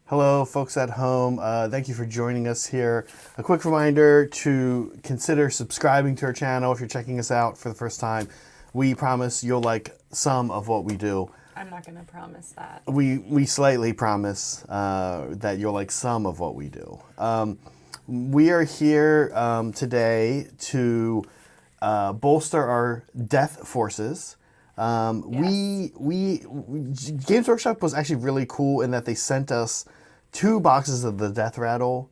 Hello, folks at home. Thank you for joining us here. A quick reminder to consider subscribing to our channel if you're checking us out for the first time. We promise you'll like some of what we do. I'm not going to promise that. We slightly promise that you'll like some of what we do. We are here today to bolster our death forces. Yes. Games Workshop was actually really cool in that they sent us 2 boxes of the Death Rattle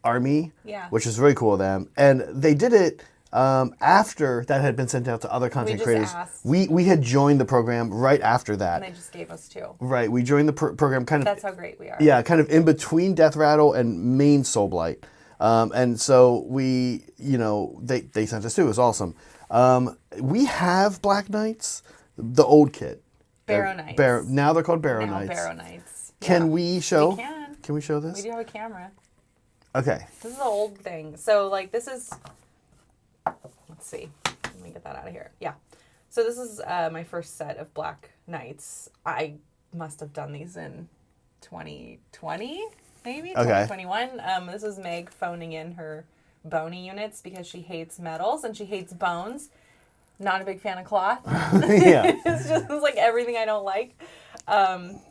army, which is really cool of them. And they did it after that had been sent out to other content creators. We had joined the program right after that. And they just gave us 2. Right, we joined the program kind of... That's how great we are. Yeah, kind of in between Death Rattle and main Soulblight. And so we, they sent us 2. It was awesome. We have Black Knights, the old kit. Barrow Knights. Now they're called Barrow Knights. Barrow Knights. Can we show? We can. Can we show this? We do have a camera. Okay. This is an old thing. So, like, this is... Let's see. Let me get that out of here. Yeah. So this is my first set of Black Knights. I must have done these in 2020, maybe? Okay. 2021. This is Meg phoning in her bony units because she hates metals and she hates bones. Not a big fan of cloth. Yeah. It's like everything I don't like.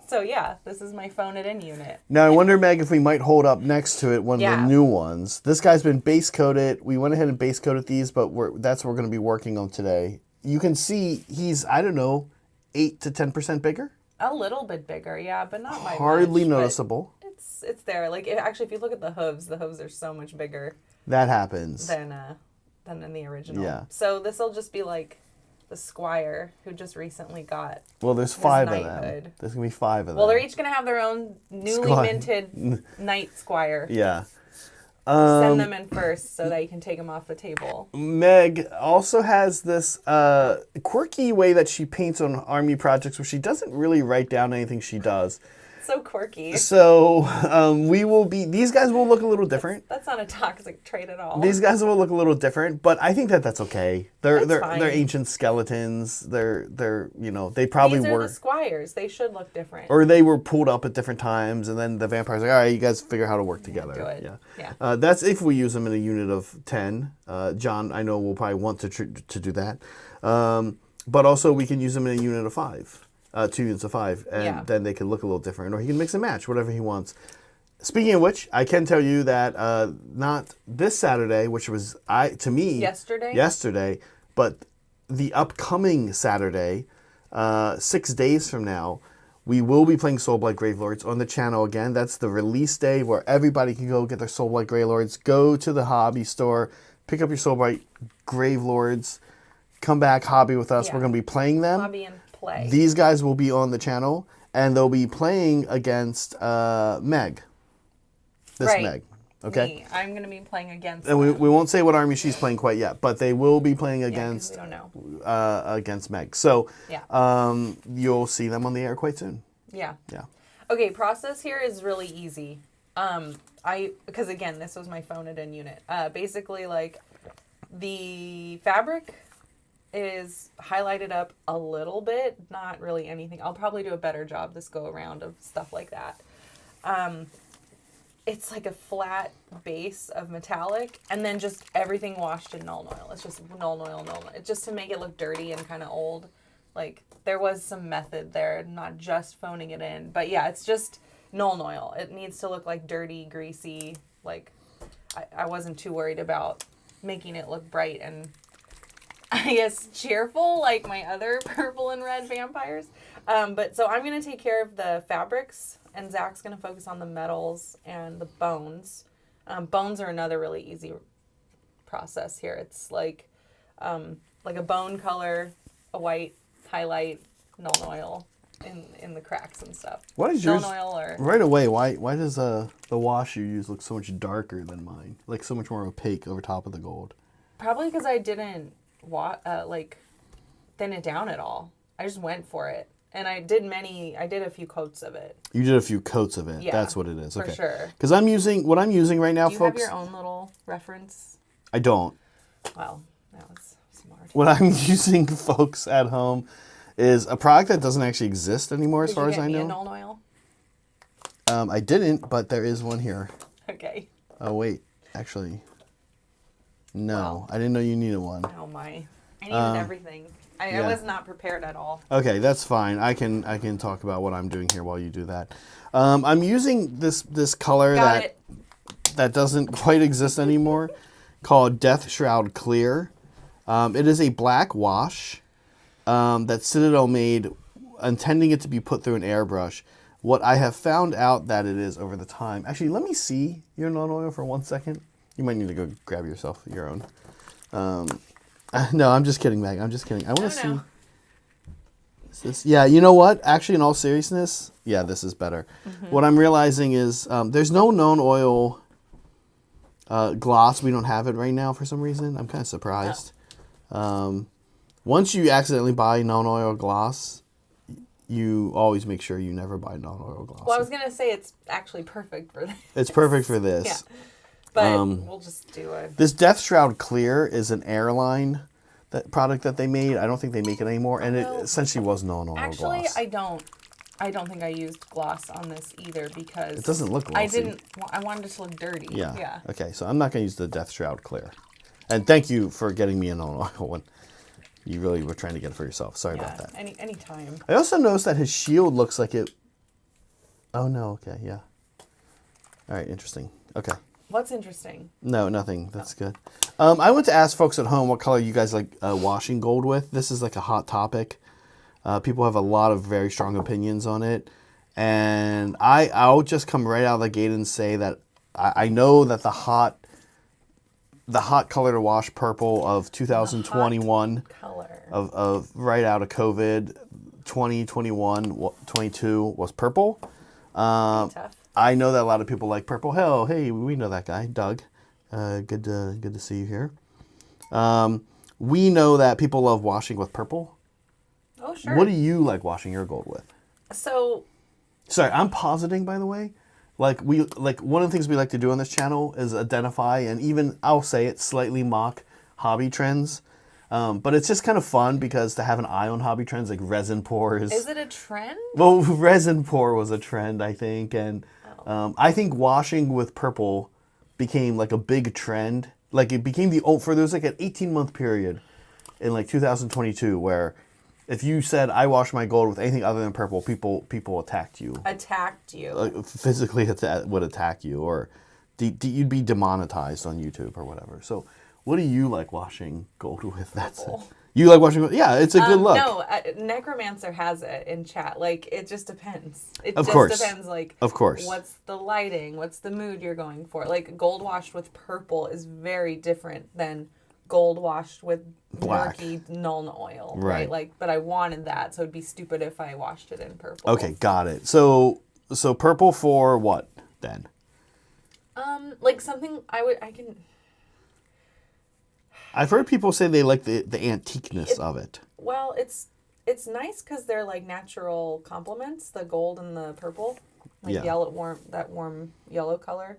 So yeah, this is my phone it in unit. Now I wonder, Meg, if we might hold up next to it one of the new ones. This guy's been base coated. We went ahead and base coated these, but that's what we're going to be working on today. You can see he's, I don't know, 8 to 10% bigger. A little bit bigger, yeah, but not by hardly much, noticeable. It's there. Like actually, if you look at the hooves are so much bigger. That happens. Than in the original. Yeah. So this will just be like the Squire who just recently got. Well, there's 5 of them. There's gonna be 5 of them. Well, they're each gonna have their own newly minted Knight Squire. Yeah. Send them in first so that you can take them off the table. Meg also has this quirky way that she paints on army projects where she doesn't really write down anything she does. So quirky. So these guys will look a little different. That's not a toxic trait at all. These guys will look a little different, but I think that's okay. They're ancient skeletons. They're they probably These are were the Squires. They should look different. Or they were pulled up at different times, and then the vampire's like, all right, you guys figure out how to work together. Do it. Yeah. That's if we use them in a unit of 10. John, I know, will probably want to do that. But also we can use them in a unit of 5. 2 units of 5, and then they can look a little different, or he can mix and match, whatever he wants. Speaking of which, I can tell you that not this Saturday, which was yesterday, but the upcoming Saturday, 6 days from now, we will be playing Soulblight Gravelords on the channel again. That's the release day where everybody can go get their Soulblight Gravelords, go to the hobby store, pick up your Soulblight Gravelords, come back, hobby with us. We're going to be playing them. Hobby and play. These guys will be on the channel, and they'll be playing against Meg. Meg. Okay? Me. I'm going to be playing against and we won't say what army she's playing quite yet, but they will be playing against we don't know. Against Meg. So you'll see them on the air quite soon. Yeah. Yeah. Okay, process here is really easy. Because again, this was my phone it in unit. Basically, like, the fabric is highlighted up a little bit, not really anything. I'll probably do a better job this go around of stuff like that. It's like a flat base of metallic, and then just everything washed in Nuln Oil. It's just Nuln Oil. It's just to make it look dirty and kind of old. Like, there was some method there, not just phoning it in. But yeah, it's just Nuln Oil. It needs to look like dirty, greasy. Like, I wasn't too worried about making it look bright and, I guess, cheerful like my other purple and red vampires. But so I'm going to take care of the fabrics, and Zach's going to focus on the metals and the bones. Bones are another really easy process here. It's like a bone color, a white highlight, Nuln Oil in the cracks and stuff. What is yours? Nuln Oil or... Right away, why does the wash you use look so much darker than mine? Like so much more opaque over top of the gold? Probably because I didn't thin it down at all. I just went for it. And I did a few coats of it. You did a few coats of it. Yeah, That's what it is. for Okay. sure. Because what I'm using right now, Do you folks. have your own little reference? I don't. Well, that was smart. What I'm using, folks, at home is a product that doesn't actually exist anymore, as far as I Did you get me a know. Null oil? I didn't, but there is one here. Okay. Oh wait, actually, no, Well. I didn't know you needed one. Oh my! I needed everything. I was not prepared at all. Okay, that's fine. I can talk about what I'm doing here while you do that. I'm using this color that doesn't quite exist anymore, called Death Shroud Clear. It is a black wash that Citadel made, intending it to be put through an airbrush. What I have found out that it is over the time. Actually, let me see your non-oil for 1 second. You might need to go grab yourself your own. No, I'm just kidding, Meg. I'm just kidding. I want to see. No. Is this? Yeah, you know what? Actually, in all seriousness, yeah, this is better. What I'm realizing is there's no non-oil gloss. We don't have it right now for some reason. I'm kind of surprised. Once you accidentally buy non-oil gloss, you always make sure you never buy non-oil gloss. Well, I was gonna say it's actually perfect for this. It's perfect for this. Yeah. But we'll just do it. This Death Shroud Clear is an airline product that they made. I don't think they make it anymore, and it essentially was non-oil gloss. Actually, I don't think I used gloss on this either because It doesn't look glossy. I wanted it to look dirty. Yeah. Yeah. Okay, so I'm not going to use the Death Shroud Clear. And thank you for getting me a non-oil one. You really were trying to get it for yourself. Sorry about that. Any time. I also noticed that his shield looks like it... Oh, no. Okay, yeah. All right, interesting. Okay. What's interesting? No, nothing. That's good. I went to ask folks at home what color you guys like washing gold with. This is like a hot topic. People have a lot of very strong opinions on it. And I'll just come right out of the gate and say that I know that the hot color to wash purple of 2021 Color. of right out of COVID 2021 22 was purple. Tough. I know that a lot of people like purple. Hell, hey, we know that guy, Doug. Good to see you here. We know that people love washing with purple. Oh, sure. What do you like washing your gold with? So, Sorry, I'm positing, by the way. Like one of the things we like to do on this channel is identify and even, I'll say it, slightly mock hobby trends. But it's just kind of fun because to have an eye on hobby trends like resin pours. is it a trend? Well, resin pour was a trend, I think, and I think washing with purple became like a big trend. Like it became there was like an 18-month period in like 2022 where if you said I wash my gold with anything other than purple, people attacked you. Attacked you. Physically would attack you, or you'd be demonetized on YouTube or whatever. So, what do you like washing gold with? That's it. You like washing gold? Yeah, it's a good look. No, Necromancer has it in chat. Like, it just depends. Of course. Depends, like, of course. What's the lighting? What's the mood you're going for? Like, gold washed with purple is very different than gold washed with Black. murky Nuln oil. Right. Like, but I wanted that, so it'd be stupid if I washed it in purple. Okay, got it. So purple for what then? Like something I can. I've heard people say they like the antiqueness of it. Well, it's nice because they're like natural complements, the gold and the purple, like Yeah. warm yellow color.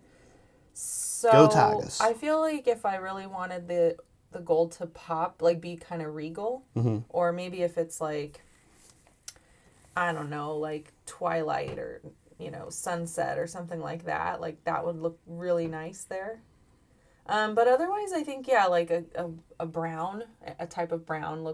So Go Tigers. I feel like if I really wanted the gold to pop, like be kind of regal, or maybe if it's like, I don't know, like twilight or sunset or something like that would look really nice there. But otherwise, I think, yeah, like a brown, a type of brown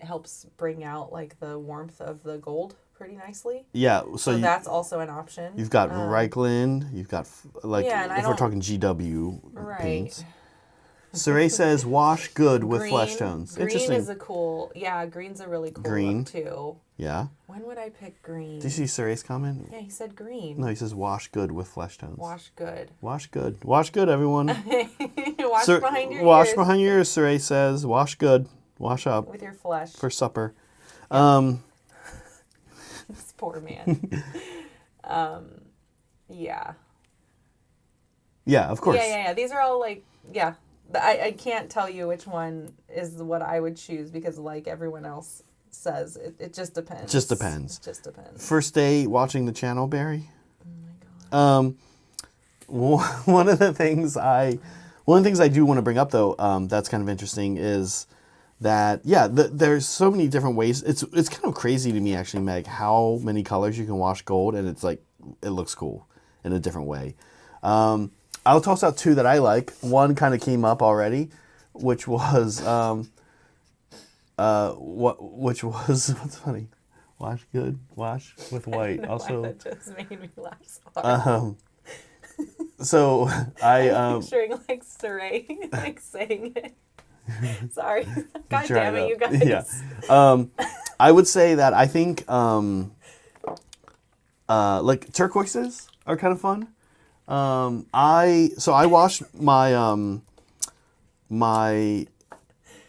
helps bring out like the warmth of the gold pretty nicely. Yeah, So that's also an option. You've got Reichland, you've got if we're talking GW Right. paints. Saray says wash good with flesh tones. Green Interesting. is green's a really cool Green. look too. Yeah. When would I pick green? Did you see Saray's comment? Yeah, he said green. No, he says wash good with flesh tones. Wash good. Wash good. Wash good, everyone. Wash behind your Wash ears. behind your ears, Saray says. Wash good. Wash up. With your flesh. For supper. This poor man. Yeah. Yeah, of course. Yeah. These are all like, yeah. I can't tell you which one is what I would choose because like everyone else says. It just depends. It just depends. It just depends. First day watching the channel, Barry. Oh my god. One of the things I do want to bring up though, that's kind of interesting is that there's so many different ways. It's kind of crazy to me actually, Meg, how many colors you can wash gold, and it's like it looks cool in a different way. I'll toss out two that I like. One kind of came up already, which was what's funny. Wash good, wash with white. Also, that just made me laugh so hard. So I'm picturing like Saray like saying it. Sorry. God damn it, you guys. Yeah. I would say that I think like turquoises are kind of fun. I washed my my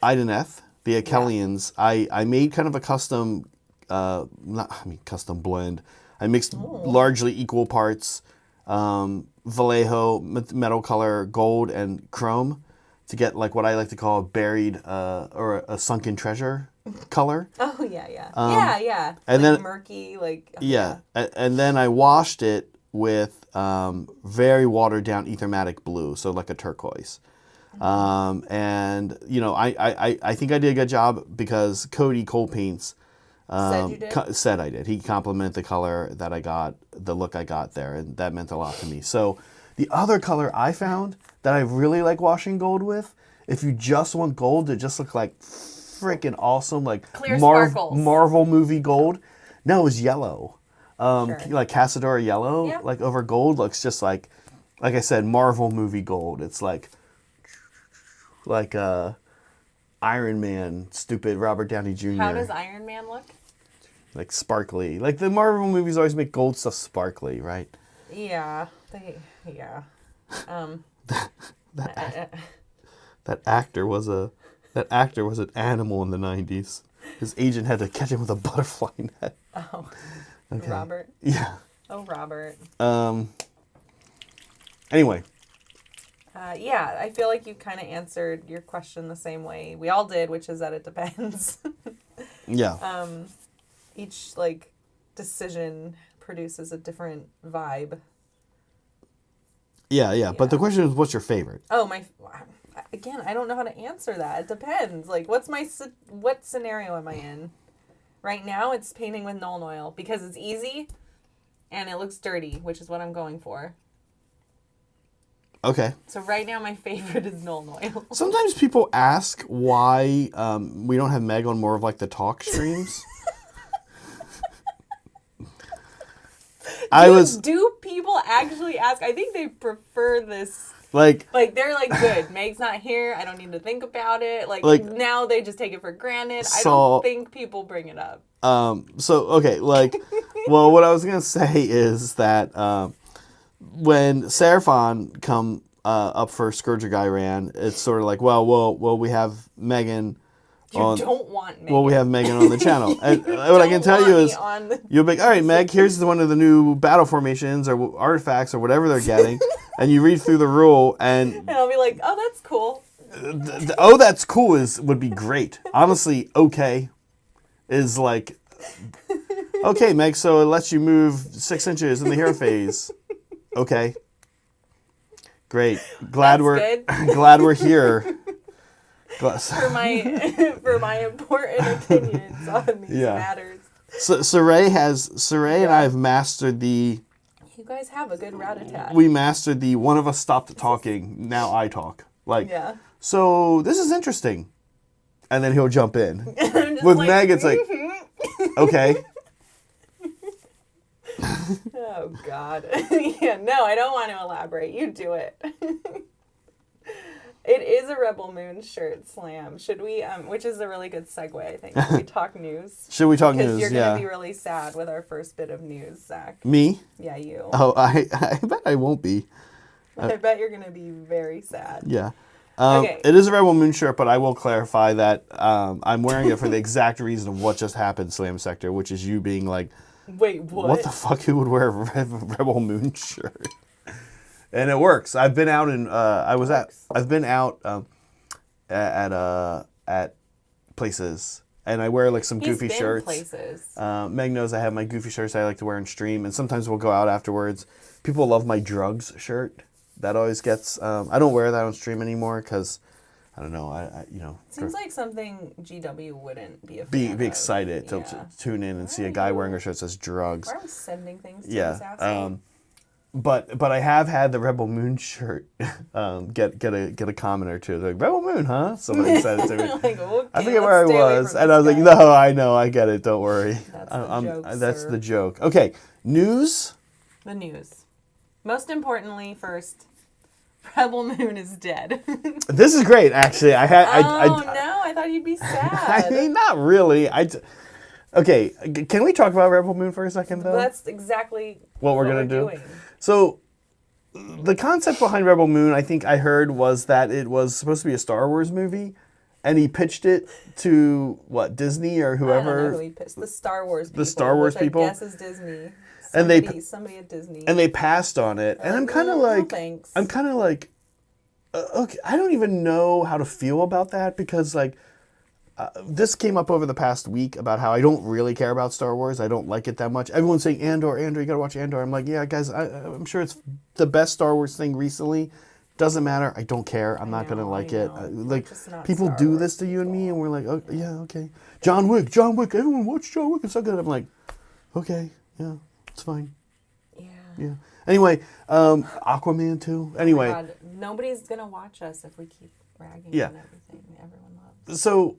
Ideneth, the Achelians. I made kind of a custom custom blend. I mixed largely equal parts Vallejo, metal color, gold, and chrome to get like what I like to call a buried or a sunken treasure color. Oh yeah. Yeah. And like then murky, like yeah. And then I washed it with very watered down ethermatic blue, so like a turquoise. And you know, I think I did a good job because Cody Cold Paints Said you did? said I did. He complimented the color that I got, the look I got there, and that meant a lot to me. So the other color I found that I really like washing gold with, if you just want gold to just look like freaking awesome, like Clear sparkles. Marvel movie gold, no, it's yellow. Sure. Like Casadora yellow, Yeah. like over gold looks just like I said, Marvel movie gold. It's like Iron Man, stupid Robert Downey Jr. How does Iron Man look? Like sparkly. Like the Marvel movies always make gold stuff sparkly, right? Yeah. That actor was an animal in the 90s. His agent had to catch him with a butterfly net. Oh. Okay. Robert. Yeah. Oh, Robert. Anyway. Yeah, I feel like you kind of answered your question the same way we all did, which is that it depends. Yeah. Each like decision produces a different vibe. Yeah. But the question is, what's your favorite? Oh, again, I don't know how to answer that. It depends. Like, what scenario am I in? Right now, it's painting with Nuln Oil because it's easy and it looks dirty, which is what I'm going for. Okay. So right now, my favorite is Nuln Oil. Sometimes people ask why we don't have Meg on more of like the talk streams. Do people actually ask? I think they prefer this. Like They're like, good, Meg's not here. I don't need to think about it. Like now they just take it for granted. I don't think people bring it up. Okay, like, well, what I was gonna say is that when Seraphon come up for Scourger Guy ran, it's sort of like, well, we have Megan. Don't want Megan. Well, we have Megan on the channel. And what I can tell you is, you'll be like, all right, Meg, here's one of the new battle formations or artifacts or whatever they're getting, and you read through the rule, and I'll be like, oh, that's cool. Oh, that's cool would be great. Honestly, okay is like, okay, Meg, so it lets you move 6 inches in the hero phase. Okay. Great. Glad we're here. For my important opinions on these matters. So Saray and I have mastered the. You guys have a good rat-a-tat. We mastered the one of us stopped talking. Now I talk. Like, so this is interesting, and then he'll jump in. With like, Meg, it's like, okay. Oh God. Yeah, no, I don't want to elaborate. You do it. It is a Rebel Moon shirt slam. Should we, which is a really good segue, I think. Should we talk news? Should we talk news? Because you're going to be really sad with our first bit of news, Zach. Me? Yeah, you. Oh, I bet I won't be. I bet you're going to be very sad. Yeah. Okay. It is a Rebel Moon shirt, but I will clarify that I'm wearing it for the exact reason of what just happened, Slam Sector, which is you being like, wait, what? What the fuck? Who would wear a Rebel Moon shirt? And it works. I've been out and I've been out at places, and I wear like some He's goofy been shirts. places. Meg knows I have my goofy shirts I like to wear in stream, and sometimes we'll go out afterwards. People love my drugs shirt. That always gets. I don't wear that on stream anymore because I don't know. I Seems like something GW wouldn't be a be fan excited of. to tune in and see a guy wearing a shirt that says drugs. Why are we sending things to this Yeah. asshole? But I have had the Rebel Moon shirt get a comment or two. They're like, Rebel Moon, huh? Somebody said it to me. Like, okay, I forget let's where I stay away was, from and I this was like, guy. no, I know, I get it. Don't worry. That's the joke, That's sir. the joke. Okay, news. The news. Most importantly, first, Rebel Moon is dead. This is great, actually. No, I thought you'd be sad. I mean, not really. Okay, can we talk about Rebel Moon for a second, though? That's exactly what we're gonna do. doing. So, the concept behind Rebel Moon, I think I heard, was that it was supposed to be a Star Wars movie, and he pitched it to Disney or whoever. I don't know who he pitched. The Star Wars people. The Star Wars which people. I guess is Disney. And somebody at Disney. And they passed on it, and I'm kind of like, no, thanks. I'm kind of like, okay, I don't even know how to feel about that because this came up over the past week about how I don't really care about Star Wars. I don't like it that much. Everyone's saying Andor, you gotta watch Andor. I'm like, yeah, guys, I'm sure it's the best Star Wars thing recently. Doesn't matter. I don't care. I'm not gonna like it. People Star do Wars this to you and me, people. and we're like, oh, yeah, okay. John Wick. Everyone watch John Wick. It's so good. I'm like, okay, yeah, it's fine. Yeah. Anyway, Aquaman too. Anyway. Oh my God. Nobody's gonna watch us if we keep ragging on everything everyone loves. So,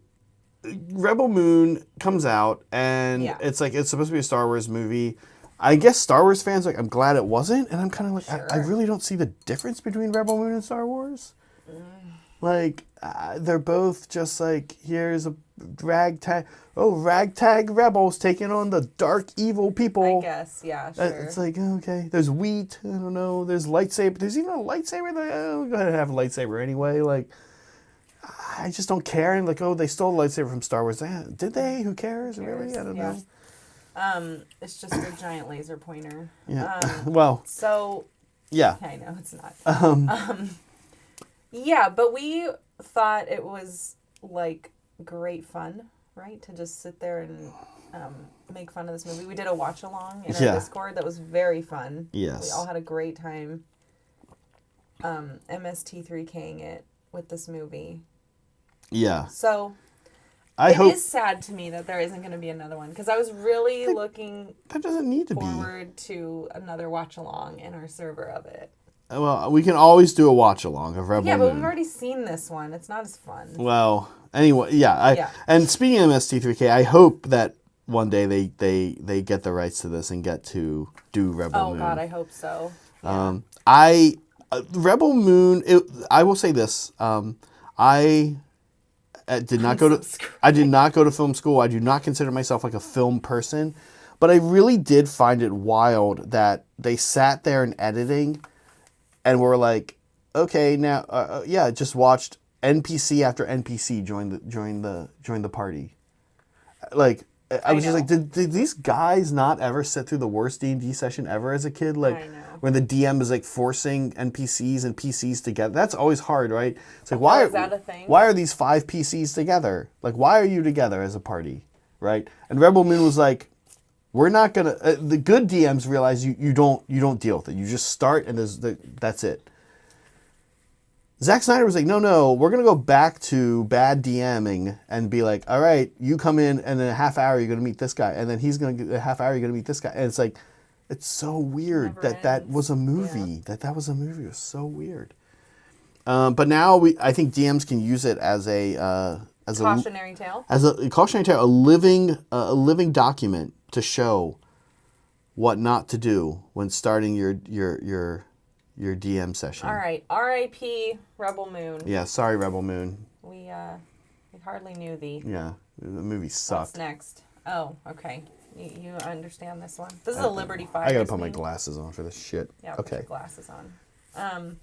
Rebel Moon comes out, and Yeah. it's supposed to be a Star Wars movie. I guess Star Wars fans I'm glad it wasn't, and I'm kind of like, Sure. I really don't see the difference between Rebel Moon and Star Wars. They're both just here's a ragtag rebels taking on the dark evil people. I guess, yeah, sure. It's okay, there's wheat, I don't know, there's lightsaber, there's even a lightsaber, go ahead and have a lightsaber anyway, I just don't care, and they stole a lightsaber from Star Wars. Did they? Who cares? Really? I don't know. It's just a giant laser pointer. Yeah. Well. So. Yeah. I know it's not. Yeah, but we thought it was great fun, right? To just sit there and make fun of this movie. We did a watch along in our Discord that was very fun. Yes. We all had a great time. MST3King it with this movie. Yeah. So. It is sad to me that there isn't going to be another one because I was really looking that doesn't need to forward to another watch along in our server of it. Well, we can always do a watch along of Rebel Moon. Yeah, but we've already seen this one. It's not as fun. Well, anyway, yeah. And speaking of MST3K, I hope that one day they get the rights to this and get to do Rebel Moon. Oh God, I hope so. Yeah. Rebel Moon. I will say this. I did not go to film school. I do not consider myself a film person, but I really did find it wild that they sat there in editing, and were like, okay, now just watched NPC after NPC join the party. I was just like, did these guys not ever sit through the worst D&D session ever as a kid? I know. When the DM is forcing NPCs and PCs together. That's always hard, right? It's why is that a thing? Why are these 5 PCs together? Why are you together as a party, right? And Rebel Moon was like, we're not gonna. The good DMs realize you don't deal with it. You just start and that's it. Zack Snyder was like, no, we're going to go back to bad DMing and be like, all right, you come in and in a half hour you're going to meet this guy, and then he's going to get a half hour you're going to meet this guy. And it's it's so weird that was a movie. Yeah. That was a movie. It was so weird. But now I think DMs can use it as a cautionary tale. As a cautionary tale, a living document to show what not to do when starting your DM session. All right, R.I.P. Rebel Moon. Yeah, sorry, Rebel Moon. We hardly knew thee. Yeah, the movie sucked. What's next? Oh, okay. You understand this one? This is a Liberty Fires. I gotta put my meme. glasses on for this shit. Yeah, okay. put your glasses on.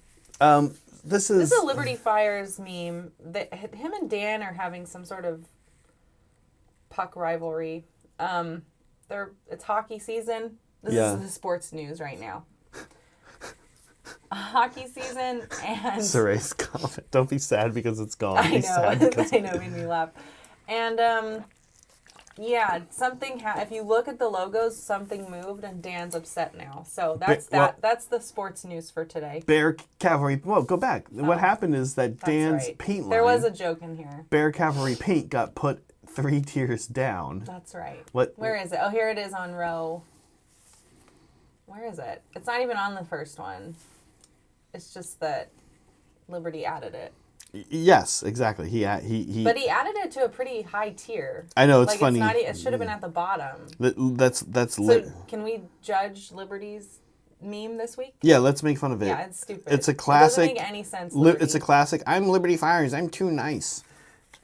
This is a Liberty Fires meme. Him and Dan are having some sort of puck rivalry. It's hockey season. This is the sports news right now. Hockey season and Saray's comment. Don't be sad because it's gone. I Be know. sad because I know, it made me laugh. And Yeah, something. If you look at the logos, something moved, and Dan's upset now. So that's Well, That's the sports news for today. Bear Cavalry. Well, go back. What happened is that That's Dan's right. paint line. There was a joke in here. Bear Cavalry paint got put 3 tiers down. That's right. What? Where is it? Oh, here it is on row. Where is it? It's not even on the first one. It's just that Liberty added it. Yes, exactly. But he added it to a pretty high tier. I know, it's funny. It should have been at the bottom. That's So can we judge Liberty's meme this week? Yeah, let's make fun of it. Yeah, it's stupid. It's a classic. It doesn't make any sense. It's a classic. I'm Liberty Fires. I'm too nice.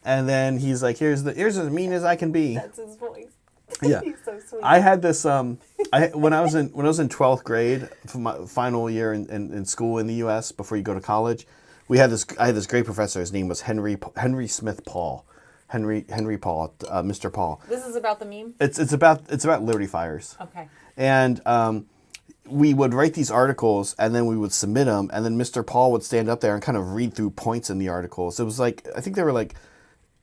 And then he's like, here's as mean as I can be. That's his voice. Yeah. He's so sweet. I had this when I was in 12th grade for my final year in school in the US before you go to college, I had this great professor. His name was Henry Smith Paul. Henry Paul, Mr. Paul. This is about the meme? It's about Liberty Fires. Okay. And we would write these articles and then we would submit them, and then Mr. Paul would stand up there and kind of read through points in the articles. It was like, I think they were like,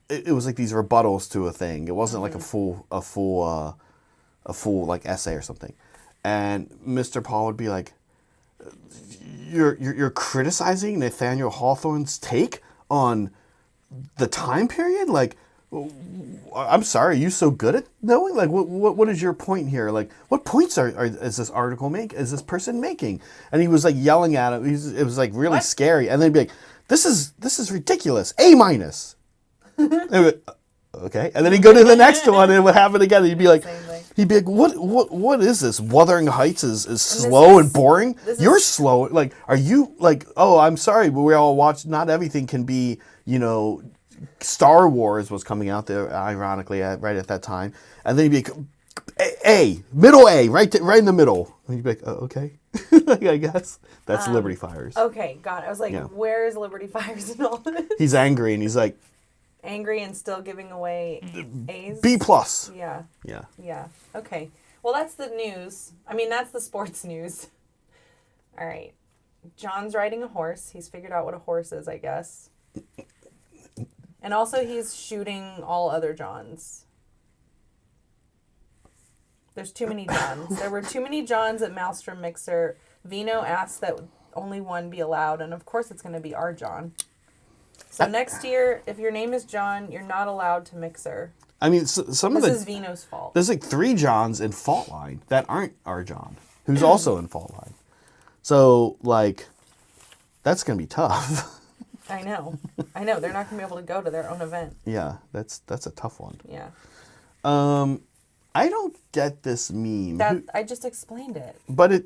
it was like these rebuttals to a thing. It wasn't like a full like essay or something. And Mr. Paul would be like, You're criticizing Nathaniel Hawthorne's take on the time period? Like, I'm sorry, are you so good at knowing? Like, what is your point here? Like, what points is this article is this person making? And he was like yelling at him. It was like really scary. And then he'd be like, this is ridiculous. A-. Okay, and then he'd go to the next one, and it would happen again. He'd be like, what is this? Wuthering Heights is slow and boring. You're slow. Like, are you like? Oh, I'm sorry, but we all watch. Not everything can be. Star Wars was coming out there, ironically, right at that time, and then he'd be like, middle A, right in the middle. And you'd be like, oh, okay, I guess that's Liberty Fires. Okay, got it. I was like, where is Liberty Fires in all this? He's angry, and he's like. Angry and still giving away A's? B+. Yeah. Yeah. Yeah. Okay. Well, that's the news. I mean, that's the sports news. All right. John's riding a horse. He's figured out what a horse is, I guess. And also he's shooting all other Johns. There's too many Johns. There were too many Johns at Maelstrom Mixer. Vino asked that only one be allowed, and of course it's going to be our John. So next year, if your name is John, you're not allowed to Mixer. I mean, This is Vino's fault. There's like 3 Johns in Fault Line that aren't our John, who's also in Fault Line. So, like, that's going to be tough. I know. They're not going to be able to go to their own event. Yeah, that's a tough one. Yeah. I don't get this meme. I just explained it. But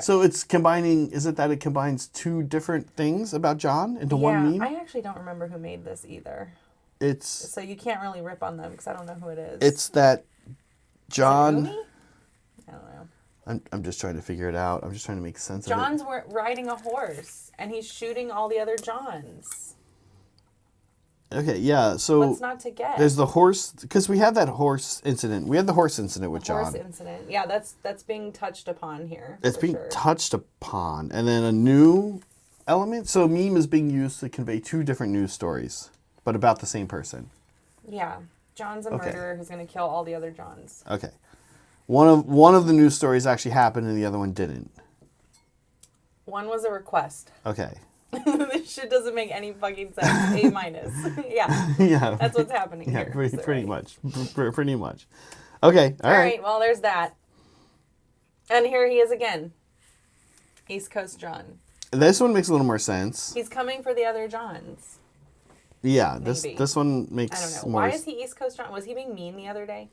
so it's combining, is it that it combines 2 different things about John into one meme? I actually don't remember who made this either. So you can't really rip on them because I don't know who it is. It's that John. Is it Umi? I don't know. I'm just trying to figure it out. I'm just trying to make sense John's of it. riding a horse and he's shooting all the other Johns. Okay, yeah, so what's not to get? There's the horse, because we had that horse incident. We had the horse incident with John. Horse incident. Yeah, that's being touched upon here. It's being touched upon. And then a new element. So meme is being used to convey 2 different news stories, but about the same person. Yeah. John's a murderer who's going to kill all the other Johns. Okay. One of the news stories actually happened and the other one didn't. One was a request. Okay. This shit doesn't make any fucking sense. A-. Yeah. Yeah. That's what's happening here. Pretty much. Pretty much. Okay. All right. Well, there's that. And here he is again. East Coast John. This one makes a little more sense. He's coming for the other Johns. Yeah. This one makes I don't know. more Why is he East Coast John? Was he being mean the other day?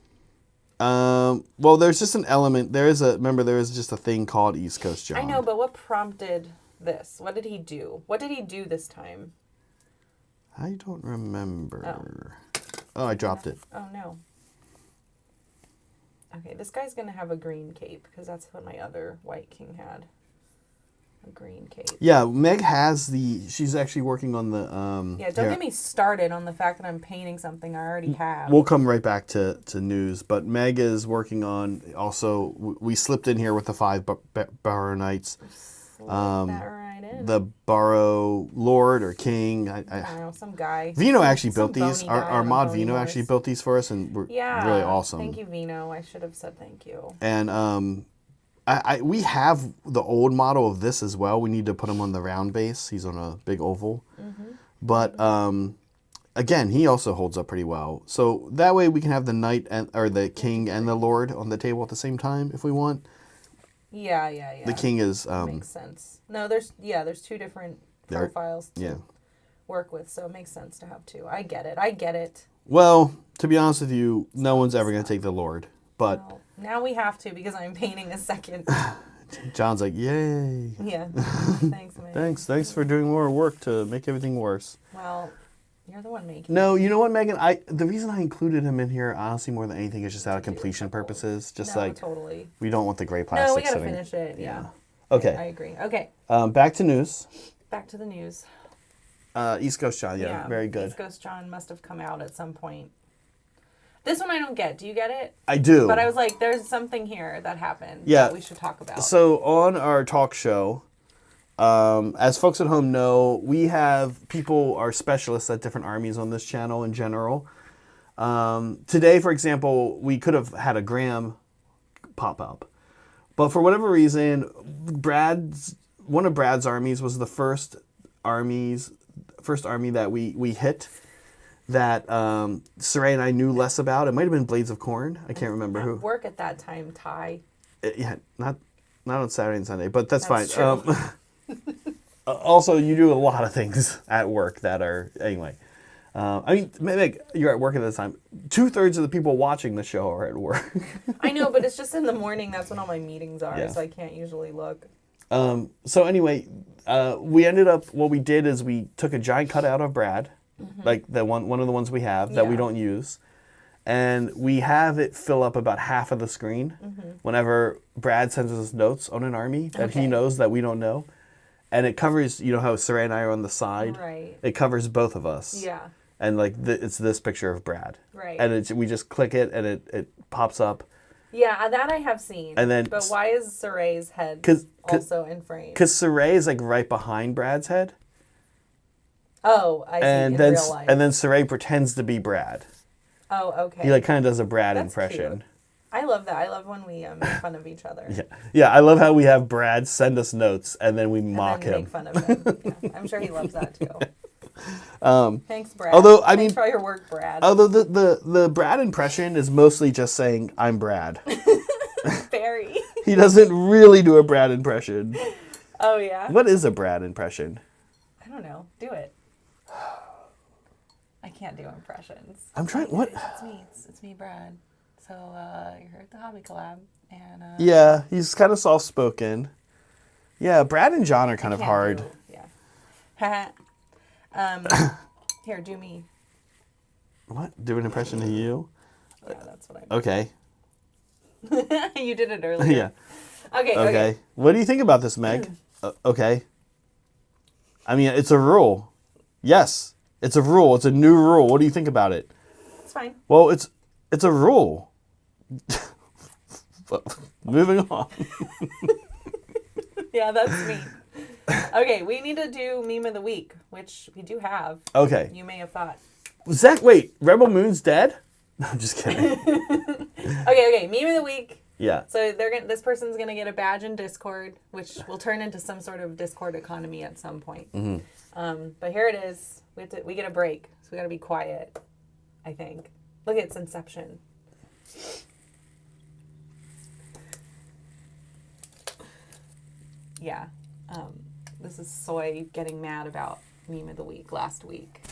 Well, there's just an element. There is just a thing called East Coast John. I know, but what prompted this? What did he do? What did he do this time? I don't remember. Oh, I dropped it. Oh, no. Okay, this guy's going to have a green cape because that's what my other White King had. A green cape. Yeah, Meg has she's actually working on the... yeah, don't get me started on the fact that I'm painting something I already have. We'll come right back to news, but Meg is working on, also, we slipped in here with the 5 Barrow Knights. Slip that right in. the Barrow Lord or King. I don't know, some guy. Vino actually Some built these. bony guy Our on a mod bony Vino horse. actually built these for us, and were Yeah, really awesome. Thank you, Vino. I should have said thank you. And we have the old model of this as well. We need to put him on the round base. He's on a big oval. But again, he also holds up pretty well. So that way we can have the knight or the king and the lord on the table at the same time if we want. Yeah. The king is makes sense. No, there's two different profiles to work with, so it makes sense to have two. I get it. Well, to be honest with you, no one's ever going to take the lord. But well, now we have to because I'm painting a second. John's like, yay. Yeah. Thanks, man. Thanks for doing more work to make everything worse. Well, you're the one making No, you know what, Megan? The reason I included him in here, honestly, more than anything, is just out of completion purposes. Just totally. We don't want the gray plastic. No, we gotta sitting. finish it. Yeah. Okay. I agree. Okay. Back to news. Back to the news. East Coast John, yeah, very good. East Coast John must have come out at some point. This one I don't get. Do you get it? I do. But I was like, there's something here that happened that we should talk about. So on our talk show, as folks at home know, we have people are specialists at different armies on this channel in general. Today, for example, we could have had a Graham pop up. But for whatever reason, one of Brad's armies was the first army that we hit that Saray and I knew less about. It might have been Blades of Corn. I can't remember who. Work at that time, Ty. Yeah, not on Saturday and Sunday, but that's fine. True. Also, you do a lot of things at work that are anyway. I mean, maybe you're at work at this time. 2/3 of the people watching the show are at work. I know, but it's just in the morning. That's when all my meetings are, Yeah. so I can't usually look. So anyway, we ended up. What we did is we took a giant cutout of Brad, like the one of the ones we have that we don't use, and we have it fill up about half of the screen whenever Brad sends us notes on an army that he knows that we don't know. And it covers, you know how Saray and I are on the side? Right. It covers both of us. Yeah. And like it's this picture of Brad. Right. And we just click it and it pops up. Yeah, that I have seen. And then, but why is Saray's head also in frame? Because Saray is like right behind Brad's head. Oh, I see, in real life. And then Saray pretends to be Brad. Oh, okay. He like kind of does a Brad That's impression. Cute. I love that. I love when we make fun of each other. Yeah. I love how we have Brad send us notes and then we mock him. Make fun of him. Yeah, I'm sure he loves that too. Thanks, Brad. Although Thanks for all your work, Brad. Although the Brad impression is mostly just saying I'm Brad. Very. He doesn't really do a Brad impression. Oh yeah. What is a Brad impression? I don't know. Do it. I can't do impressions. I'm trying. What? It's me, Brad. So you're at the hobby collab, and yeah, he's kind of soft spoken. Yeah, Brad and John are kind of hard. Yeah. Here, do me. What? Do an impression of you? Yeah, that's what I mean. Okay. You did it earlier. Yeah. Okay. What do you think about this, Meg? Okay. I mean, it's a rule. Yes, it's a rule. It's a new rule. What do you think about it? It's fine. Well, it's a rule. Moving on. Yeah, that's me. Okay, we need to do meme of the week, which we do have. Okay. You may have thought. Zach, wait, Rebel Moon's dead? No, I'm just kidding. Okay, meme of the week. Yeah. So this person's gonna get a badge in Discord, which will turn into some sort of Discord economy at some point. But here it is. We get a break, so we gotta be quiet. I think. Look at its inception. Yeah. This is Soy getting mad about meme of the week last week.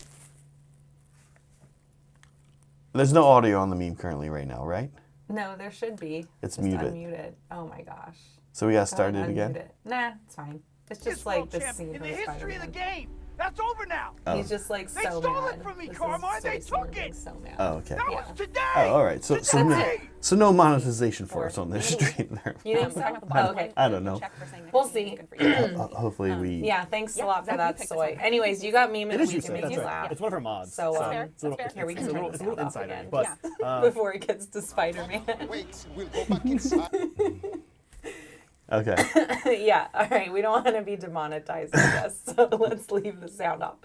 There's no audio on the meme currently right now, right? No, there should be. It's just muted. Unmuted. Oh my gosh. So we got to start it again? It. Nah, it's fine. It's just like this scene in from the history of the Spider-Man. game. That's over now. He's just like They so stole mad. it from me, This is Carmine. They Soy took being it. So mad. Oh, okay. That Yeah. was today. Oh, all right. So no monetization for us on this stream there. You think so? Oh, okay. I don't know. We'll see. Hopefully we... Yeah, thanks a lot for that, Soy. Anyways, you got meme of the week to make you laugh. It's one of her mods. So here we can turn this off insider, again. but Before it gets to Spider-Man. Wait, we'll go back inside. Okay. Yeah, all right. We don't want to be demonetized, I guess. So let's leave the sound off.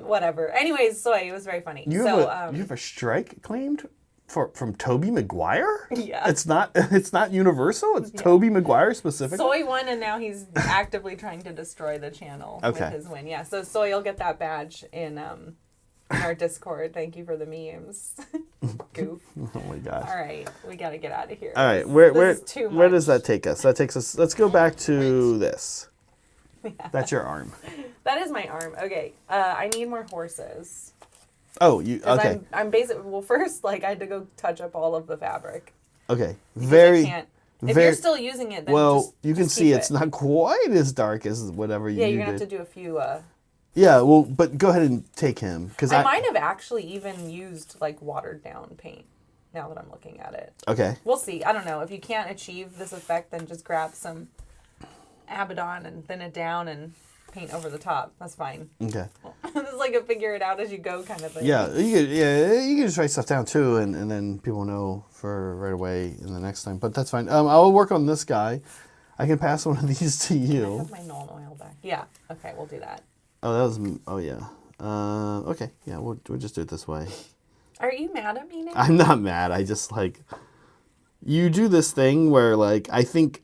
Whatever. Anyways, Soy, it was very funny. You have a strike claimed from Tobey Maguire? Yeah. It's not Universal. It's Tobey Maguire specifically. Soy won, and now he's actively trying to destroy the channel with his win. Yeah. So Soy, you'll get that badge in our Discord. Thank you for the memes. Goof. Oh my gosh. All right, we gotta get out of here. All right, This where is too where much. does that take us? That takes us. Let's go back to this. That's your arm. That is my arm. Okay. I need more horses. Oh, you 'Cause okay? I'm basically first I had to go touch up all of the fabric. Okay, Because very. I can't. If very you're still using it, then well, you can just see keep it's it. not quite as dark as whatever you Yeah, you're gonna did. have to do a few. Yeah, well, but go ahead and take him because I might have actually even used like watered down paint. Now that I'm looking at it, Okay. we'll see. I don't know. If you can't achieve this effect, then just grab some Abaddon and thin it down and paint over the top. That's fine. Okay. It's like a figure it out as you go kind of thing. Yeah, you can just write stuff down too, and then people know for right away in the next time. But that's fine. I'll work on this guy. I can pass one of these to I you. have my null oil back. Yeah. Okay, we'll do that. Oh, that was. Oh yeah. Okay. Yeah, we'll just do it this way. Are you mad at me now? I'm not mad. I just like you do this thing where like I think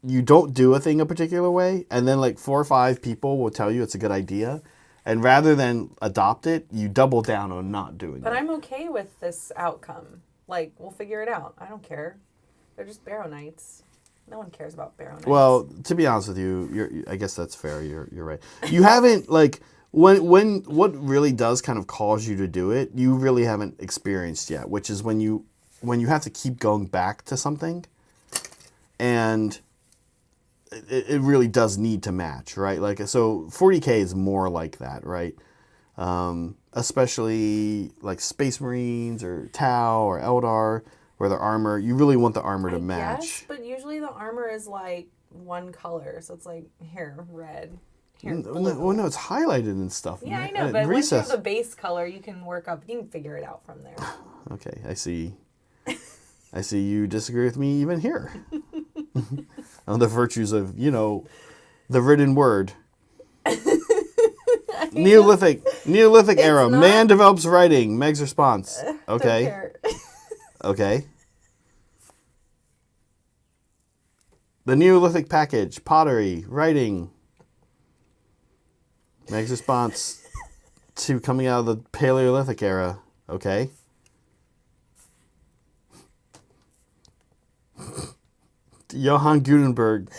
you don't do a thing a particular way, and then like 4 or 5 people will tell you it's a good idea, and rather than adopt it, you double down on not doing But it. I'm okay with this outcome. Like, we'll figure it out. I don't care. They're just Barrow Knights. No one cares about Barrow Knights. Well, to be honest with you, I guess that's fair. You're right. You haven't like when what really does kind of cause you to do it, you really haven't experienced yet, which is when you have to keep going back to something, and it really does need to match, right? Like so, 40K is more like that, right? Especially like Space Marines or Tau or Eldar, where their armor, you really want the armor to match. Yes, but usually the armor is like one color, so it's like here red, here blue. Well, no, it's highlighted and stuff. Yeah, I know, but once you have the base color, you can work up. You can figure it out from there. Okay, I see. I see you disagree with me even here. On the virtues of, the written word. Neolithic era. not- Man develops writing. Meg's response. Don't Okay. care. Okay. The Neolithic package. Pottery. Writing. Meg's response to coming out of the Paleolithic era. Okay. Johann Gutenberg.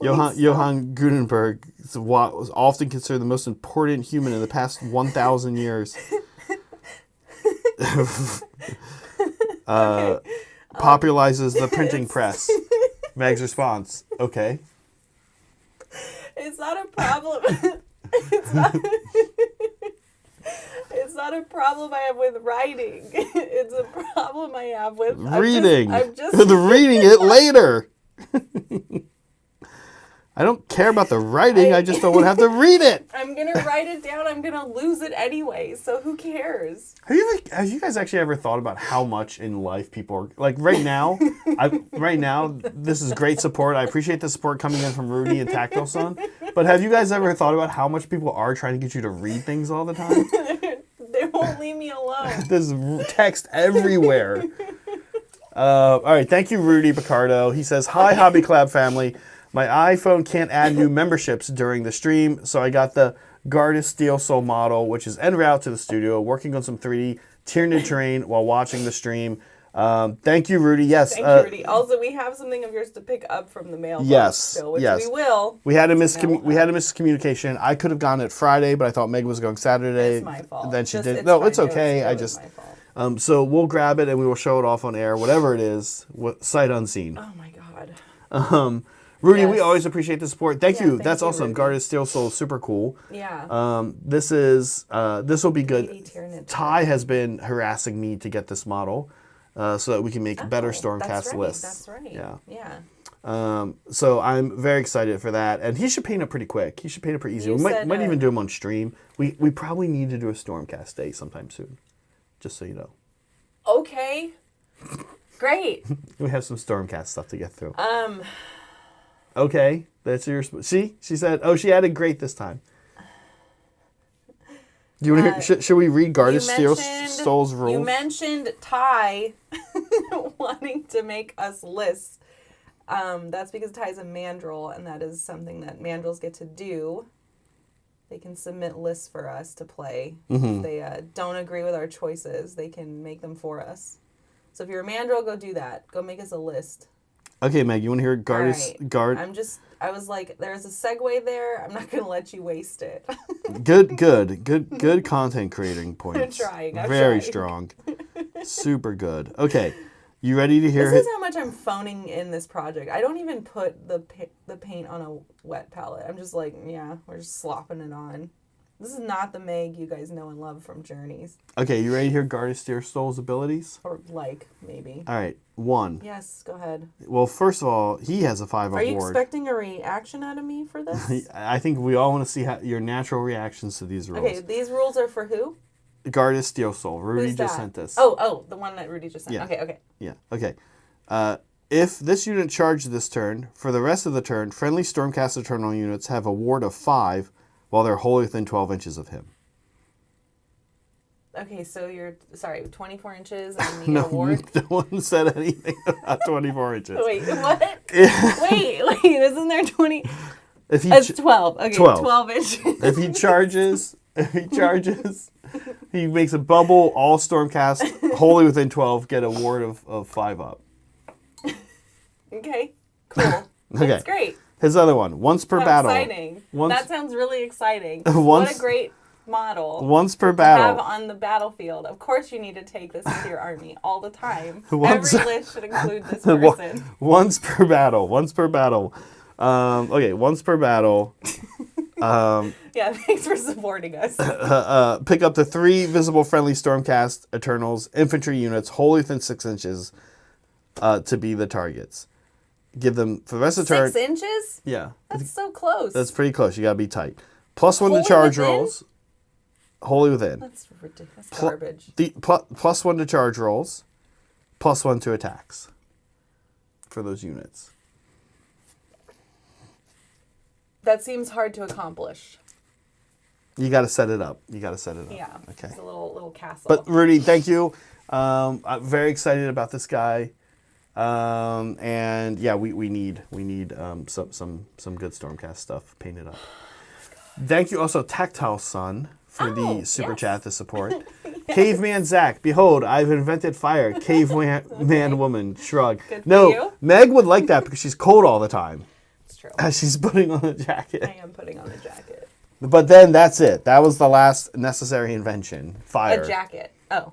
Johann Gutenberg was often considered the most important human in the past 1,000 years. Popularizes the printing press. Meg's response. Okay. It's not a problem. It's not. It's not a problem I have with writing. It's a problem I have with Reading. I'm just Reading it later. I don't care about the writing. I just don't want to have to read it. I'm gonna write it down. I'm gonna lose it anyway. So who cares? Have you guys actually ever thought about how much in life people are like right now? This is great support. I appreciate the support coming in from Rudy and Tactile Son. But have you guys ever thought about how much people are trying to get you to read things all the time? They won't leave me alone. There's text everywhere. All right, thank you, Rudy Picardo. He says, "Hi, Hobby Collab family. My iPhone can't add new memberships during the stream, so I got the Gardas Steel Soul model, which is en route to the studio, working on some 3D Tyranid terrain while watching the stream." Thank you, Rudy. Yes. Thank you, Rudy. Also, we have something of yours to pick up from the mailbox. Yes, Still, which yes. we will. We had a miscommunication. I could have gone it Friday, but I thought Meg was going Saturday. It's my fault. Then she Just- did. it's No, fine. it's okay. It was my fault. So we'll grab it and we will show it off on air, whatever it is, sight unseen. Oh my god. Rudy, Yes. we always appreciate the support. Thank you. Thank That's you, awesome. Rudy. Guarded Steel Soul, super cool. Yeah. This will be good. 3D Tyranid. Ty has been harassing me to get this model, so that we can make better Oh, Stormcast that's right, lists. That's right. Yeah. Yeah. So I'm very excited for that, and he should paint it pretty quick. He should paint it pretty easy. You We said, might even do him on stream. We probably need to do a Stormcast day sometime soon, just so you know. Okay. Great. We have some Stormcast stuff to get through. Okay, that's your. See, she said. Oh, she added great this time. Do you want to hear? Should we read Gardas Soul's rules? You mentioned Ty wanting to make us lists. That's because Ty's a mandrill, and that is something that mandrills get to do. They can submit lists for us to play. If they don't agree with our choices, they can make them for us. So if you're a mandrill, go do that. Go make us a list. Okay, Meg, you want to hear Gardas? Right. I was like, there's a segue there. I'm not going to let you waste it. Good content creating points. I'm trying. Very strong. Super good. Okay, you ready to hear? This is how much I'm phoning in this project. I don't even put the paint on a wet palette. I'm just like, yeah, we're just slopping it on. This is not the Meg you guys know and love from Journeys. Okay, you ready to hear Gardas Soul's abilities? Or maybe. All right, 1. Yes, go ahead. Well, first of all, he has a 5 Are you award. expecting a reaction out of me for this? I think we all want to see your natural reactions to these rules. Okay, these rules are for who? Gardas Soul. Rudy Who's just that? sent this. Oh, the one that Rudy just sent. Yeah. Okay. Yeah, okay. If this unit charged this turn, for the rest of the turn, friendly Stormcast Eternal units have a ward of 5 while they're wholly within 12 inches of him. Okay, so 24 inches and the award? No one said anything about 24 inches. Wait, what? wait, isn't there 20? It's 12. Okay, 12 inches. If he charges, he makes a bubble, all Stormcast, wholly within 12, get a ward of 5 up. Okay, cool. Okay. That's great. His other one, once per battle. Exciting. That sounds really exciting. What a great model. Once per battle. Have on the battlefield. Of course you need to take this into your army all the time. Every list should include this person. Once per battle. Okay, once per battle. Yeah, thanks for supporting us. Pick up to 3 visible friendly Stormcast Eternals infantry units wholly within 6 inches to be the targets. Give them, for the rest of the turn... 6 inches? Yeah. That's so close. That's pretty close. You gotta be tight. +1 to charge rolls. Wholly within. That's ridiculous. Garbage. +1 to charge rolls. +1 to attacks. For those units. That seems hard to accomplish. You gotta set it up. Yeah. Okay. It's a little castle. But Rudy, thank you. I'm very excited about this guy. And yeah, we need some good Stormcast stuff painted up. Thank you also Tactile Sun for the super chat, the support. Yes. Caveman Zach, behold, I've invented fire. Caveman woman, shrug. Good for you. Meg would like that because she's cold all the time. It's true. As she's putting on a jacket. I am putting on a jacket. But then that's it. That was the last necessary invention. Fire. A jacket. Oh.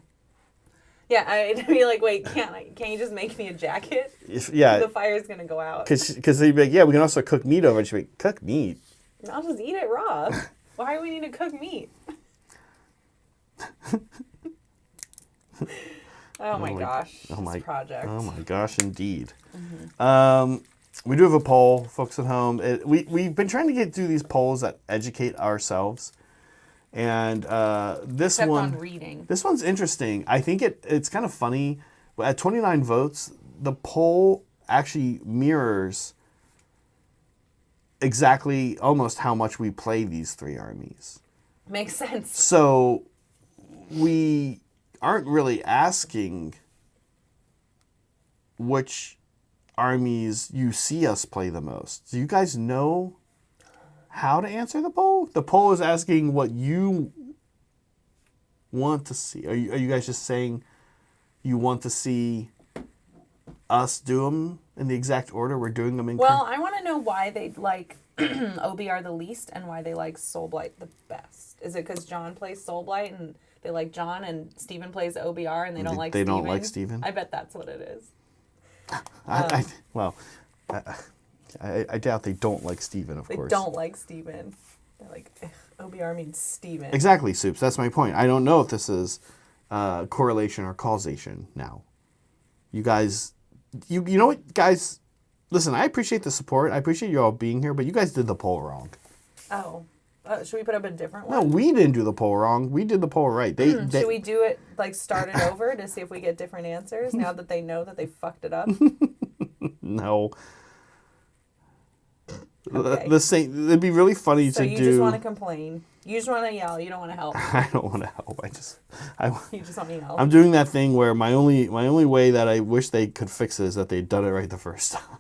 Yeah, I'd be like, wait, can't you just make me a jacket? Yeah. The fire's going to go out. Because they'd be like, yeah, we can also cook meat over it. She'd be like, cook meat? I'll just eat it raw. Why do we need to cook meat? Oh my gosh. This project. Oh my gosh, indeed. Mm-hmm. We do have a poll, folks at home. We've been trying to get through these polls that educate ourselves. And this one's interesting. I think it's kind of funny. At 29 votes, the poll actually mirrors exactly almost how much we play these 3 armies. Makes sense. So we aren't really asking which armies you see us play the most. Do you guys know how to answer the poll? The poll is asking what you want to see. Are you guys just saying you want to see us do them in the exact order we're doing them in? Well, I want to know why they like OBR the least and why they like Soulblight the best. Is it because John plays Soulblight and they like John and Steven plays OBR and they don't like Steven? They don't like Steven? I bet that's what it is. I doubt they don't like Steven, of course. They don't like Steven. They're like, OBR means Steven. Exactly, Soups. That's my point. I don't know if this is correlation or causation now. You guys, you know what, guys? Listen, I appreciate the support. I appreciate you all being here, but you guys did the poll wrong. Oh. Should we put up a different No, one? we didn't do the poll wrong. We did the poll right. Should we do it, like, start it over to see if we get different answers now that they know that they fucked it up? No. Okay. The same. It'd be really funny So to you do. just want to complain. You just want to yell. You don't want to help. I don't want to help. You just want to yell. I'm doing that thing where my only way that I wish they could fix it is that they'd done it right the first time.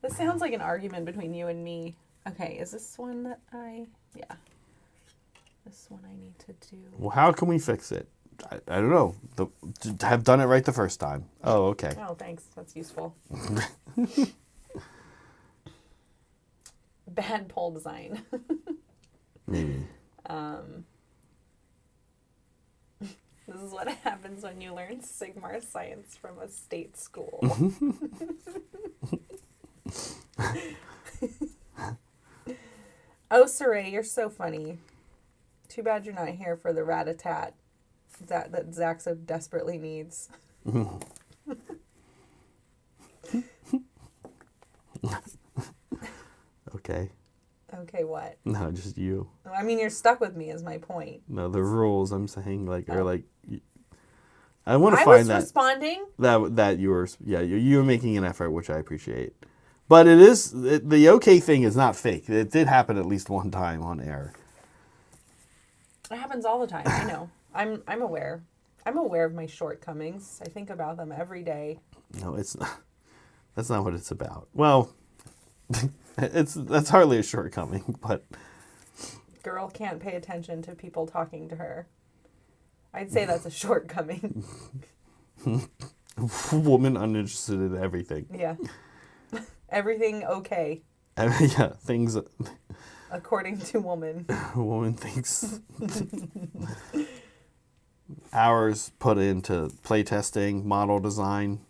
This sounds like an argument between you and me. Okay, is this one that yeah. This one I need to do. Well, how can we fix it? I don't know. Have done it right the first time. Oh, okay. Oh, thanks. That's useful. Bad poll design. Maybe. This is what happens when you learn Sigmar science from a state school. Oh, Saray, you're so funny. Too bad you're not here for the rat-a-tat that Zach so desperately needs. Okay. Okay, what? No, just you. I mean, you're stuck with me is my point. No, the rules I'm saying are like. I want to I find was that responding. that you were you were making an effort, which I appreciate. But the okay thing is not fake. It did happen at least one time on air. It happens all the time. I know. I'm aware. I'm aware of my shortcomings. I think about them every day. No, it's not. That's not what it's about. Well, that's hardly a shortcoming, but Girl can't pay attention to people talking to her. I'd say that's a shortcoming. woman uninterested in everything. Yeah. Everything okay. Yeah, things According to woman. a woman thinks. Hours put into playtesting, model design.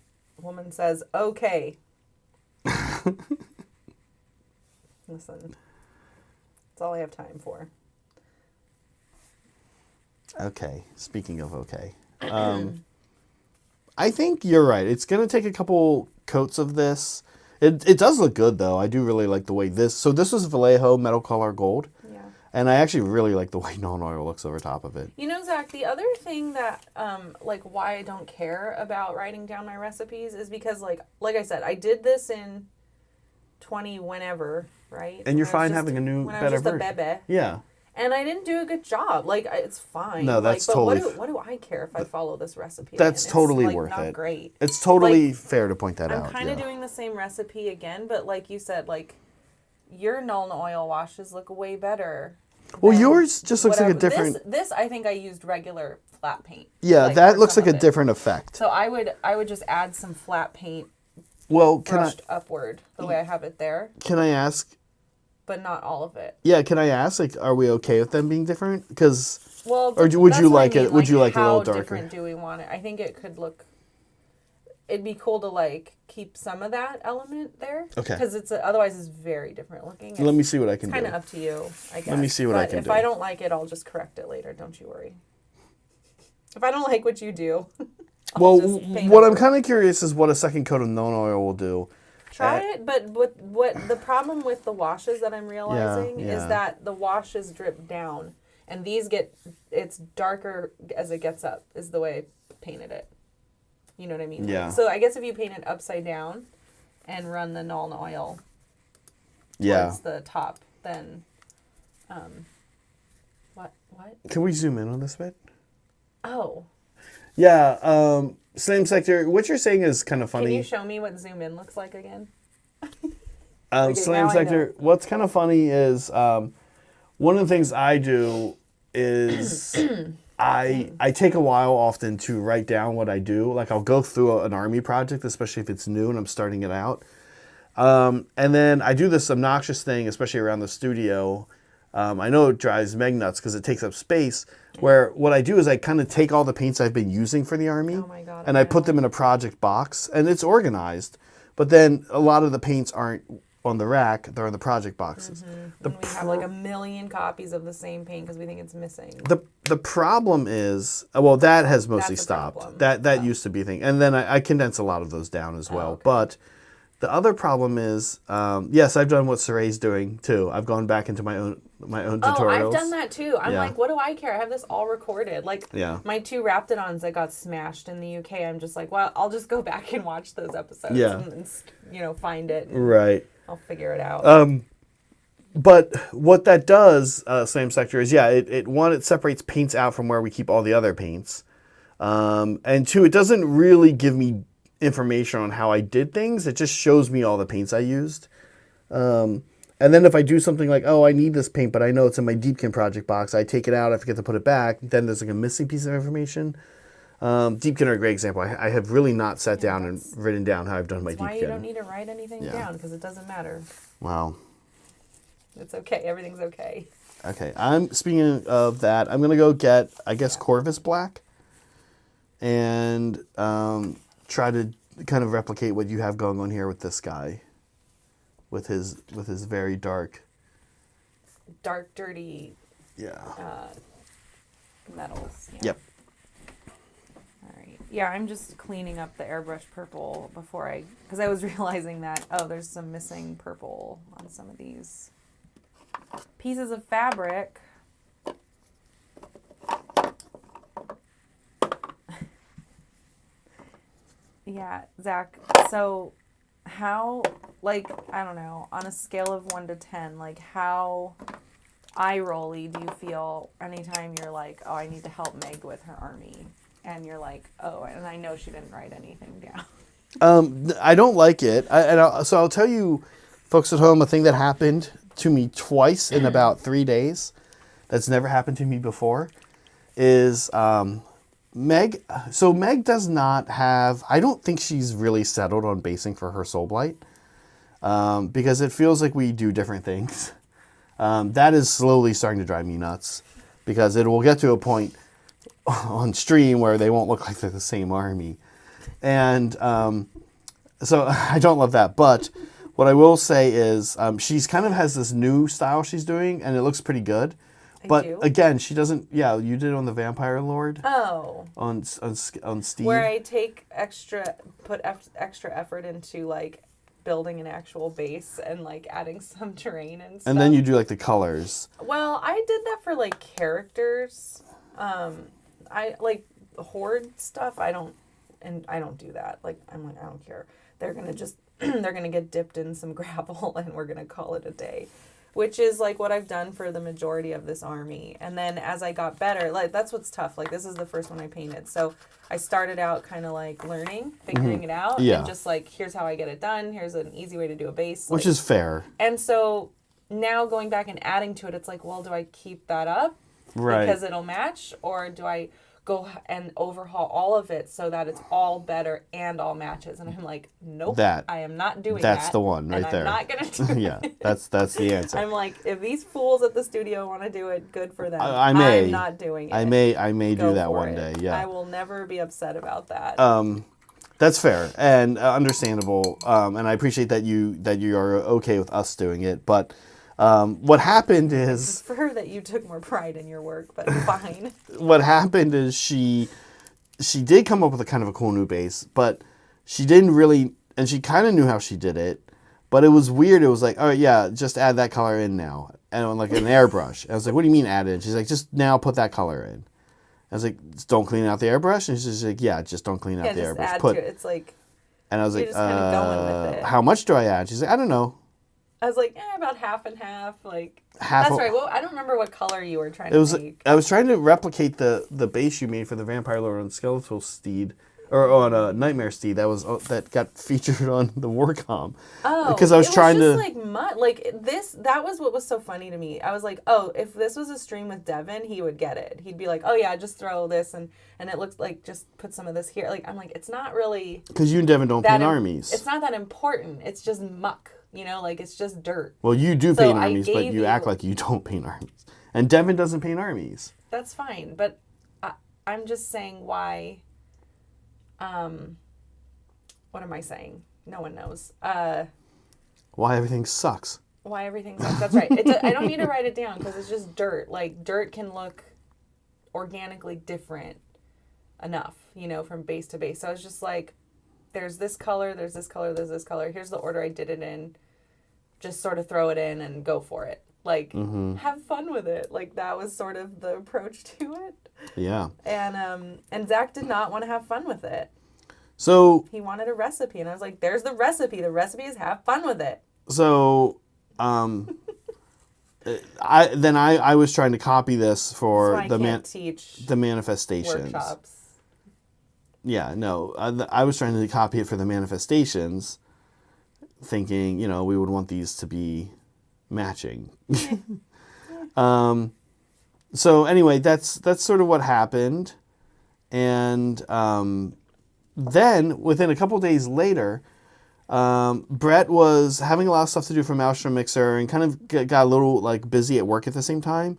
Woman says, okay. Listen. That's all I have time for. Okay, speaking of okay. I think you're right. It's going to take a couple coats of this. It does look good, though. I do really like the way this... So this was Vallejo Metal Color Gold. Yeah. And I actually really like the way non-oil looks over top of it. You know, Zach, the other thing that, like, why I don't care about writing down my recipes is because, like I said, I did this in 20 whenever, right? And you're When I was fine having a new, when I better was just version. a bebe. Yeah. And I didn't do a good job. Like, it's fine. No, that's but totally... What do I care if I follow this recipe That's again? totally It's, like, worth not it. Great. It's totally Like, fair to point that out. I'm kind of doing the same recipe again, but like you said, like, your Nuln oil washes look way better. Well, than yours just looks like a whatever. different... This I think I used regular flat paint. Yeah, like, that for looks some like a of it. different effect. So I would just add some flat paint Well, brushed upward the way I have it there, can I ask... but not all of it. Yeah, can I ask, like, are we okay with them being different? Because... Well, Or would that's you what I like it? mean, Would you like it a how little darker? different do we want it? I think it could look. It'd be cool to like keep some of that element there. Okay. Because otherwise it's very different looking. Let me see what I can It's do. kind of up to you, I guess. Let me see what I can if do. I don't like it, I'll just correct it later. Don't you worry. If I don't like what you do, Well, just paint what over I'm it. kind of curious is what a second coat of non-oil will do. Try it, but what the problem with the washes that I'm realizing yeah. is that the washes drip down, and these it's darker as it gets up. Is the way I painted it. You know what I mean? Yeah. So I guess if you paint it upside down, and run the Nuln oil Yeah. towards the top, then, what? Can we zoom in on this bit? Oh, Yeah. Same sector. What you're saying is kind of funny. can you show me what zoom in looks like again? Slam now I sector. know. What's kind of funny is one of the things I do is I take a while often to write down what I do. Like I'll go through an army project, especially if it's new and I'm starting it out. And then I do this obnoxious thing, especially around the studio. I know it drives Meg nuts because it takes up space. Where what I do is I kind of take all the paints I've been using for the army, Oh my God, and I I put know. them in a project box, and it's organized. But then a lot of the paints aren't on the rack; they're in the project boxes. And we have like a million copies of the same paint because we think it's missing. The problem is, well, that has mostly That's a stopped. problem. That used to be a thing, and then I condense a lot of those down as well. okay. But the other problem is, yes, I've done what Saray's doing too. I've gone back into my my own Oh, tutorials. I've done that too. I'm Yeah. like, what do I care? I have this all recorded. Like, Yeah. my 2 Raptidons that got smashed in the UK, I'm just like, well, I'll just go back and watch those episodes Yeah. and find it. And Right. I'll figure it out. But what that does, Slam Sector, is it separates paints out from where we keep all the other paints. And 2, it doesn't really give me information on how I did things. It just shows me all the paints I used. And then if I do something like, oh, I need this paint, but I know it's in my Deepkin project box, I take it out, I forget to put it back, then there's like a missing piece of information. Deepkin are a great example. I have really not sat down and written down how I've done my Deepkin. That's why you don't need to write anything down, because it doesn't matter. Wow. It's okay. Everything's okay. Okay. Speaking of that, I'm going to go get, I guess, Corvus Black and try to kind of replicate what you have going on here with this guy. With his very dark, dirty metals. Yeah. Yep. All right. Yeah, I'm just cleaning up the airbrush purple because I was realizing that, there's some missing purple on some of these pieces of fabric. Yeah, Zach, so how, I don't know, on a scale of 1 to 10, how eye-rolly do you feel anytime you're like, oh, I need to help Meg with her army, and you're like, oh, and I know she didn't write anything down. I don't like it. So I'll tell you, folks at home, a thing that happened to me twice in about 3 days that's never happened to me before is Meg. So Meg does not have, I don't think she's really settled on basing for her Soulblight because it feels like we do different things. That is slowly starting to drive me nuts because it will get to a point on stream where they won't look like they're the same army. And so I don't love that. But what I will say is she's kind of has this new style she's doing, and it looks pretty good. But again, she doesn't. Yeah, you did it on the Vampire Lord. Oh. On Steve. Where I put extra effort into building an actual base and adding some terrain and stuff. And then you do the colors. Well, I did that for characters. I horde stuff. I don't do that. I don't care. They're gonna they're gonna get dipped in some gravel and we're gonna call it a day. Which is what I've done for the majority of this army. And then as I got better, that's what's tough. This is the first one I painted. So I started out kind of learning, figuring it out. Yeah. And just here's how I get it done. Here's an easy way to do a base. Which is fair. And so now going back and adding to it, it's well, do I keep that up? Right. Because it'll match? Or do I go and overhaul all of it so that it's all better and all matches? And I'm like, nope, I am not doing that. That's the one right there. I'm not going to do it. Yeah, that's the answer. I'm like, if these fools at the studio want to do it, good for them. I'm not doing it. I may do that one day, yeah. I will never be upset about that. That's fair and understandable. And I appreciate that you are okay with us doing it. But what happened is... I prefer that you took more pride in your work, but fine. What happened is she did come up with a kind of a cool new base, but she didn't really... And she kind of knew how she did it, but it was weird. It was like, oh, yeah, just add that color in now. And an airbrush. I was like, what do you mean add it? She's like, just now put that color in. I was like, don't clean out the airbrush? And she's like, yeah, just don't clean out the airbrush. Add to it. It's and I was like, just kind of going with it. How much do I add? She's like, I don't know. I was like, about half and half. Half. That's right. Well, I don't remember what color you were trying to make. I was trying to replicate the base you made for the Vampire Lord on Skeletal Steed, or on a Nightmare Steed that got featured on the Warcom. Oh, because I was trying to mud. That was what was so funny to me. I was like, oh, if this was a stream with Devin, he would get it. He'd be like, oh yeah, just throw this and it looks like just put some of this here. I'm like, it's not really because you and Devin don't paint armies. It's not that important. It's just muck. It's just dirt. Well, you do paint armies, but you act like you don't paint armies. And Devin doesn't paint armies. That's fine, but I'm just saying why. What am I saying? No one knows. Why everything sucks. Why everything sucks. That's right. I don't need to write it down because it's just dirt. Dirt can look organically different enough, from base to base. So it's just there's this color, there's this color, there's this color. Here's the order I did it in. Just sort of throw it in and go for it. Like, have fun with it. Like, that was sort of the approach to it. Yeah. And Zach did not want to have fun with it. So He wanted a recipe, and I was like, "There's the recipe. The recipe is have fun with it." So, I was trying to copy this for That's why I can't teach the manifestations. workshops. Yeah, no, I was trying to copy it for the manifestations, thinking we would want these to be matching. So anyway, that's sort of what happened, and then within a couple days later. Brett was having a lot of stuff to do for Maelstrom Mixer and kind of got a little busy at work at the same time.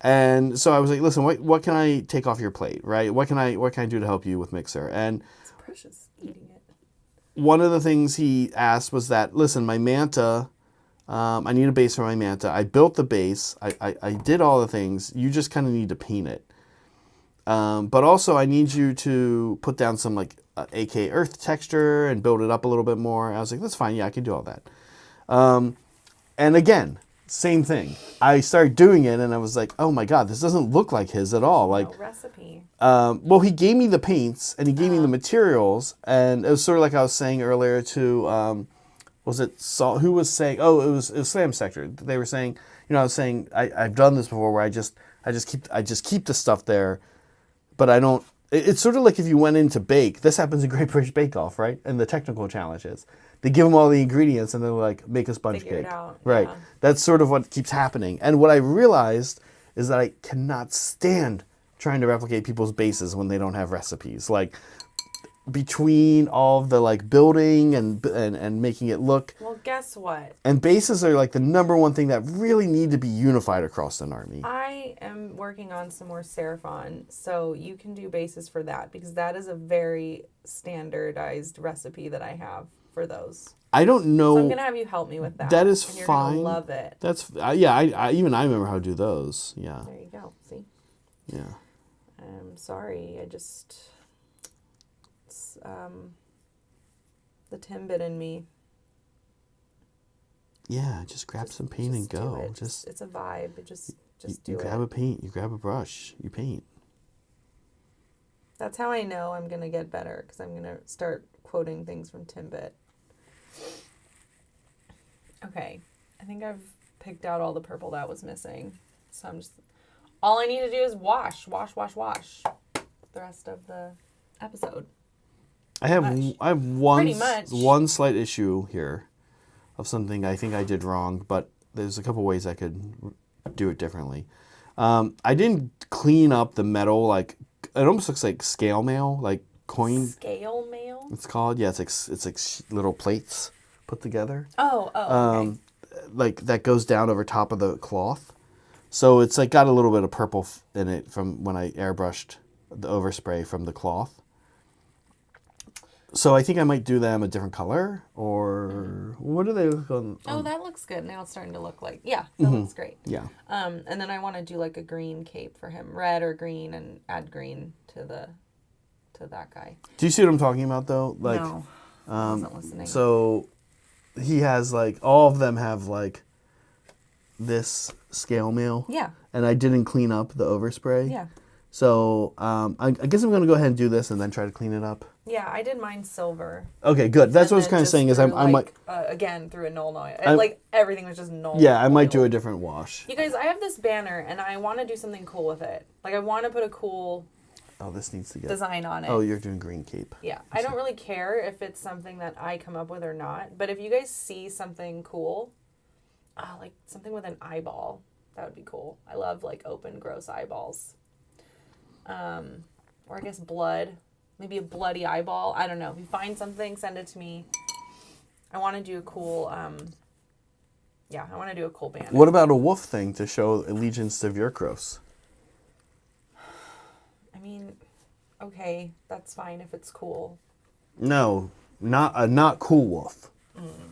And so I was like, listen, what can I take off your plate, right? What can I do to help you with Mixer? And It's precious eating it. one of the things he asked was that, listen, my Manta, I need a base for my Manta. I built the base. I did all the things. You just kind of need to paint it. But also I need you to put down some AK Earth texture and build it up a little bit more. I was like, that's fine. Yeah, I can do all that. And again, same thing. I started doing it and I was like, oh my God, this doesn't look like his at all. No recipe. Well, he gave me the paints and he gave me the materials. And it was sort of like I was saying earlier to, was it Saul? Who was saying, oh, it was Slam Sector. They were saying, I was saying, I've done this before where I just keep the stuff there, but I don't. It's sort of like if you went in to bake. This happens in Great British Bake Off, right? And the technical challenges. They give them all the ingredients and they're like, make a sponge Figure cake. it out. Right. Yeah. That's sort of what keeps happening. And what I realized is that I cannot stand trying to replicate people's bases when they don't have recipes. Between all of the building and making it look. Well, guess what? And bases are the number one thing that really need to be unified across an army. I am working on some more Seraphon, so you can do bases for that because that is a very standardized recipe that I have for those. I don't know. So I'm gonna have you help me with that. That is and you're fine. Gonna love it. That's yeah. I remember how to do those. Yeah. There you go. See. Yeah. I'm sorry. The Timbit in me. Yeah, just grab some paint and do go. it. Just it's a vibe. you grab a paint, you grab a brush, you paint. That's how I know I'm gonna get better because I'm gonna start quoting things from Timbit. Okay, I think I've picked out all the purple that was missing. So all I need to do is wash the rest of the episode. I have Pretty much. one slight issue here of something I think I did wrong, but there's a couple ways I could do it differently. I didn't clean up the metal. It almost looks like scale mail, coin. Scale mail? It's called. Yeah, it's like little plates put together. Oh, okay. That goes down over top of the cloth. So it's got a little bit of purple in it from when I airbrushed the overspray from the cloth. So I think I might do them a different color, or what do they look on? Oh, that looks good. Now it's starting to look that looks great. Yeah. And then I want to do a green cape for him, red or green, and add green to that guy. Do you see what I'm talking about though? No, I wasn't listening. So he has all of them have this scale mail. Yeah. And I didn't clean up the overspray. Yeah. So I guess I'm gonna go ahead and do this and then try to clean it up. Yeah, I did mine silver. Okay, good. That's what I was kind of saying is I might again through a null oil. Everything was just null. Yeah, I might do a different wash. You guys, I have this banner and I want to do something cool with it. I want to put a cool this needs to get design on it. Oh, you're doing green cape. Yeah, I don't really care if it's something that I come up with or not. But if you guys see something cool, something with an eyeball, that would be cool. I love open, gross eyeballs. Or I guess blood. Maybe a bloody eyeball. I don't know. If you find something, send it to me. I want to do a cool, I want to do a cool banner. What about a wolf thing to show allegiance to Vierkros? I mean, okay, that's fine if it's cool. No, not a not cool wolf.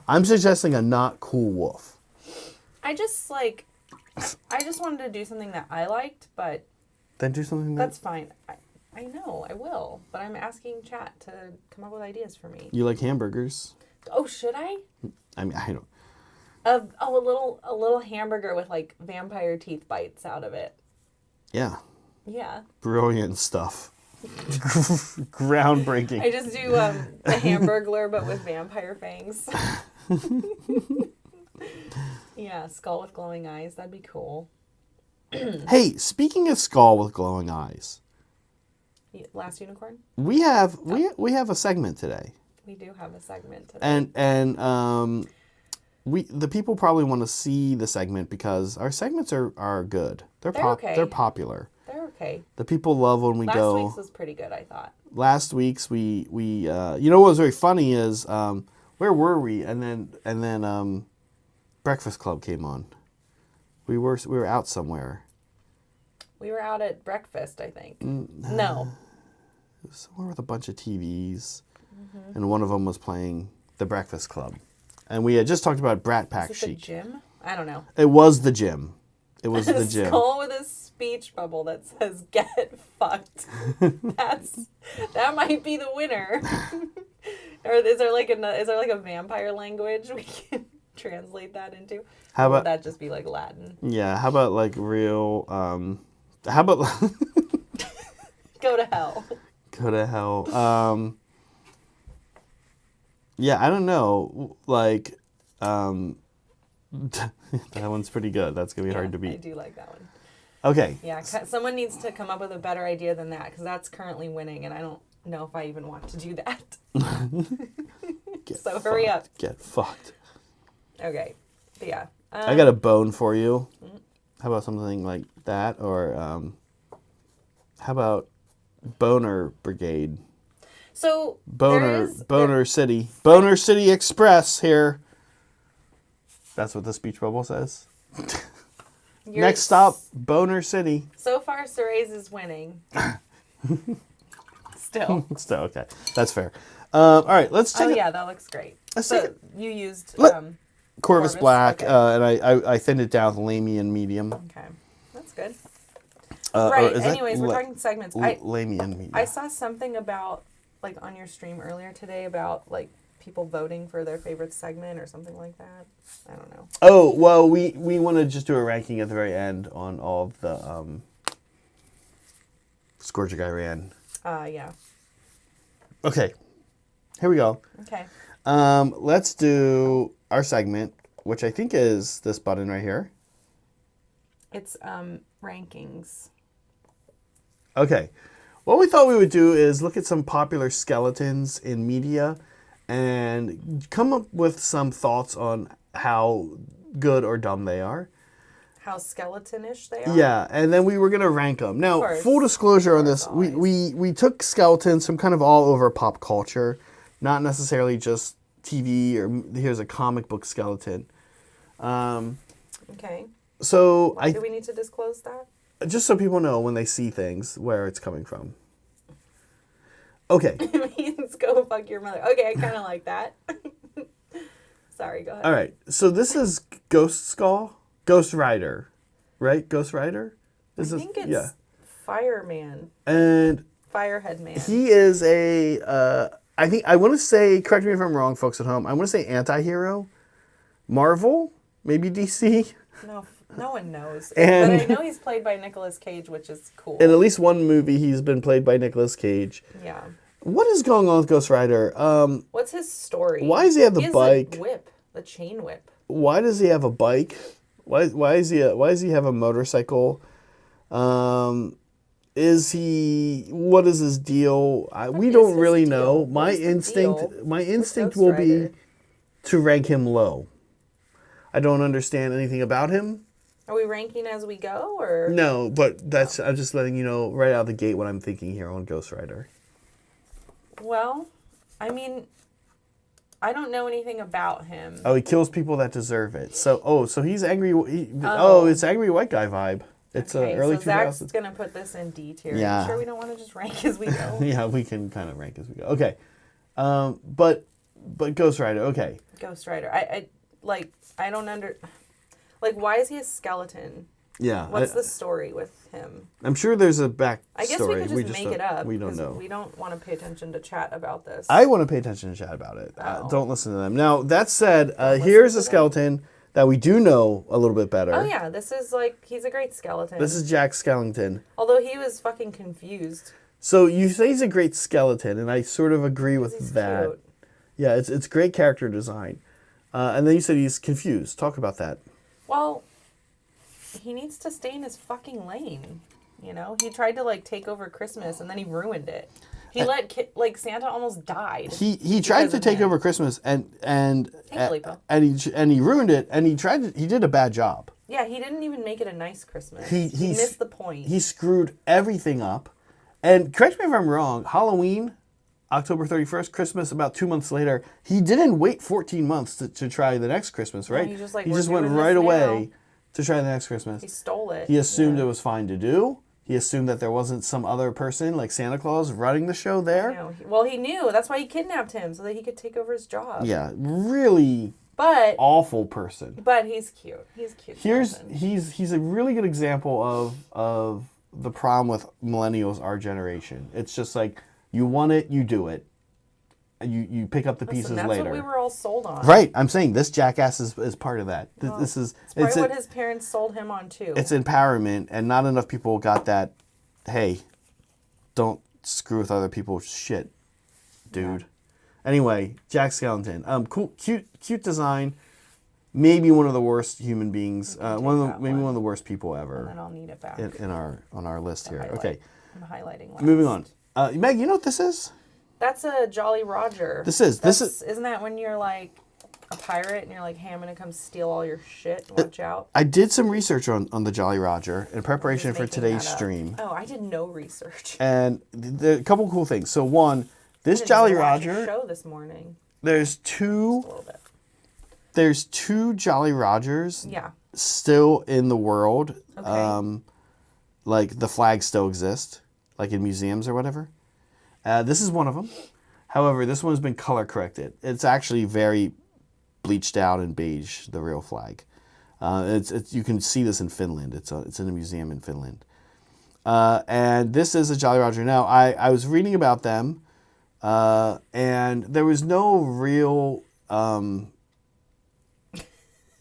I'm suggesting a not cool wolf. I just wanted to do something that I liked, but... Then do something that's fine. I know, I will. But I'm asking chat to come up with ideas for me. You like hamburgers? Oh, should I? I mean, I don't. A little hamburger with like vampire teeth bites out of it. Yeah. Yeah. Brilliant stuff. Groundbreaking. I just do the Hamburglar, but with vampire fangs. Yeah, skull with glowing eyes. That'd be cool. Hey, speaking of skull with glowing eyes, Last unicorn. we have a segment today, We do have a segment today. and the people probably want to see the segment because our segments are good. They're okay. They're popular. They're okay. The people love when we go. Last week's was pretty good, I thought. Last week's we you know what was very funny is where were we and then Breakfast Club came on. We were out somewhere. We were out at breakfast, I think. No. It was somewhere with a bunch of TVs, and one of them was playing The Breakfast Club, and we had just talked about Brat Pack Was it the Chic. gym? I don't know. It was the gym. It was the gym. Skull with a speech bubble that says "Get fucked." That might be the winner. Or is there like a vampire language we can translate that into? How Or would about that just be like Latin? yeah? How about like real? How about Go to hell. go to hell? Yeah, I don't know. Like, that one's pretty good. That's gonna be hard to I beat. do like that one. Okay. Yeah, someone needs to come up with a better idea than that because that's currently winning, and I don't know if I even want to do that. So hurry up. Get fucked. Okay. But yeah. I got a bone for you. How about something like that, or how about Boner Brigade? So Boner City Express here. That's what the speech bubble says. Next stop, Boner City. So far, Cerez is winning. Still. Still okay. That's fair. All right, let's take. Oh yeah, that looks great. So you used Corvus Black, okay. and I thinned it down with Lamian medium. Okay, that's good. Or Right. is that Anyways, we're talking segments. Lamian medium. I saw something about like on your stream earlier today about like people voting for their favorite segment or something like that. I don't know. Oh well, we want to just do a ranking at the very end on all of the Scourge Guy ran. Yeah. Okay, here we go. Okay. Let's do our segment, which I think is this button right here. It's rankings. Okay. What we thought we would do is look at some popular skeletons in media and come up with some thoughts on how good or dumb they are. How skeleton-ish they are. Yeah, and then we were going to rank them. Now, course. full disclosure on this, Always. we took skeletons from kind of all over pop culture, not necessarily just TV or here's a comic book skeleton. Okay. So Why do we need to disclose that? just so people know when they see things where it's coming from. Okay. It means go fuck your mother. Okay, I kind of like that. Sorry, go ahead. All right. So this is Ghost Rider, right? Ghost Rider? I think it's Fireman. And Firehead Man. he is I want to say, correct me if I'm wrong, folks at home, I want to say anti-hero. Marvel? Maybe DC? No one knows. And- but I know he's played by Nicolas Cage, which is cool. In at least one movie, he's been played by Nicolas Cage. Yeah. What is going on with Ghost Rider? What's his story? Why does he have the bike? The whip, the chain whip. Why does he have a bike? Why does he have a motorcycle? What is his deal? We don't really know. My instinct will be to rank him low. I don't understand anything about him. Are we ranking as we go, or No, but I'm just letting you know right out of the gate what I'm thinking here on Ghost Rider. Well, I mean, I don't know anything about him. Oh, he kills people that deserve it. So he's angry. It's angry white guy vibe. It's okay, early so Zach's 2000s. gonna put this in D tier. Yeah. You sure we don't want to just rank as we go? Yeah, we can kind of rank as we go. Okay, but Ghost Rider. Okay. Ghost Rider. I don't why is he a skeleton? Yeah. What's the story with him? I'm sure there's a back I guess story. we could just make it up. We don't 'cause know. We don't want to pay attention to chat about this. I want to pay attention to chat about it. Oh. Don't listen to them. Now, that said, listen here's to a them. skeleton that we do know a little bit better. Oh yeah, this is like, he's a great skeleton. This is Jack Skellington. Although he was fucking confused. So you say he's a great skeleton, and I sort of agree with He's that. cute. Yeah, it's great character design. And then you said he's confused. Talk about that. Well, he needs to stay in his fucking lane. You know, he tried to like take over Christmas and then he ruined it. He let Santa almost died. He tried to take over Christmas and he ruined it, and he did a bad job. Yeah, he didn't even make it a nice Christmas. He missed the point. He screwed everything up. And correct me if I'm wrong, Halloween, October 31st, Christmas, about 2 months later, he didn't wait 14 months to try the next Christmas, right? No, he just went right away to try the next Christmas. He stole it. He assumed it was fine to do. He assumed that there wasn't some other person like Santa Claus running the show there. No. Well, he knew. That's why he kidnapped him, so that he could take over his job. Yeah, really awful person. But he's cute. He's cute. He's a really good example of the problem with millennials, our generation. It's just like, you want it, you do it. You pick up the pieces that's later. That's what we were all sold on. Right. I'm saying this jackass is part of that. Well, this is it's what his parents sold him on too. It's empowerment, and not enough people got that. Hey, don't screw with other people's shit, dude. Yeah. Anyway, Jack Skellington. Cool, cute design. Maybe one of the worst human beings. One of the worst people ever. And then I'll need it back on our list here. Okay. I'm highlighting last. Moving on. Meg, you know what this is? That's a Jolly Roger. Isn't that when you're like a pirate and you're like, hey, I'm gonna come steal all your shit? Watch out. I did some research on the Jolly Roger in preparation for today's stream. Oh, I did no research. And a couple cool things. So one, this Jolly Roger. Show this morning. There's two Jolly Rogers. Yeah. Still in the world. Okay. Like the flags still exist, like in museums or whatever. This is one of them. However, this one's been color corrected. It's actually very bleached out and beige, the real flag. You can see this in Finland. It's in a museum in Finland. And this is a Jolly Roger. Now, I was reading about them, and there was no real,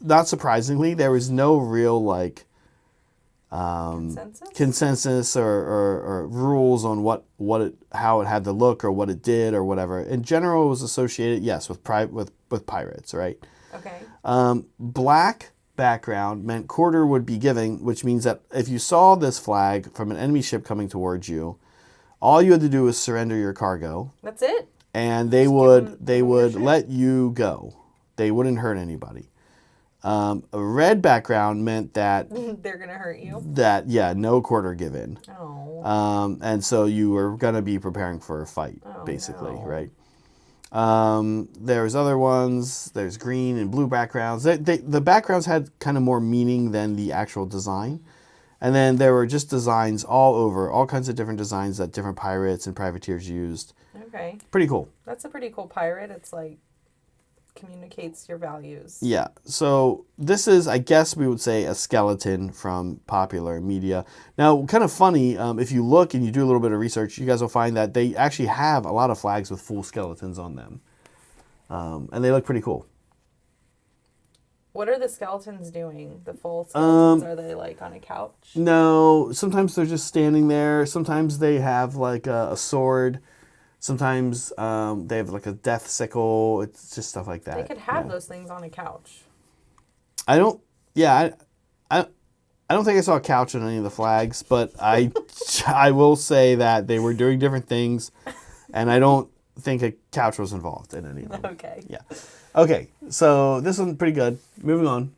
not surprisingly, there was no real like consensus or rules on how it had to look or what it did or whatever. In general, it was associated, yes, with pirates, right? Okay. Black background meant quarter would be giving, which means that if you saw this flag from an enemy ship coming towards you, all you had to do was surrender your cargo. That's it. And they would let you go. They wouldn't hurt anybody. A red background meant that they're gonna hurt you. No quarter given. Oh. And so you were gonna be preparing for a fight, basically, right? There's other ones. There's green and blue backgrounds. The backgrounds had kind of more meaning than the actual design. And then there were just designs all over, all kinds of different designs that different pirates and privateers used. Okay. Pretty cool. That's a pretty cool pirate. It's like communicates your values. Yeah. So this is, I guess we would say, a skeleton from popular media. Now, kind of funny, if you look and you do a little bit of research, you guys will find that they actually have a lot of flags with full skeletons on them. And they look pretty cool. What are the skeletons doing? The full skeletons, are they like on a couch? No, sometimes they're just standing there. Sometimes they have like a sword. Sometimes they have like a death sickle. It's just stuff like that. They could have those things on a couch. I don't think I saw a couch on any of the flags, but I will say that they were doing different things, and I don't think a couch was involved in any of them. Okay. Yeah. Okay, so this one's pretty good. Moving on.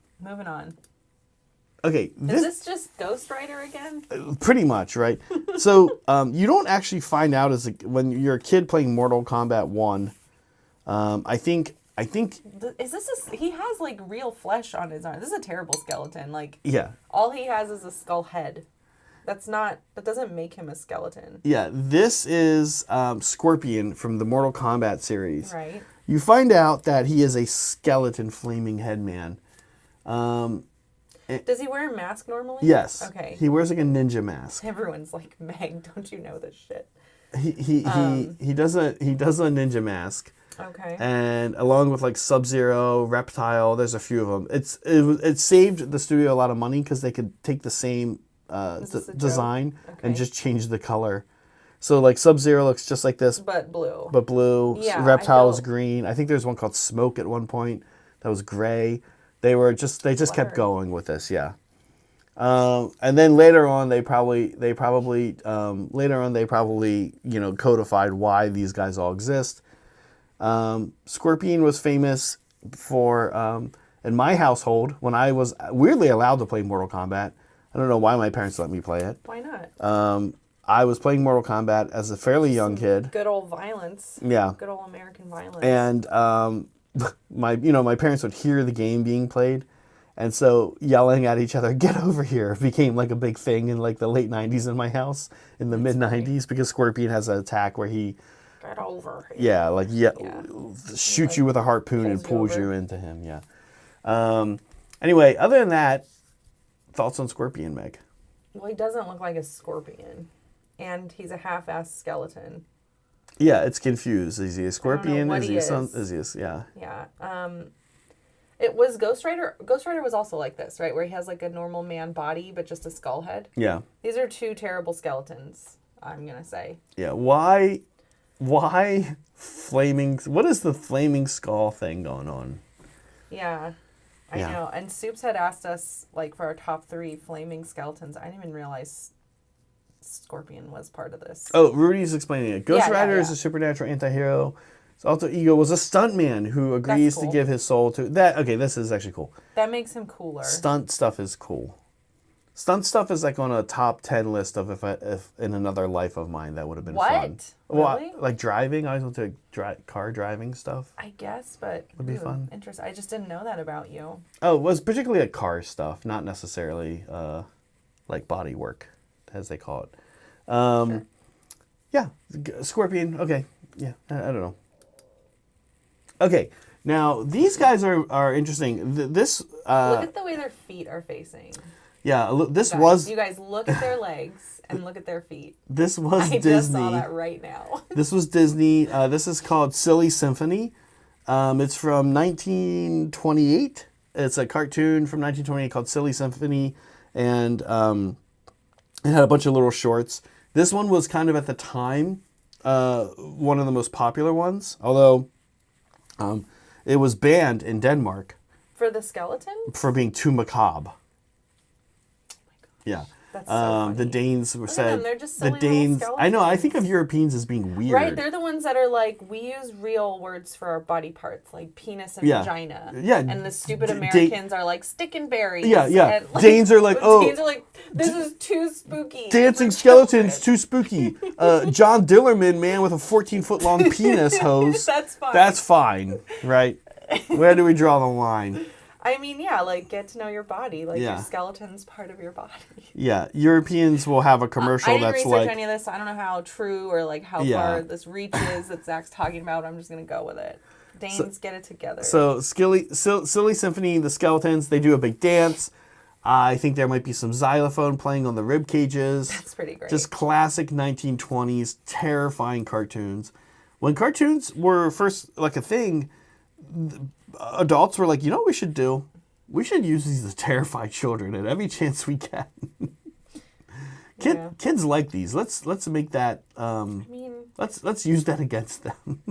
Okay. Is this just Ghost Rider again? Pretty much, right? So you don't actually find out when you're a kid playing Mortal Kombat 1. I think. Is this he has like real flesh on his arm? This is a terrible skeleton. Like, yeah. All he has is a skull head. That doesn't make him a skeleton. Yeah, this is Scorpion from the Mortal Kombat series. Right. You find out that he is a skeleton flaming head man. Does he wear a mask normally? Yes. Okay. He wears like a ninja mask. Everyone's like, Meg, don't you know this shit? He does a ninja mask. Okay. And along with like Sub-Zero, Reptile, there's a few of them. It saved the studio a lot of money because they could take the same design and just change the color. So like Sub-Zero looks just like this, But blue. Yeah, Reptile is green. I think there's one called Smoke at one point that was gray. They just kept going with this, yeah. And then later on, they probably codified why these guys all exist. Scorpion was famous for in my household when I was weirdly allowed to play Mortal Kombat. I don't know why my parents let me play it. Why not? I was playing Mortal Kombat as a fairly young kid. Good old violence. Yeah. Good old American violence. And my parents would hear the game being played. And so yelling at each other, "Get over here," became like a big thing in like the late 90s in my house, in the mid 90s, because Scorpion has an attack where he... Get over here. Yeah, shoots you with a harpoon and pulls you into him, yeah. Anyway, other than that, thoughts on Scorpion, Meg? Well, he doesn't look like a scorpion. And he's a half-assed skeleton. Yeah, it's confused. Is he a scorpion? Is he yeah. Yeah. It was Ghost Rider. Ghost Rider was also like this, right? Where he has like a normal man body, but just a skull head. Yeah. These are two terrible skeletons, I'm going to say. Yeah. Why flaming... What is the flaming skull thing going on? Yeah. I know. And Soups had asked us, like, for our top 3 flaming skeletons. I didn't even realize Scorpion was part of this. Oh, Rudy's explaining it. Ghost Rider is a supernatural anti-hero. His alter ego was a stuntman who agrees to give his soul to... That. Okay, this is actually cool. That makes him cooler. Stunt stuff is cool. Stunt stuff is like on a top 10 list of if in another life of mine that would have been fun. What? Really? Well, like driving. I always went to car driving stuff. I guess, but... Would be fun. Interesting. I just didn't know that about you. Oh, it was particularly like car stuff, not necessarily like body work, as they call it. Sure. Yeah, Scorpion. Okay, yeah, I don't know. Okay, now these guys are interesting. Look at the way their feet are facing. Yeah, You guys look at their legs and look at their feet. This was Disney. I just saw that right now. This was Disney. This is called Silly Symphony. It's from 1928. It's a cartoon from 1928 called Silly Symphony, and it had a bunch of little shorts. This one was kind of at the time one of the most popular ones, although it was banned in Denmark. For the skeleton? For being too macabre. Oh my gosh. Yeah. That's so funny. The Danes said... They're just silly the Danes... little I know, I think of Europeans as being weird. Right, they're the ones that are like, we use real words for our body parts, like penis and vagina. Yeah. And the stupid Americans are like, stick and berries. Yeah, yeah. And, like, Danes are like, Danes are like, this is too spooky. Dancing skeletons, too spooky. John Dillerman, man with a 14-foot long penis hose. That's fine. That's fine, right? Where do we draw the line? I mean, yeah, like, get to know your body. Like, your skeleton's part of your body. Yeah, Europeans will have a commercial that's like... I didn't research any of this, so I don't know how true or, like, how far this reaches that Zach's talking about. I'm just going to go with it. Danes, get it together. So, Silly Symphony, the skeletons, they do a big dance. I think there might be some xylophone playing on the rib cages. That's pretty great. Just classic 1920s, terrifying cartoons. When cartoons were first, like, a thing... Adults were like, you know what we should do? We should use these to terrify children at every chance we can. Kids like these. Let's make that. Let's use that against them.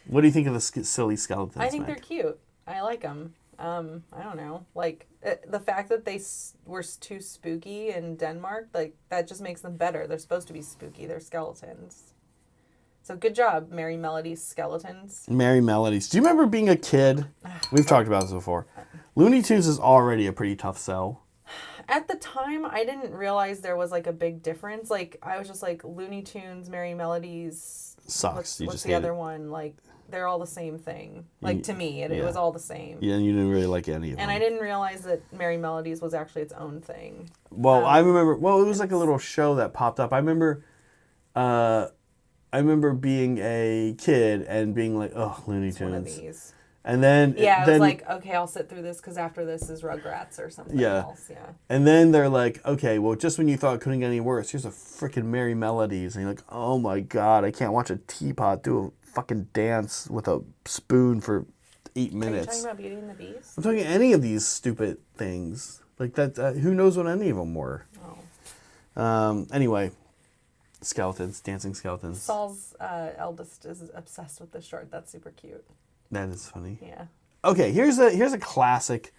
What do you think of the silly skeletons? I think they're cute. I like them. I don't know. Like the fact that they were too spooky in Denmark, like that just makes them better. They're supposed to be spooky. They're skeletons. So good job, Merry Melody's skeletons. Merry Melodies. Do you remember being a kid? We've talked about this before. Looney Tunes is already a pretty tough sell. At the time, I didn't realize there was like a big difference. Like I was just like Looney Tunes, Merry Melodies. Sucks. What's the other one? Like they're all the same thing. Like to me, it was all the same. Yeah, and you didn't really like any of them. And I didn't realize that Merry Melodies was actually its own thing. Well, I remember. Well, it was like a little show that popped up. I remember being a kid and being like, "Oh, Looney Tunes." One of these. And then I was like, okay, I'll sit through this because after this is Rugrats or something else. Yeah. And then they're like, okay, well, just when you thought it couldn't get any worse, here's a freaking Merry Melodies. And you're like, oh my God, I can't watch a teapot do a fucking dance with a spoon for 8 minutes. Are you talking about Beauty and the Beast? I'm talking any of these stupid things. Like that, who knows what any of them were. Oh. Anyway, skeletons, dancing skeletons. Saul's eldest is obsessed with this short. That's super cute. That is funny. Yeah. Okay, here's a classic.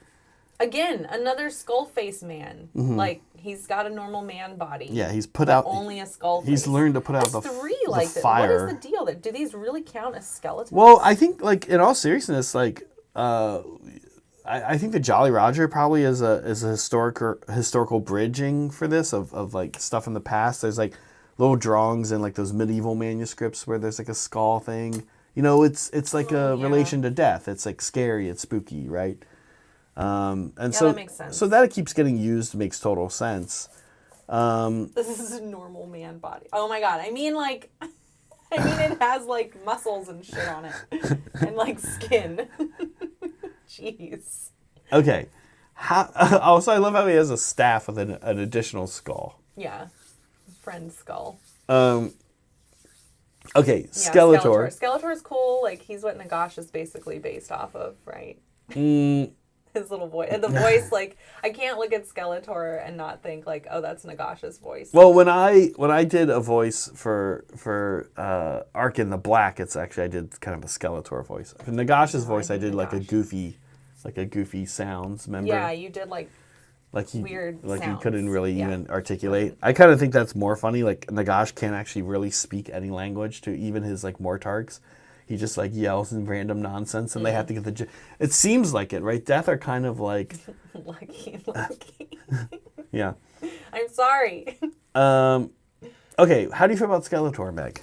Again, another skull face man. Like, he's got a normal man body. Yeah, he's put out only a skull face. He's learned to put out There's the three like the this. fire. What is the deal? Do these really count as skeletons? Well, I think, like, in all seriousness, like, I think the Jolly Roger probably is a historical bridging for this of like stuff in the past. There's like little drawings in like those medieval manuscripts where there's like a skull thing. You know, it's like a relation to death. It's like scary, it's spooky, right? And so that makes sense. So that it keeps getting used makes total sense. This is a normal man body. Oh my God. I mean, like, it has like muscles and shit on it, and like skin. Jeez. Okay. Also, I love how he has a staff with an additional skull. Yeah. Friend skull. Okay, Yeah, Skeletor. Skeletor's cool. Like, he's what Nagash is basically based off of, right? His little voice. And the voice, like, I can't look at Skeletor and not think, like, oh, that's Nagash's voice. Well, when I did a voice for Ark in the Black, it's actually, I did kind of a Skeletor voice. For Nagash's voice, I did like a goofy sounds, remember? Yeah, you did, like weird like sounds. He couldn't really even articulate. I kind of think that's more funny. Like, Nagash can't actually really speak any language to even his like Mortarks. He just like yells in random nonsense, and they have to get the. It seems like it, right? Death are kind of like lucky. Yeah. I'm sorry. Okay, how do you feel about Skeletor, Meg?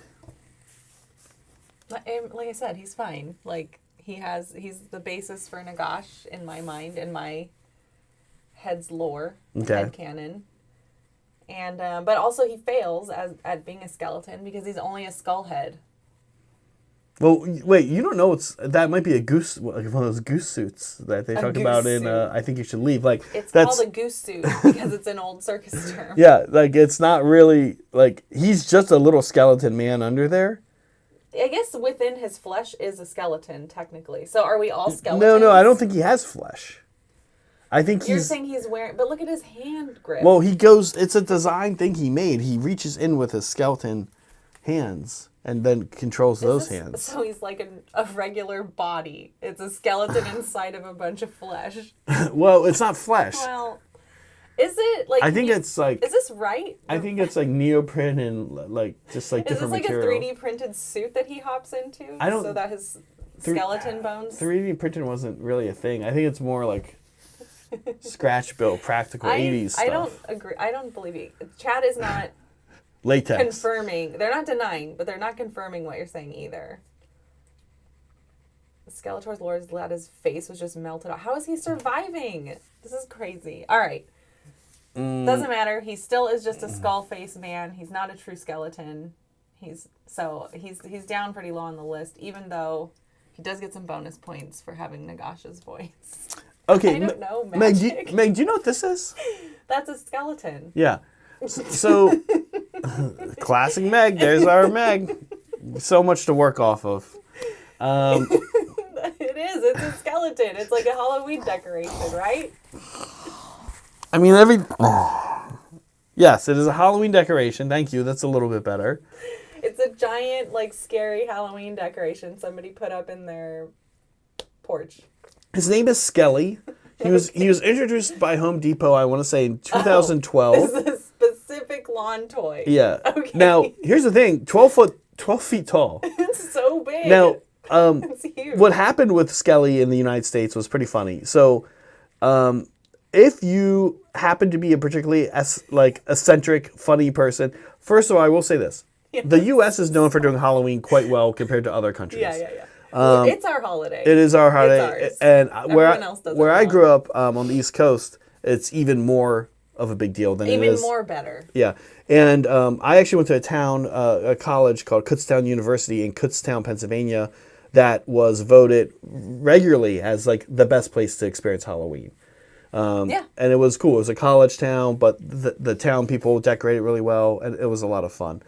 Like I said, he's fine. Like, he's the basis for Nagash in my mind, in my head's lore, head canon. And but also he fails at being a skeleton because he's only a skull head. Well, wait, you don't know that might be a goose, like one of those goose suits that they talk about in I Think You Should Leave. Like, it's called a goose suit because it's an old circus term. Yeah, like it's not really like he's just a little skeleton man under there. I guess within his flesh is a skeleton technically. So are we all skeletons? No, I don't think he has flesh. I think You're saying he's wearing, but look at his hand grip. Well, he goes. It's a design thing he made. He reaches in with his skeleton hands and then controls those hands. So he's like a regular body. It's a skeleton inside of a bunch of flesh. Well, it's not flesh. Well, is it like? I think it's like. Is this right? I think it's like neoprene and like just like different material. Is this like a 3D printed suit that he hops into? I don't. So that his skeleton bones. 3D printing wasn't really a thing. I think it's more like. Scratch built, practical 80s stuff. I don't agree. I don't believe you. Chad is not latex confirming. They're not denying, but they're not confirming what you're saying either. Skeletor's Lord's glad his face was just melted off. How is he surviving? This is crazy. All right. Doesn't matter. He still is just a skull face man. He's not a true skeleton. He's down pretty low on the list, even though he does get some bonus points for having Nagash's voice. Okay, I don't know, Meg, do you know what this is? That's a skeleton. Yeah. So, classic Meg. There's our Meg. So much to work off of. It is. It's a skeleton. It's like a Halloween decoration, right? I mean, yes, it is a Halloween decoration. Thank you. That's a little bit better. It's a giant, like, scary Halloween decoration somebody put up in their porch. His name is Skelly. He was introduced by Home Depot, I want to say, in 2012. This is a specific lawn toy. Yeah. Okay. Now, here's the thing. 12 feet tall. It's so big. Now, it's huge. What happened with Skelly in the United States was pretty funny. So, if you happen to be a particularly eccentric, funny person, first of all, I will say this. Yeah. The U.S. is known for doing Halloween quite well compared to other countries. Yeah. Well, it's our holiday. It is our holiday. It's ours. And where I one. grew up on the East Coast, it's even more of a big deal than it is. Even more better. Yeah. And I actually went to a college called Kutztown University in Kutztown, Pennsylvania, that was voted regularly as like the best place to experience Halloween. Yeah. And it was cool. It was a college town, but the town people decorated really well, and it was a lot of fun.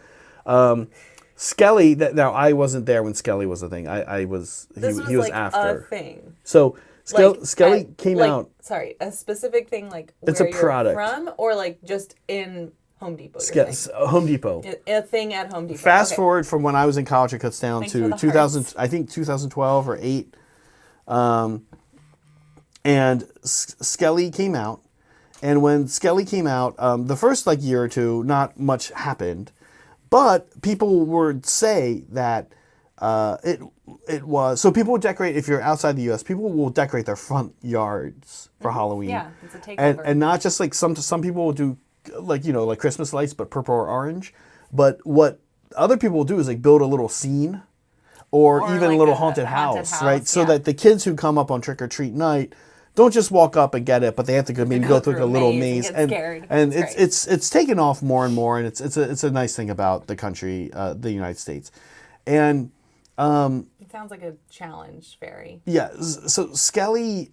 Skelly, now I wasn't there when Skelly was a thing. I was. This He was like after. a thing. So Like, Skelly came like, out. Sorry, a specific thing like It's where a product. you're from, or like just in Home Depot. You're saying? Home Depot. A thing at Home Depot. Fast Okay. forward from when I was in college at Kutztown Thanks to for the 2000, hearts. I think 2012 or 8. And Skelly came out. And when Skelly came out, the first like year or two, not much happened. But people would say that it was... So people would decorate, if you're outside the U.S., people will decorate their front yards for Halloween. Yeah, it's a takeover. And not just like some people will do like, like Christmas lights, but purple or orange. But what other people will do is like build a little scene or even like a little a haunted haunted house, right? house, So yeah. that the kids who come up on trick or treat night don't just walk up and get it, but they have to maybe go through a little maze. And get scared. And It's it's taken off more and more, and it's a nice thing about the country, the United States. And It sounds like a challenge, very. yeah, so Skelly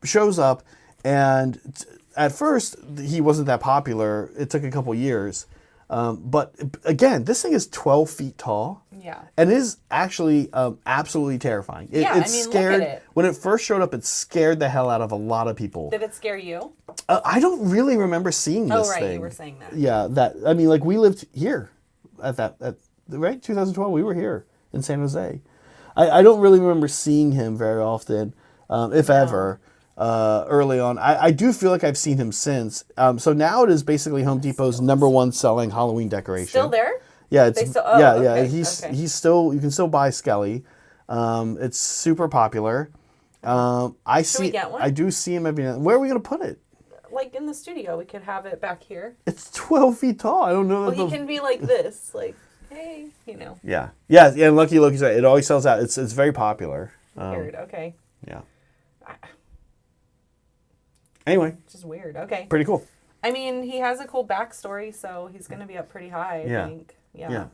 shows up, and at first he wasn't that popular. It took a couple years. But again, this thing is 12 feet tall. Yeah. And it is actually absolutely terrifying. Yeah, I mean, look at it. When it first showed up, it scared the hell out of a lot of people. Did it scare you? I don't really remember seeing this Oh, right, thing. you were saying that. Yeah, I mean, like we lived here right? 2012, we were here in San Jose. I don't really remember seeing him very often, if ever. Early on, I do feel like I've seen him since. So now it is basically Home Depot's #1 selling Halloween decoration. Still there? Yeah, it's yeah. okay, He's still, you can still buy Skelly. It's super popular. Should we get one? I do see him every now. Where are we gonna put it? Like in the studio, we could have it back here. It's 12 feet tall. I don't know. Well, he can be like this, like, hey, Yeah. And Lucky Loki's right. It always sells out. It's very popular. Weird. Okay. Yeah. Anyway, Just weird. Okay. pretty cool. I mean, he has a cool backstory, so he's going to be up pretty high, I think. Yeah.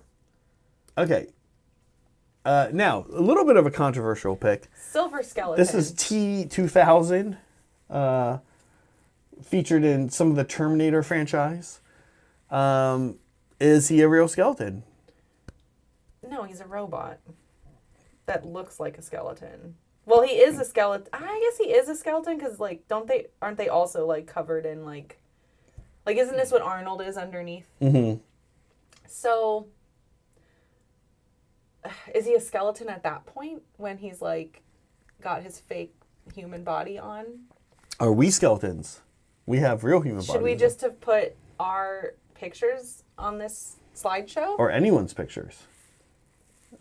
Okay. Now, a little bit of a controversial pick. Silver Skeleton. This is T2000, featured in some of the Terminator franchise. Is he a real skeleton? No, he's a robot that looks like a skeleton. Well, he is a skeleton. I guess he is a skeleton because, like, aren't they also, like, covered in, like, isn't this what Arnold is underneath? Mm-hmm. So, is he a skeleton at that point when he's, like, got his fake human body on? Are we skeletons? We have real human bodies. Should we just have put our pictures on this slideshow? Or anyone's pictures.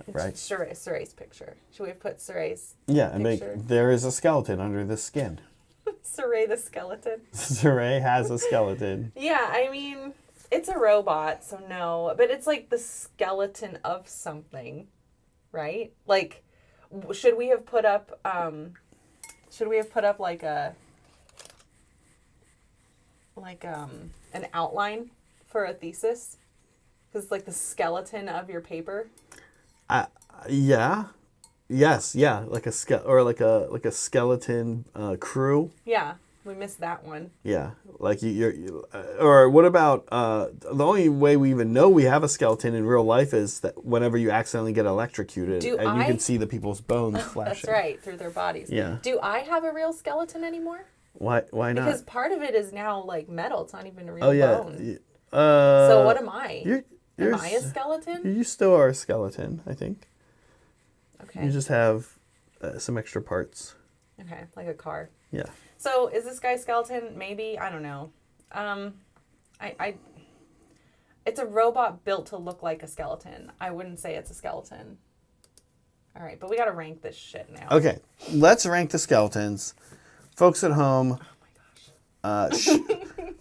Right? Suray's picture. Should we have put Suray's Yeah, and picture? there is a skeleton under this skin. Suray the skeleton. Saray has a skeleton. Yeah, I mean, it's a robot, so no. But it's like the skeleton of something, right? Like, should we have put up like an outline for a thesis? Because like the skeleton of your paper. Yeah. Yes, yeah, like a skeleton crew. Yeah, we missed that one. Yeah, like or what about the only way we even know we have a skeleton in real life is that whenever you accidentally get electrocuted you can see the people's bones flashing. That's right, through their bodies. Yeah. Do I have a real skeleton anymore? Why not? Because part of it is now like metal. It's not even a real Oh yeah. bone. So what am I? Am I a skeleton? You still are a skeleton, I think. Okay. You just have some extra parts. Okay, like a car. Yeah. So is this guy skeleton? Maybe, I don't know. It's a robot built to look like a skeleton. I wouldn't say it's a skeleton. All right, but we got to rank this shit now. Okay, let's rank the skeletons. Folks at home. Oh my gosh.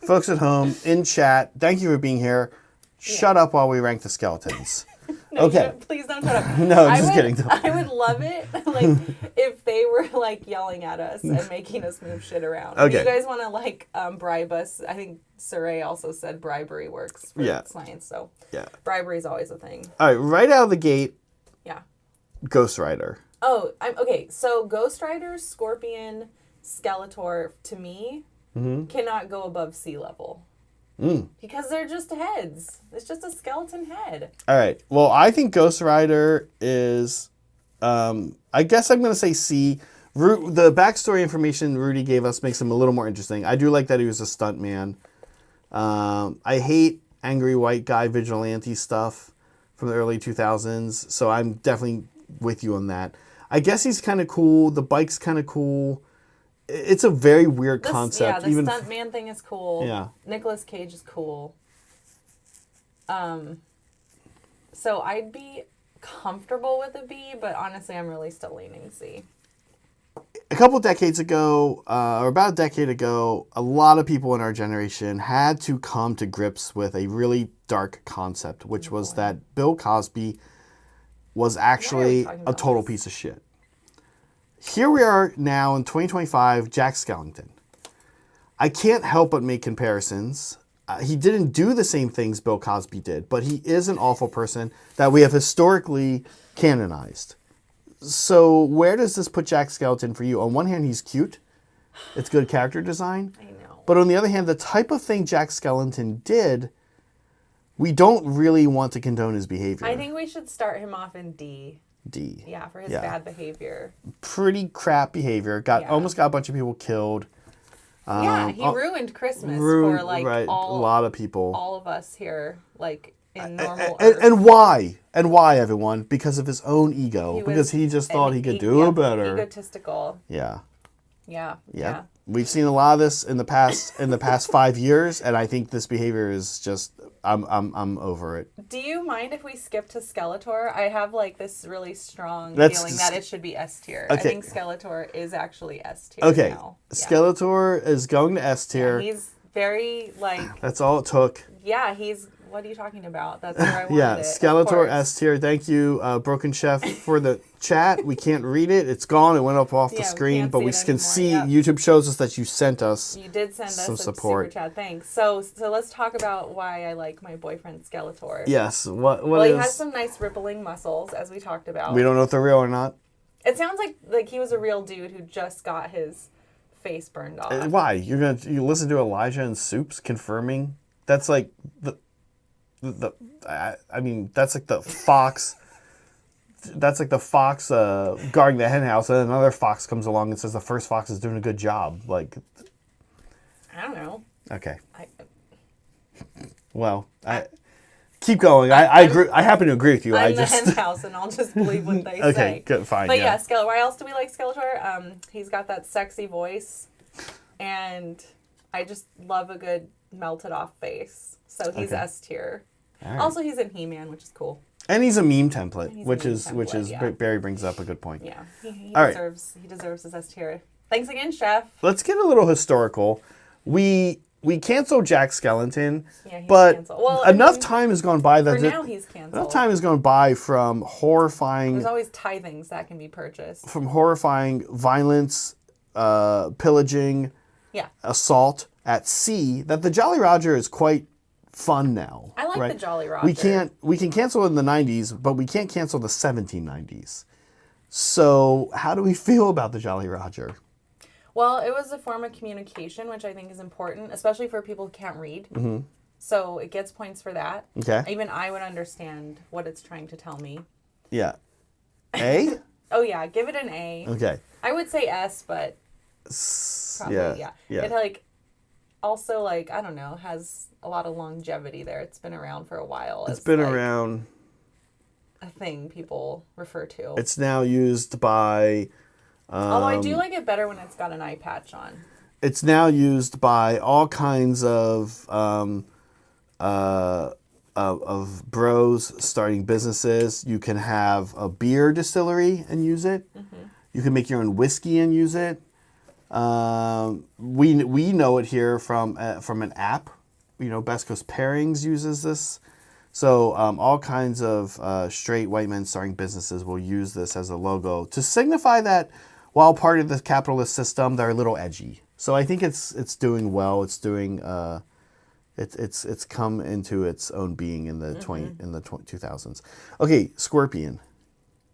Folks at home in chat. Thank you for being here. Shut up while we rank the skeletons. No, okay. Please don't shut up. No, just kidding. I would love it, like, if they were, like, yelling at us and making us move shit around. Okay. If you guys want to, like, bribe us, I think Saray also said bribery works for science, so yeah. bribery is always a thing. All right, right out of the gate. Yeah. Ghost Rider. Oh, okay. So Ghost Rider, Scorpion, Skeletor, to me, cannot go above sea level. Because they're just heads. It's just a skeleton head. All right. Well, I think Ghost Rider is, I guess I'm going to say C. The backstory information Rudy gave us makes him a little more interesting. I do like that he was a stuntman. I hate angry white guy vigilante stuff from the early 2000s, so I'm definitely with you on that. I guess he's kind of cool. The bike's kind of cool. It's a very weird concept. Yeah, the stuntman thing is cool. Yeah. Nicolas Cage is cool. So I'd be comfortable with a B, but honestly, I'm really still leaning C. A couple of decades ago, or about a decade ago, a lot of people in our generation had to come to grips with a really dark concept, which was that Bill Cosby was actually a total piece of shit. Here we are now in 2025, Jack Skellington. I can't help but make comparisons. He didn't do the same things Bill Cosby did, but he is an awful person that we have historically canonized. So where does this put Jack Skellington for you? On one hand, he's cute. It's good character design. I know. But on the other hand, the type of thing Jack Skellington did, we don't really want to condone his behavior. I think we should start him off in D. D. Yeah, for his bad behavior. Pretty crap behavior. Almost got a bunch of people killed. Yeah, he ruined Christmas for like a lot of people. All of us here, like in normal. And why? And why, everyone? Because of his own ego. Because he just thought he could do it better. Egotistical. Yeah. Yeah. We've seen a lot of this in the past 5 years, and I think this behavior is just I'm over it. Do you mind if we skip to Skeletor? I have like this really strong feeling that it should be S tier. Okay. I think Skeletor is actually S tier. Okay. Now. Yeah. Skeletor is going to S tier. Yeah, he's very like. That's all it took. Yeah, he's. What are you talking about? That's where I wanted it. Skeletor S tier. Thank you, Broken Chef, for the chat. We can't read it. It's gone. It went up off the screen, but we can see. Yep. YouTube shows us that you sent us. You did send us some support. Super chat. Thanks. So let's talk about why I like my boyfriend Skeletor. Yes. Well, he has some nice rippling muscles, as we talked about. We don't know if they're real or not. It sounds like he was a real dude who just got his face burned off. Why? You listen to Elijah and Soups confirming? That's like that's like the fox. That's like the fox guarding the hen house, and another fox comes along and says the first fox is doing a good job. Like, I don't know. Okay. Keep going. I agree. I happen to agree with you. I'm the hen house, and I'll just believe what they say. Okay, good, fine. But yeah, Skeletor. Why else do we like Skeletor? He's got that sexy voice, and I just love a good melted off face. So he's S tier. Right. Also, he's in He-Man, which is cool. And he's a meme template, which is Barry brings up a good point. Yeah, he deserves his S tier. Thanks again, Chef. Let's get a little historical. We canceled Jack Skellington, yeah, but canceled. Well, enough time has gone by that now he's canceled. Enough time has gone by from horrifying. There's always tithings that can be purchased. From horrifying violence, pillaging, assault at sea. That the Jolly Roger is quite fun now. I like the Jolly Roger. We can cancel in the 90s, but we can't cancel the 1790s. So how do we feel about the Jolly Roger? Well, it was a form of communication, which I think is important, especially for people who can't read. Mm-hmm. So it gets points for that. Okay. Even I would understand what it's trying to tell me. Yeah. A? Oh, yeah. Give it an A. Okay. I would say S, but probably, yeah. It, also, I don't know, has a lot of longevity there. It's been around for a while. It's been around. A thing people refer to. It's now used by... although I do like it better when it's got an eye patch on. It's now used by all kinds of bros starting businesses. You can have a beer distillery and use it. Mm-hmm. You can make your own whiskey and use it. We know it here from an app. Best Coast Pairings uses this. So all kinds of straight white men starting businesses will use this as a logo to signify that while part of the capitalist system, they're a little edgy. So I think it's doing well. It's doing it's come into its own being in the 2000s. Okay, Scorpion.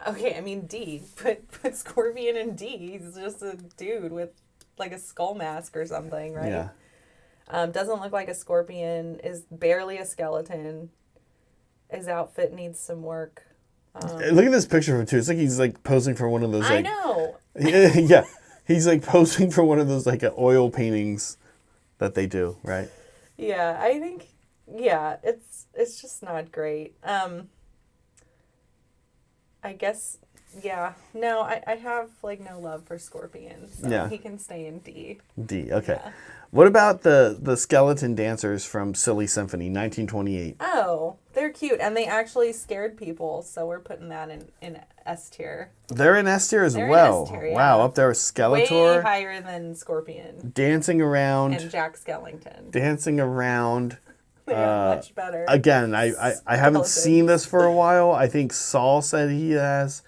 Okay, I mean D. Put Scorpion in D. He's just a dude with like a skull mask or something, right? Yeah. Doesn't look like a scorpion. Is barely a skeleton. His outfit needs some work. Look at this picture of him too. It's like he's like posing for one of those. I Like, know. yeah, he's like posing for one of those like oil paintings that they do, right? Yeah, I think. Yeah, it's just not great. I guess. Yeah. No, I have like no love for Scorpion, so Yeah. he can stay in D. D. Okay. Yeah. What about the skeleton dancers from Silly Symphony, 1928? Oh, they're cute, and they actually scared people, so we're putting that in S tier. They're in S tier as They're in well. S tier, yeah. Wow, up there with Way Skeletor, higher than Scorpion dancing around, and Jack Skellington. dancing around. They are much better. Again, I haven't Skeletons. seen this for a while. I think Saul said he has.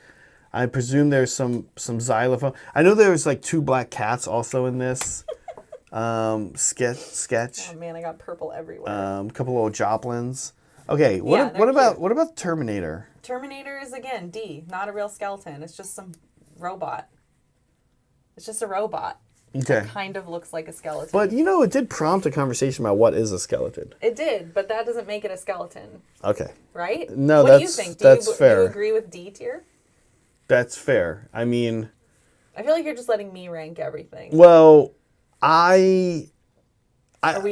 I presume there's some xylophone. I know there's like 2 black cats also in this sketch. Oh man, I got purple everywhere. A couple old Joplins. Okay, what Yeah, they're about cute. what about Terminator? Terminator is again D, not a real skeleton. It's just some robot. It's just a robot. Okay. Kind of looks like a skeleton. But you know, it did prompt a conversation about what is a skeleton. It did, but that doesn't make it a skeleton, Okay, right? No, what do you that's- think? that's Do fair. you agree with D tier? that's fair. I mean, I feel like you're just letting me rank everything. well, Or we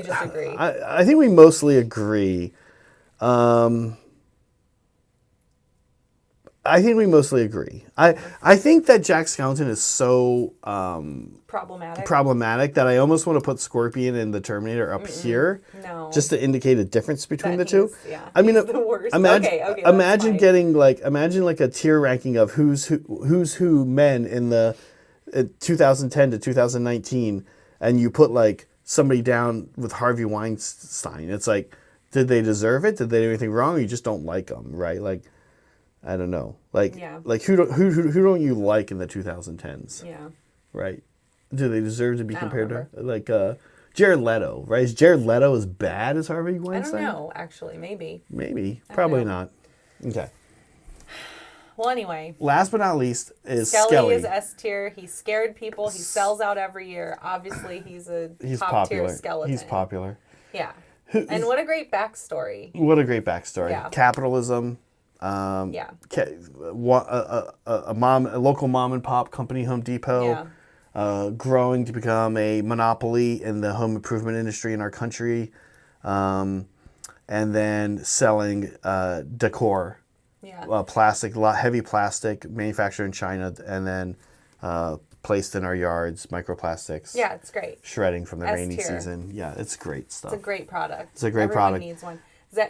just agree. I think we mostly agree. I think we mostly agree. I think that Jack Skellington is so problematic that I almost want to put Scorpion and the Terminator up here, No. just to indicate a difference between That the two. he's- yeah, I mean, he's the worst. imagine Okay, that's imagine fine. getting imagine a tier ranking of who's who men in the 2010 to 2019, and you put like somebody down with Harvey Weinstein. It's like, did they deserve it? Did they do anything wrong? Or you just don't like them, right? Like, I don't know. Like, Yeah. like who don't you like in the 2010s? Yeah. Right? Do they deserve to be I don't compared to like Jared Leto? Right? Is Jared Leto as bad as Harvey I don't Weinstein? know, actually. Maybe. Maybe. Probably know. not. Okay. Well, anyway. Last but not least is Skelly Skelly. is S tier. He scared people. He sells out every year. Obviously, he's a He's top tier popular. skeleton. He's popular. Yeah. And what a great backstory. What a great backstory. Yeah. Capitalism. Yeah. A local mom and pop company, Home Depot, growing to become a monopoly in the home improvement industry in our country, and then selling decor, Yeah. heavy plastic, manufactured in China, and then placed in our yards, microplastics. Yeah, it's great. Shredding from the S rainy tier. season. Yeah, it's great stuff. It's a great product. It's a great Everyone product. needs one.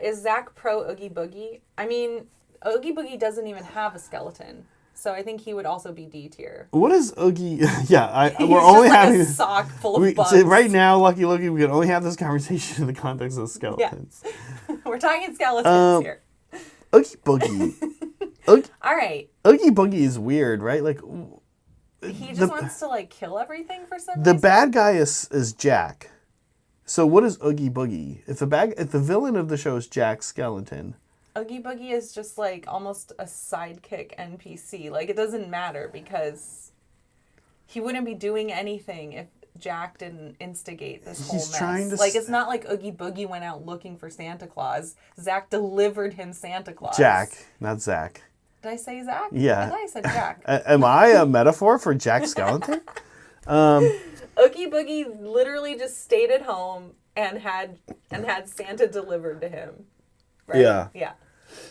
Is Zach pro Oogie Boogie? I mean, Oogie Boogie doesn't even have a skeleton, so I think he would also be D tier. What is Oogie? Yeah, He's we're just only like having a sock full of we, bugs. so right now, Lucky Looky, we can only have this conversation in the context of skeletons. We're talking skeletons here. Oogie Boogie. All right. Oogie Boogie is weird, right? Like He just wants to like kill everything for some the reason. bad guy is Jack. So what is Oogie Boogie? If the villain of the show is Jack Skellington, Oogie Boogie is just like almost a sidekick NPC. Like it doesn't matter because he wouldn't be doing anything if Jack didn't instigate this whole He's mess. trying to like it's not like Oogie Boogie went out looking for Santa Claus. Zach delivered him Santa Claus. Jack, not Zach. Did I say Zach? Yeah. I thought I said Jack. Am I a metaphor for Jack Skellington? Oogie Boogie literally just stayed at home and had Santa delivered to him. Right? Yeah. Yeah.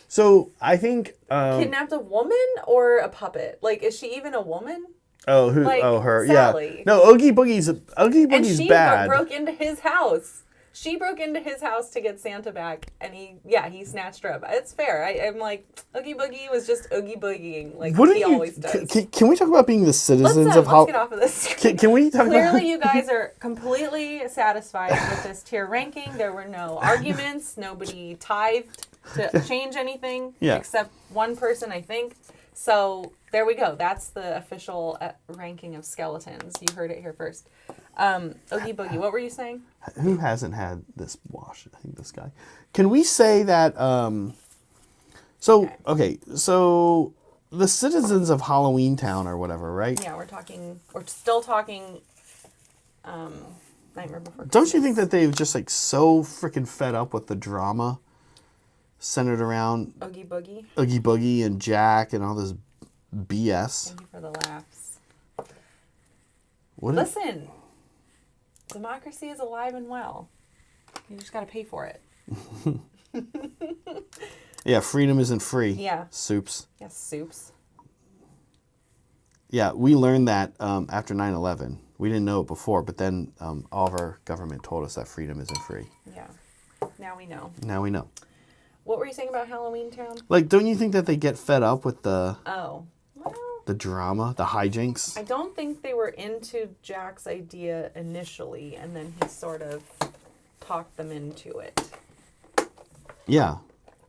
So I think Kidnapped a woman or a puppet? Like, is she even a woman? Like, her Sally. yeah. No, Oogie Boogie's And she bad. broke into his house. She broke into his house to get Santa back, and he snatched her up. It's fair. I'm like, Oogie Boogie was just Oogie Boogieing like he always does. Can we talk about being the citizens Let's of how? get off of this. Can we talk Clearly, about? you guys are completely satisfied with this tier ranking. There were no arguments. Nobody tithed to change anything except one person, I think. So there we go. That's the official ranking of skeletons. You heard it here first. Oogie Boogie, what were you saying? Who hasn't had this wash? I think this guy. Can we say that? So the citizens of Halloween Town or whatever, right? Yeah, we're still talking Nightmare Before Christmas. Don't you think that they've just like so freaking fed up with the drama centered around Oogie Boogie? Oogie Boogie and Jack and all this BS? Thank you for the laughs. What Listen, democracy is alive and well. You just got to pay for it. Yeah, freedom isn't free. Yeah. Soups. Yes, soups. Yeah, we learned that after 9/11. We didn't know it before, but then all of our government told us that freedom isn't free. Yeah. Now we know. Now we know. What were you saying about Halloween Town? Like, don't you think that they get fed up with the Well, drama, the hijinks? I don't think they were into Jack's idea initially, and then he sort of talked them into it. Yeah.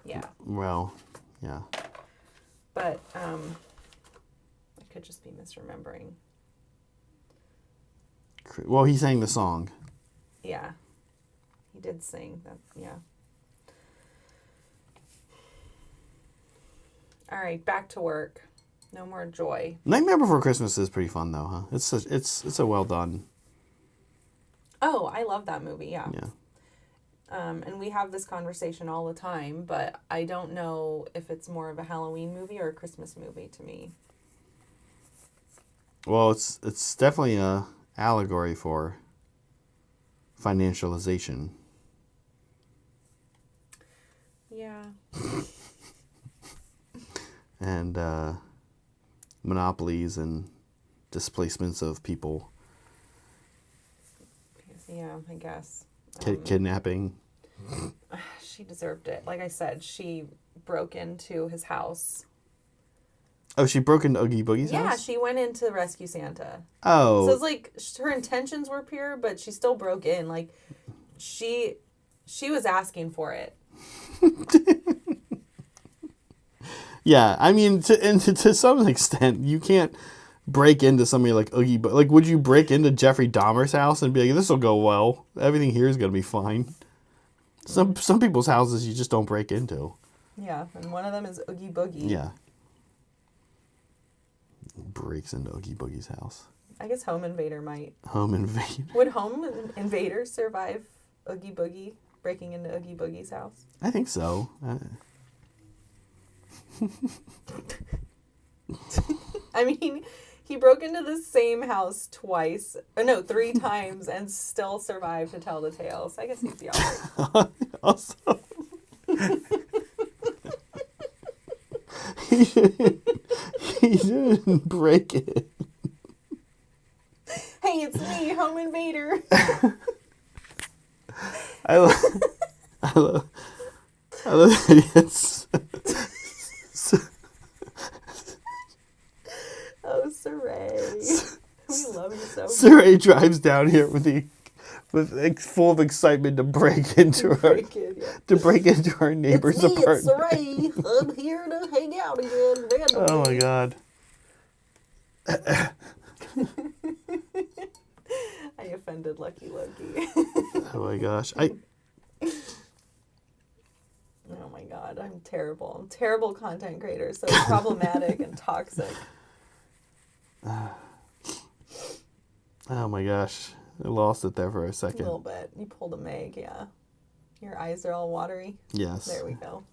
Yeah. Well, yeah. But I could just be misremembering. Well, he sang the song. Yeah. He did sing that. Yeah. All right, back to work. No more joy. Nightmare Before Christmas is pretty fun, though, huh? It's a well done. Oh, I love that movie. Yeah. Yeah. And we have this conversation all the time, but I don't know if it's more of a Halloween movie or a Christmas movie to me. Well, it's definitely a allegory for financialization. Yeah. And monopolies and displacements of people. Yeah, I guess. Kidnapping. She deserved it. Like I said, she broke into his house. Oh, she broke into Oogie Boogie's house? Yeah, she went in to rescue Santa. Oh. So it's like her intentions were pure, but she still broke in. Like she was asking for it. Yeah, I mean, to some extent, you can't break into somebody like Oogie Boogie. Like, would you break into Jeffrey Dahmer's house and be like, this will go well. Everything here is going to be fine. Some people's houses you just don't break into. Yeah, and one of them is Oogie Boogie. Yeah. Breaks into Oogie Boogie's house. I guess Home Invader might. Home Invader. Would Home Invader survive Oogie Boogie breaking into Oogie Boogie's house? I think so. I mean, he broke into the same house twice. Or no, 3 times and still survived to tell the tale. So I guess he'd be alright. Also, he didn't break it. Hey, it's me, Home Invader. I love that it's... Oh, Saray. We love you so much. Saray drives down here with full of excitement to break into our neighbor's apartment. It's Saray. I'm here to hang out again. Randomly. Oh my god. I offended Lucky Loki. Oh my gosh. Oh my god, I'm terrible. I'm terrible content creator, so problematic and toxic. Oh my gosh. I lost it there for a A second. little bit. You pulled a Meg, yeah. Your eyes are all watery. Yes. There we go.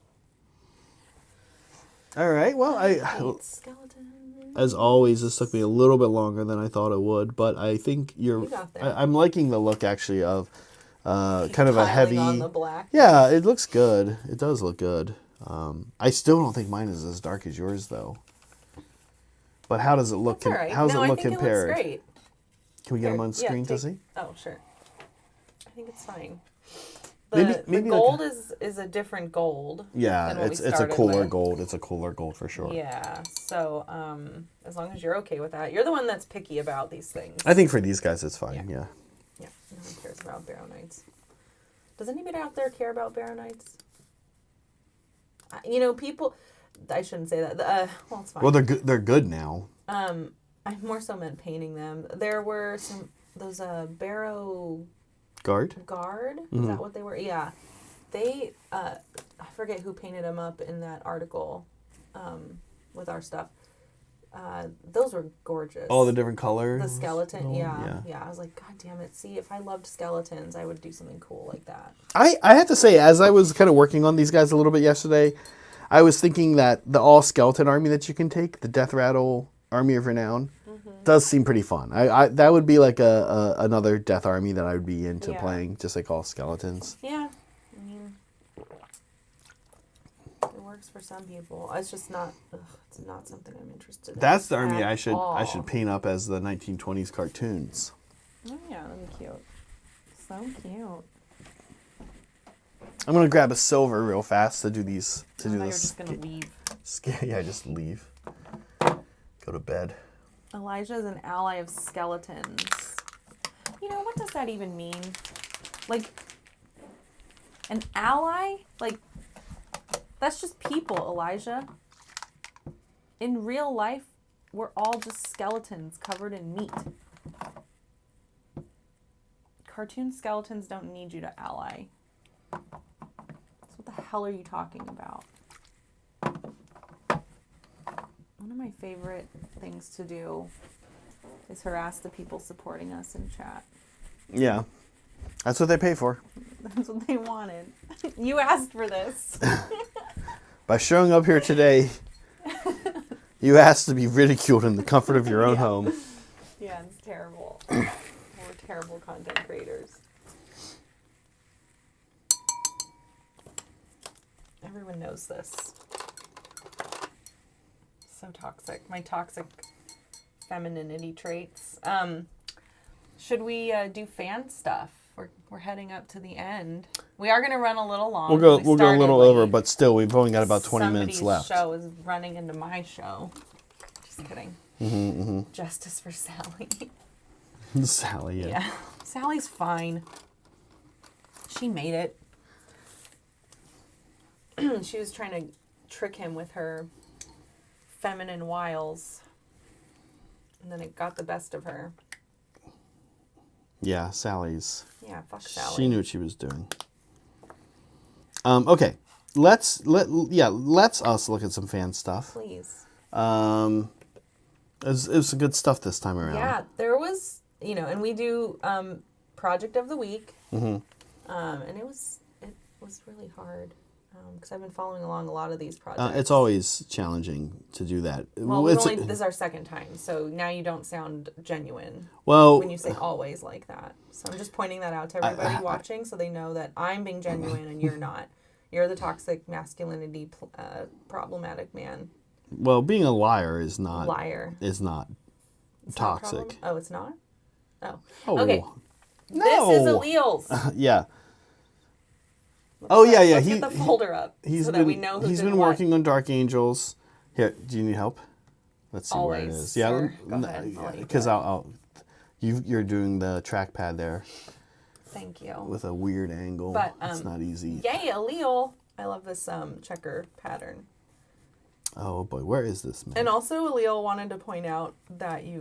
All right. Well, Skeleton. as always, this took me a little bit longer than I thought it would, but I think You got there. I'm liking the look actually of kind of a heavy. On the black. Yeah, it looks good. It does look good. I still don't think mine is as dark as yours though. But how does it look? That's all right. How does it look I think compared? It looks great. Can we get them on screen to see? Oh, sure. I think it's fine. Maybe The gold is a different gold. Yeah, than what it's we a started cooler with. gold. It's a cooler gold for sure. Yeah. So as long as you're okay with that, you're the one that's picky about these things. I think for these guys it's fine. Yeah. Yeah. No one cares about Barrow Knights. Does anybody out there care about Barrow Knights? People. I shouldn't say that. Well, it's fine. Well, they're good now. I more so meant painting them. There were those Barrow Guard. Is that what they were? Yeah. They I forget who painted them up in that article. with our stuff. Those were gorgeous. All the different colors. The skeleton, yeah. I was like, God damn it. See, if I loved skeletons, I would do something cool like that. I have to say, as I was kind of working on these guys a little bit yesterday, I was thinking that the all skeleton army that you can take, the Death Rattle Army of Renown, does seem pretty fun. I that would be like another death army that I would be into playing, just like all skeletons. Yeah, I mean, it works for some people. It's just not. It's not something I'm interested in. That's the army I all. should paint up as the 1920s cartoons. Oh yeah, that'd be cute. So cute. I'm gonna grab a silver real fast to do these. I thought you were just gonna leave. Yeah, just leave. Go to bed. Elijah is an ally of skeletons. You know, what does that even mean? Like, an ally? Like, that's just people, Elijah. In real life, we're all just skeletons covered in meat. Cartoon skeletons don't need you to ally. So what the hell are you talking about? One of my favorite things to do is harass the people supporting us in chat. Yeah. That's what they pay for. That's what they wanted. You asked for this. By showing up here today, you asked to be ridiculed in the comfort of your own home. Yeah, it's terrible. We're terrible content creators. Everyone knows this. So toxic. My toxic femininity traits. Should we do fan stuff? We're heading up to the end. We are going to run a little long. We'll go a little over, but still, we've only got about 20 minutes left. Somebody's show is running into my show. Just kidding. Justice for Sally. Sally, yeah. Yeah. Sally's fine. She made it. She was trying to trick him with her feminine wiles. And then it got the best of her. Yeah, Sally's. Yeah, fuck Sally. She knew what she was doing. Okay. Let's us look at some fan stuff. Please. It was some good stuff this time around. Yeah, there was, and we do project of the week. And it was really hard. Because I've been following along a lot of these projects. It's always challenging to do that. Well, this is our second time, so now you don't sound genuine well, when you say always like that. So I'm just pointing that out to everybody watching so they know that I'm being genuine and you're not. You're the toxic masculinity problematic man. Well, being a liar is not... It's toxic. Oh, it's not? Oh. Okay. No. This is alleles. Yeah. Let's get the folder up that we know who's He's been working on Dark Angels. Here, do you need help? Let's see where it is. Yeah, sure. Go ahead. Because you're doing the trackpad there. Thank you. With a weird angle. But it's not easy. Yay, allele! I love this checker pattern. Oh boy, where is this man? And also, allele wanted to point out that he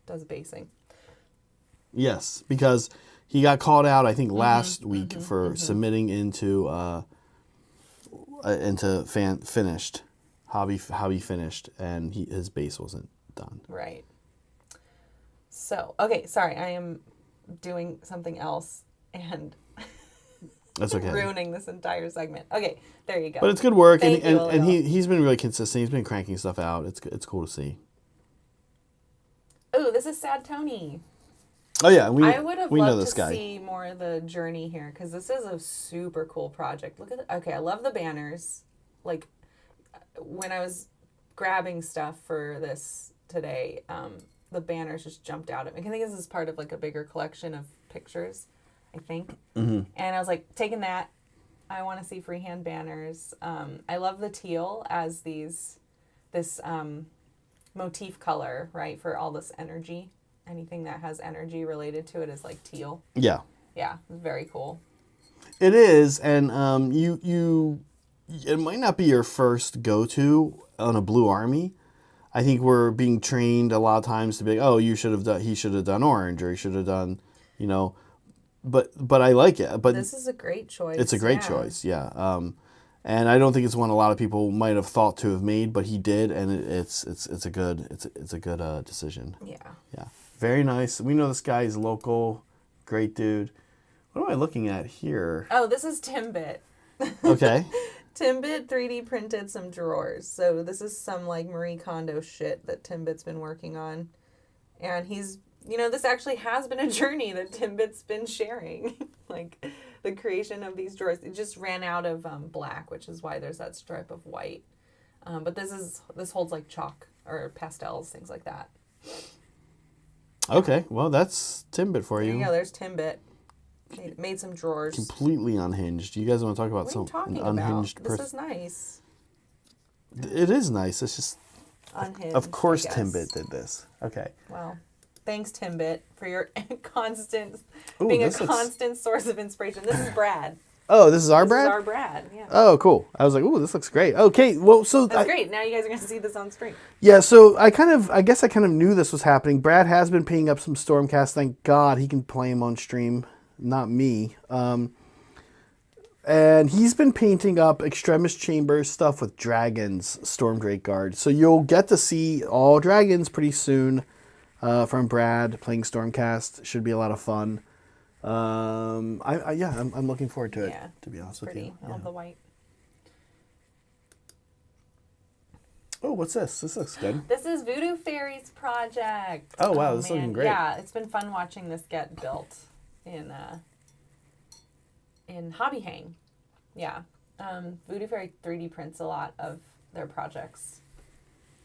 does basing. Yes, because he got called out, I think, last week for submitting into finished hobby finished, and his base wasn't done. Right. So okay, sorry, I am doing something else and that's okay. Ruining this entire segment. Okay, there you go. But it's good work, and he's been really consistent. He's been cranking stuff out. It's cool to see. Oh, this is Sad Tony. Oh yeah, I would have loved to guy. see more of the journey here because this is a super cool project. Look at okay, I love the banners. Like when I was grabbing stuff for this today, the banners just jumped out at me. I think this is part of like a bigger collection of pictures, I think. And I was like, taking that. I want to see freehand banners. I love the teal as this motif color, right, for all this energy. Anything that has energy related to it is like teal. Yeah. Yeah, it's very cool. It is, and it might not be your first go-to on a blue army. I think we're being trained a lot of times to be like, oh, he should have done orange, or he should have done, But I like it. But this is a great choice. It's a great choice, yeah. And I don't think it's one a lot of people might have thought to have made, but he did, and it's a good decision. Yeah. Yeah, very nice. We know this guy is local, great dude. What am I looking at here? Oh, this is Timbit. Okay. Timbit 3D printed some drawers. So this is some like Marie Kondo shit that Timbit's been working on. And he's, this actually has been a journey that Timbit's been sharing. Like the creation of these drawers. It just ran out of black, which is why there's that stripe of white. But this holds like chalk or pastels, things like that. Okay, well that's Timbit for you. There you go, there's Timbit. Made some drawers. Completely unhinged. You guys want to talk about an unhinged person? This is nice. It is nice. It's just unhinged. Of course Timbit did this. Okay. Well, thanks Timbit for your constant source of inspiration. This is Brad. Oh, this is our Brad? This is our Brad, yeah. Oh, cool. I was like, ooh, this looks great. Okay, well, so... That's great. Now you guys are going to see this on screen. Yeah, so I guess I kind of knew this was happening. Brad has been picking up some Stormcast. Thank God he can play him on stream, not me. And he's been painting up Extremis Chambers stuff with dragons, Stormdrake Guard. So you'll get to see all dragons pretty soon from Brad playing Stormcast. Should be a lot of fun. I'm looking forward to it. Yeah, to be honest with you. I love the white. Oh, what's this? This looks good. This is Voodoo Fairies project. Oh wow, this is looking great. Yeah, it's been fun watching this get built in Hobby Hang. Yeah, Voodoo Fairy 3D prints a lot of their projects,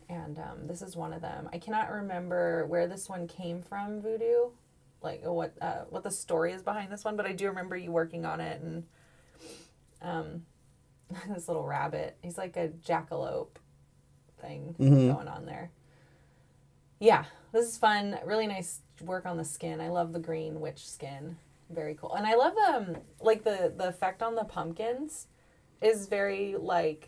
and this is one of them. I cannot remember where this one came from, Voodoo. Like what the story is behind this one, but I do remember you working on it, and this little rabbit. He's like a jackalope thing going on there. Yeah, this is fun. Really nice work on the skin. I love the green witch skin. Very cool. And I love like the effect on the pumpkins is very like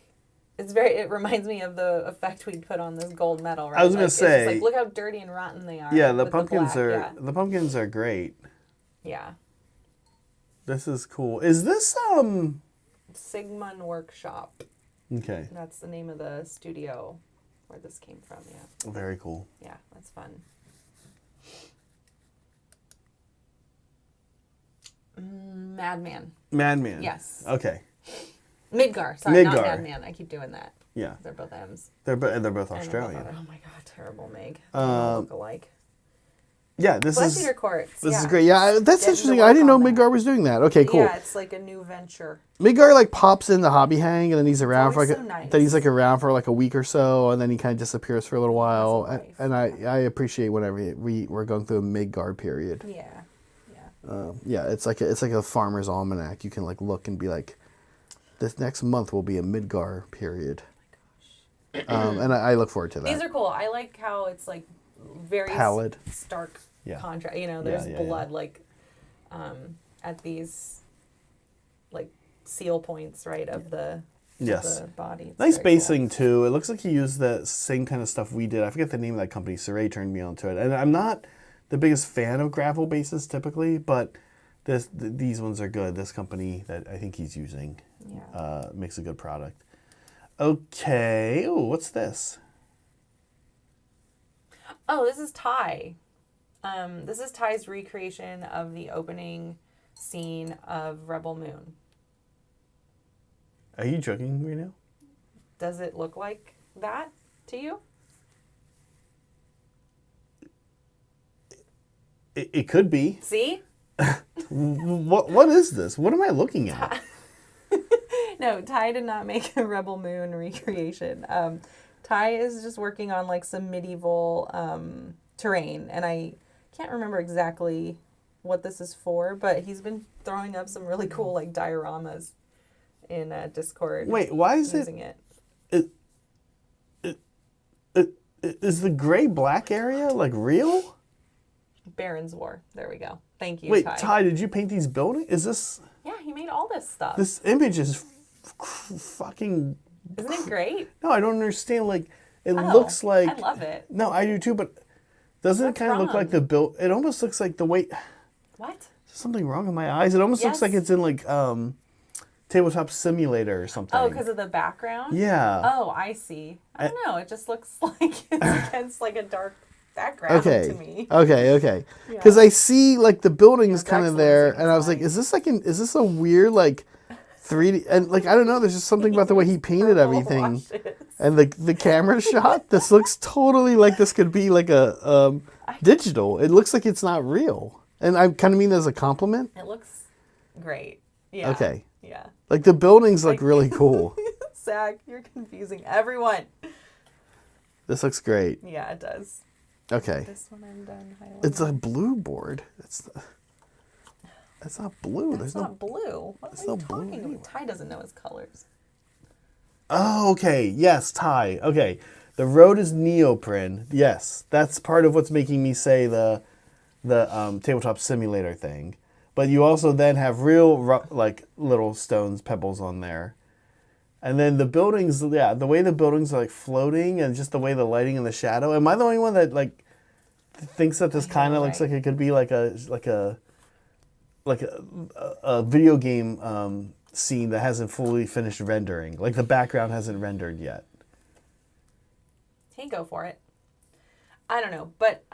it reminds me of the effect we'd put on this gold medal, right? I was gonna say, it's like, look how dirty and rotten they are. Yeah, the pumpkins the pumpkins are great. Yeah. This is cool. Is this Sigmar Workshop? Okay. That's the name of the studio where this came from, yeah. Very cool. Yeah, that's fun. Madman. Madman. Yes. Okay. Midgar. Sorry, Midgar. not Madman. I keep doing that. Yeah. They're both M's. They're both Australian. Oh my god, terrible Meg. They all look alike. Yeah, this Flesh Eater Courts. This is great. Yeah, that's interesting. I didn't know Midgar was doing that. Okay, cool. Yeah, it's like a new venture. Midgar like pops in the Hobby Hang and then he's around for like nice. then he's like around for like a week or so and then he kind of disappears for a little while. And I appreciate whenever we're going through a Midgar period. Yeah. Yeah, it's like a farmer's almanac. You can like look and be like, this next month will be a Midgar period. Oh my gosh. And I look forward to that. These are cool. I like how it's like very pallid, stark contrast. There's blood like at these like seal points, right, of the body. It's nice basing too. It looks like he used the same kind of stuff we did. I forget the name of that company. Saray turned me onto it, and I'm not the biggest fan of gravel bases typically, but these ones are good. This company that I think he's using makes a good product. Okay. Oh, what's this? Oh, this is Ty. This is Ty's recreation of the opening scene of Rebel Moon. Are you joking right now? Does it look like that to you? It could be. See? What is this? What am I looking at? No, Ty did not make a Rebel Moon recreation. Ty is just working on like some medieval terrain, and I can't remember exactly what this is for, but he's been throwing up some really cool like dioramas in Discord. Wait, why is using it? Is the gray-black area like real? Baron's War. There we go. Thank you, Wait, Ty. Ty, did you paint these buildings? Is this... Yeah, he made all this stuff. This image is fucking... Isn't it great? No, I don't understand. Like, it looks like... I love it. No, I do too, but doesn't it kind of look like the build... It almost looks like the way... What? Is something wrong with my eyes? It almost looks like it's in like Tabletop Simulator or something. Oh, because of the background? Yeah. Oh, I see. I don't know. It just looks like it's against like a dark background to me. Okay. Because I see like the buildings Yeah, kind of Jack's there, losing and I was like, his is this a weird like 3D? And like I don't know, there's just something about the way he painted Purple everything, washes. and the camera shot. This looks totally like this could be like a digital. It looks like it's not real, and I kind of mean that as a compliment. It looks great. Yeah. Okay. Yeah. Like the buildings look really cool. Zach, you're confusing everyone. This looks great. Yeah, it does. Okay. This one I'm done highlighting. It's a blue board. It's not blue. That's There's not blue. What are you no blue talking anywhere. about? Ty doesn't know his colors. Oh, okay. Yes, Ty. Okay. The road is neoprene. Yes, that's part of what's making me say the tabletop simulator thing. But you also then have real like little stones, pebbles on there. And then the buildings, yeah, the way the buildings are like floating and just the way the lighting and the shadow. Am I the only one that like thinks that this kind of looks like it could be like a video game scene that hasn't fully finished rendering? Like the background hasn't rendered yet. Hey, go for it. I don't know, but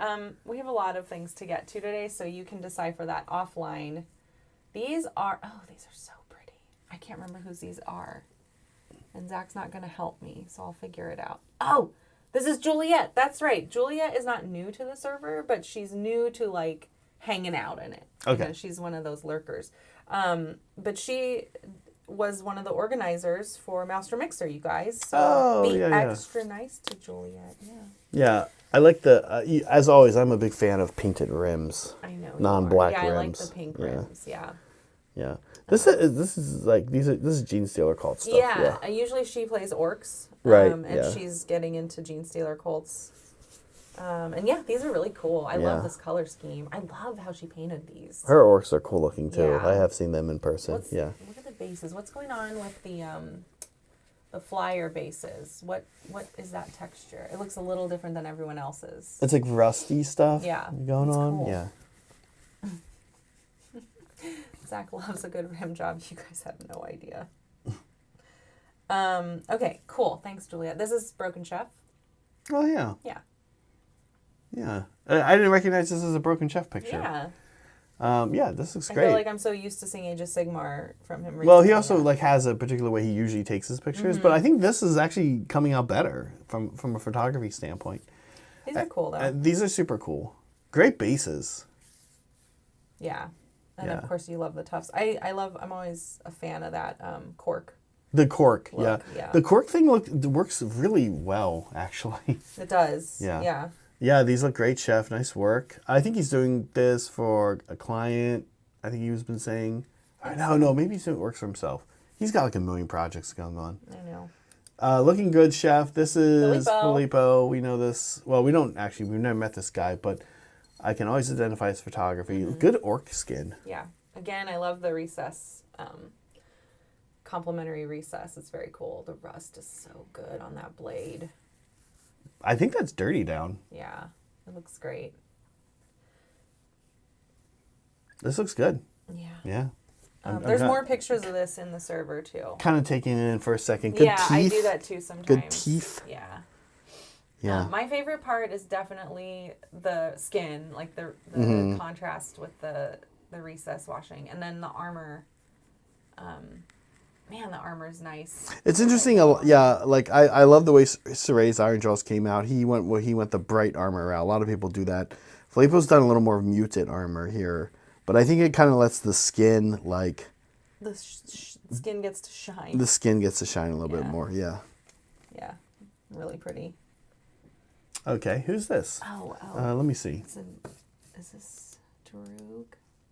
we have a lot of things to get to today, so you can decipher that offline. These are so pretty. I can't remember whose these are. And Zach's not going to help me, so I'll figure it out. Oh, this is Juliet. That's right. Juliet is not new to the server, but she's new to, like, hanging out in it. Okay. You know, she's one of those lurkers. But she was one of the organizers for Master Mixer, you guys. So be extra nice to Juliet. Yeah. Yeah. I like as always, I'm a big fan of painted rims. I know. Non-black rims. Yeah, I like rims. the pink rims. Yeah. Yeah. This is Gene Stealer cult stuff. Yeah. Usually she plays orcs. Right. And she's getting into Gene Stealer cults. And yeah, these are really cool. I love this color scheme. I love how she painted these. Her orcs are cool looking too. Yeah. I have seen them in person. Look at the bases. What's going on with the flyer bases? What is that texture? It looks a little different than everyone else's. It's like rusty stuff going on. Cool. Yeah. Zach loves a good rim job. You guys have no idea. Okay, cool. Thanks, Juliet. This is Broken Chef. Oh, yeah. Yeah. Yeah. I didn't recognize this as a Broken Chef picture. Yeah. This looks I great. feel like I'm so used to seeing Age of Sigmar from him recently. Well, he also like has a particular way he usually takes his pictures, but I think this is actually coming out better from a photography standpoint. These are cool, though. These are super cool. Great bases. Yeah. And of course you love the tufts. I'm always a fan of that cork. The cork, look, yeah. The cork thing works really well, actually. It does. Yeah. Yeah. Yeah, these look great, Chef. Nice work. I think he's doing this for a client. I think he's been saying. No, maybe he's doing works for himself. He's got like a million projects going on. I know. Looking good, Chef. This is Filippo. Filippo. We know this. Well, we've never met this guy, but I can always identify his photography. Good orc skin. Yeah. Again, I love the recess, complementary recess. It's very cool. The rust is so good on that blade. I think that's dirty down. Yeah. It looks great. This looks good. Yeah. Yeah. There's more pictures of this in the server, too. Kind of taking it in for a second. Good teeth. I do that, too, sometimes. Good teeth. Yeah. Yeah. My favorite part is definitely the skin, like the contrast with the recess washing, and then the armor. Man, the armor is nice. It's interesting. Like I love the way Saray's Iron Jaws came out. He went the bright armor route. A lot of people do that. Filippo's done a little more muted armor here, but I think it kind of lets the skin like. The skin gets to shine. The skin gets to shine a little bit more. Yeah. Yeah, really pretty. Okay, who's this? Oh. Let me see. Is this Droog?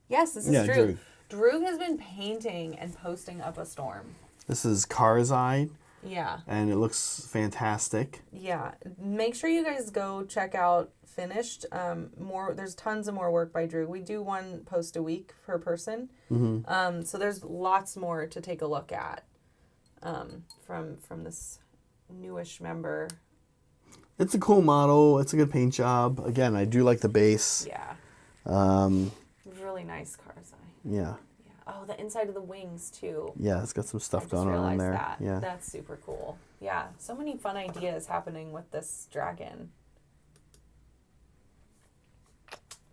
Yes, this is Droog. Droog. Droog has been painting and posting up a storm. This is Karzai. Yeah. And it looks fantastic. Yeah. Make sure you guys go check out Finished. There's tons of more work by Droog. We do one post a week per person. Mm-hmm. So there's lots more to take a look at from this newish member. It's a cool model. It's a good paint job. Again, I do like the base. Yeah. Really nice Karzai. Yeah. Oh, the inside of the wings too. Yeah, it's got some I stuff just going on in realized there. that. Yeah. That's super cool. Yeah, so many fun ideas happening with this dragon.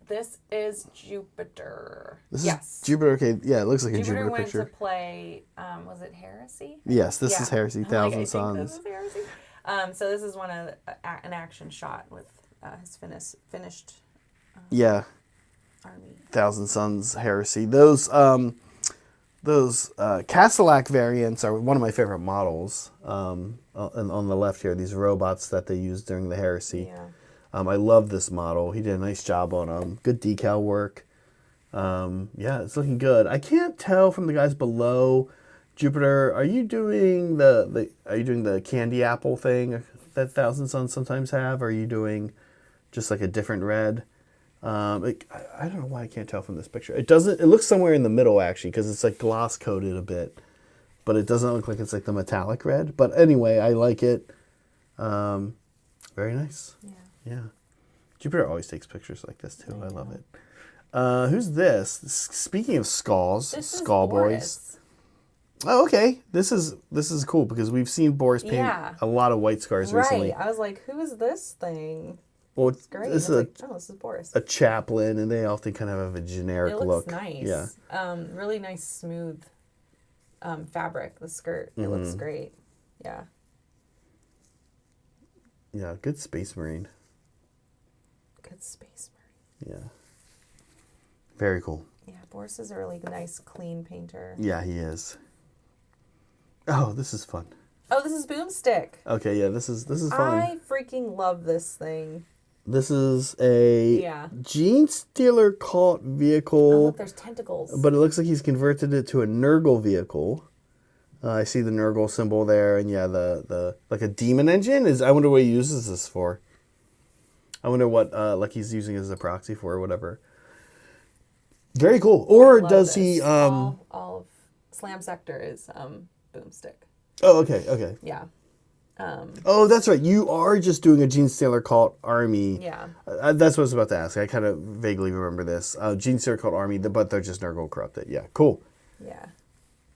This is Jupiter. This yes. is Jupiter. Okay, yeah, it looks like a Jupiter Jupiter went picture. to play, was it Heresy? Yes, this Yeah. is Heresy, I'm like, Thousand I think Suns. this is Heresy. So this is an action shot with his finished Yeah, army. Thousand Suns Heresy. Those Castellac variants are one of my favorite models. On the left here, these robots that they used during the Heresy. Yeah. I love this model. He did a nice job on them. Good decal work. Yeah, it's looking good. I can't tell from the guys below. Jupiter, are you doing the candy apple thing that Thousand Suns sometimes have? Or are you doing just like a different red? I don't know why I can't tell from this picture. It doesn't. It looks somewhere in the middle actually, because it's like gloss coated a bit, but it doesn't look like it's like the metallic red. But anyway, I like it. Very nice. Yeah. Yeah. Jupiter always takes pictures like this too. I love it. Who's this? Speaking of skulls, This is skull Boris. boys. Oh, okay. This is cool because we've seen Boris paint Yeah. a lot of white scars recently. Right. I was like, who is this thing? Well, It's great. this I was is like, oh, this is Boris. a chaplain, and they often kind of have a generic It looks look. nice. Yeah. Really nice, smooth fabric, the skirt. It looks great. Yeah. Yeah, good Space Marine. Good Space Marine. Yeah. Very cool. Yeah, Boris is a really nice, clean painter. Yeah, he is. Oh, this is fun. Oh, this is Boomstick. Okay, yeah, this is fun. I freaking love this thing. This is a Yeah. Gene Stealer caught Oh, vehicle, look, there's tentacles. but it looks like he's converted it to a Nurgle vehicle. I see the Nurgle symbol there, and yeah, the like a demon engine is. I wonder what he uses this for. I wonder what like he's using it as a proxy for or whatever. Very cool. Or Love does this. he? All of Slam Sector is Boomstick. Oh, okay. Yeah. Oh, that's right. You are just doing a Gene Stealer cult army. Yeah. That's what I was about to ask. I kind of vaguely remember this. Gene Stealer cult army, but they're just Nurgle corrupted. Yeah, cool. Yeah.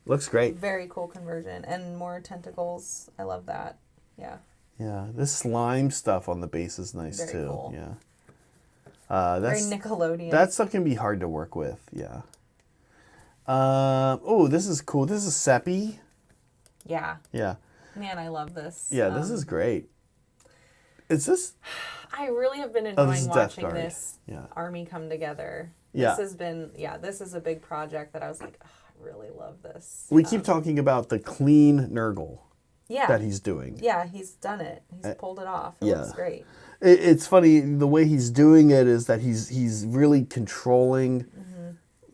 Looks great. Very cool conversion. And more tentacles. I love that. Yeah. Yeah, this slime stuff on the base is nice Very too. cool. Yeah. Very That's Nickelodeon. that stuff can be hard to work with. Yeah. Oh, this is cool. This is Seppi. Yeah. Yeah. Man, I love this. Yeah, this is great. Is this? I really have been this enjoying is Death watching Guard. this Yeah. army come together. Yeah. This has been, this is a big project that I was like, oh, I really love this. We keep talking about the clean Nurgle Yeah. that he's doing. Yeah, he's done it. He's pulled it off. It yeah. looks great. It's funny the way he's doing it is that he's really controlling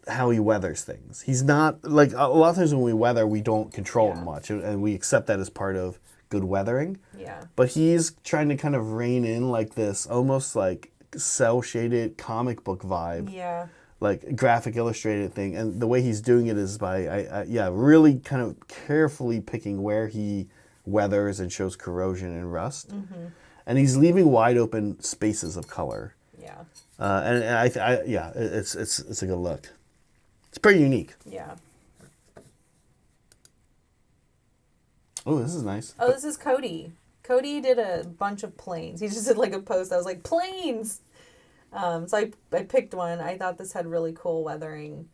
how he weathers things. He's not like a lot of times when we weather, we don't control it Yeah. much, and we accept that as part of good weathering. Yeah. But he's trying to kind of rein in like this almost like cell shaded comic book vibe, Yeah. like graphic illustrated thing. And the way he's doing it is by really kind of carefully picking where he weathers and shows corrosion and rust. And he's leaving wide open spaces of color. Yeah. And it's a good look. It's pretty unique. Yeah. Oh, this is nice. Oh, this is Cody. Cody did a bunch of planes. He just did like a post that was like, planes! So I picked one. I thought this had really cool weathering.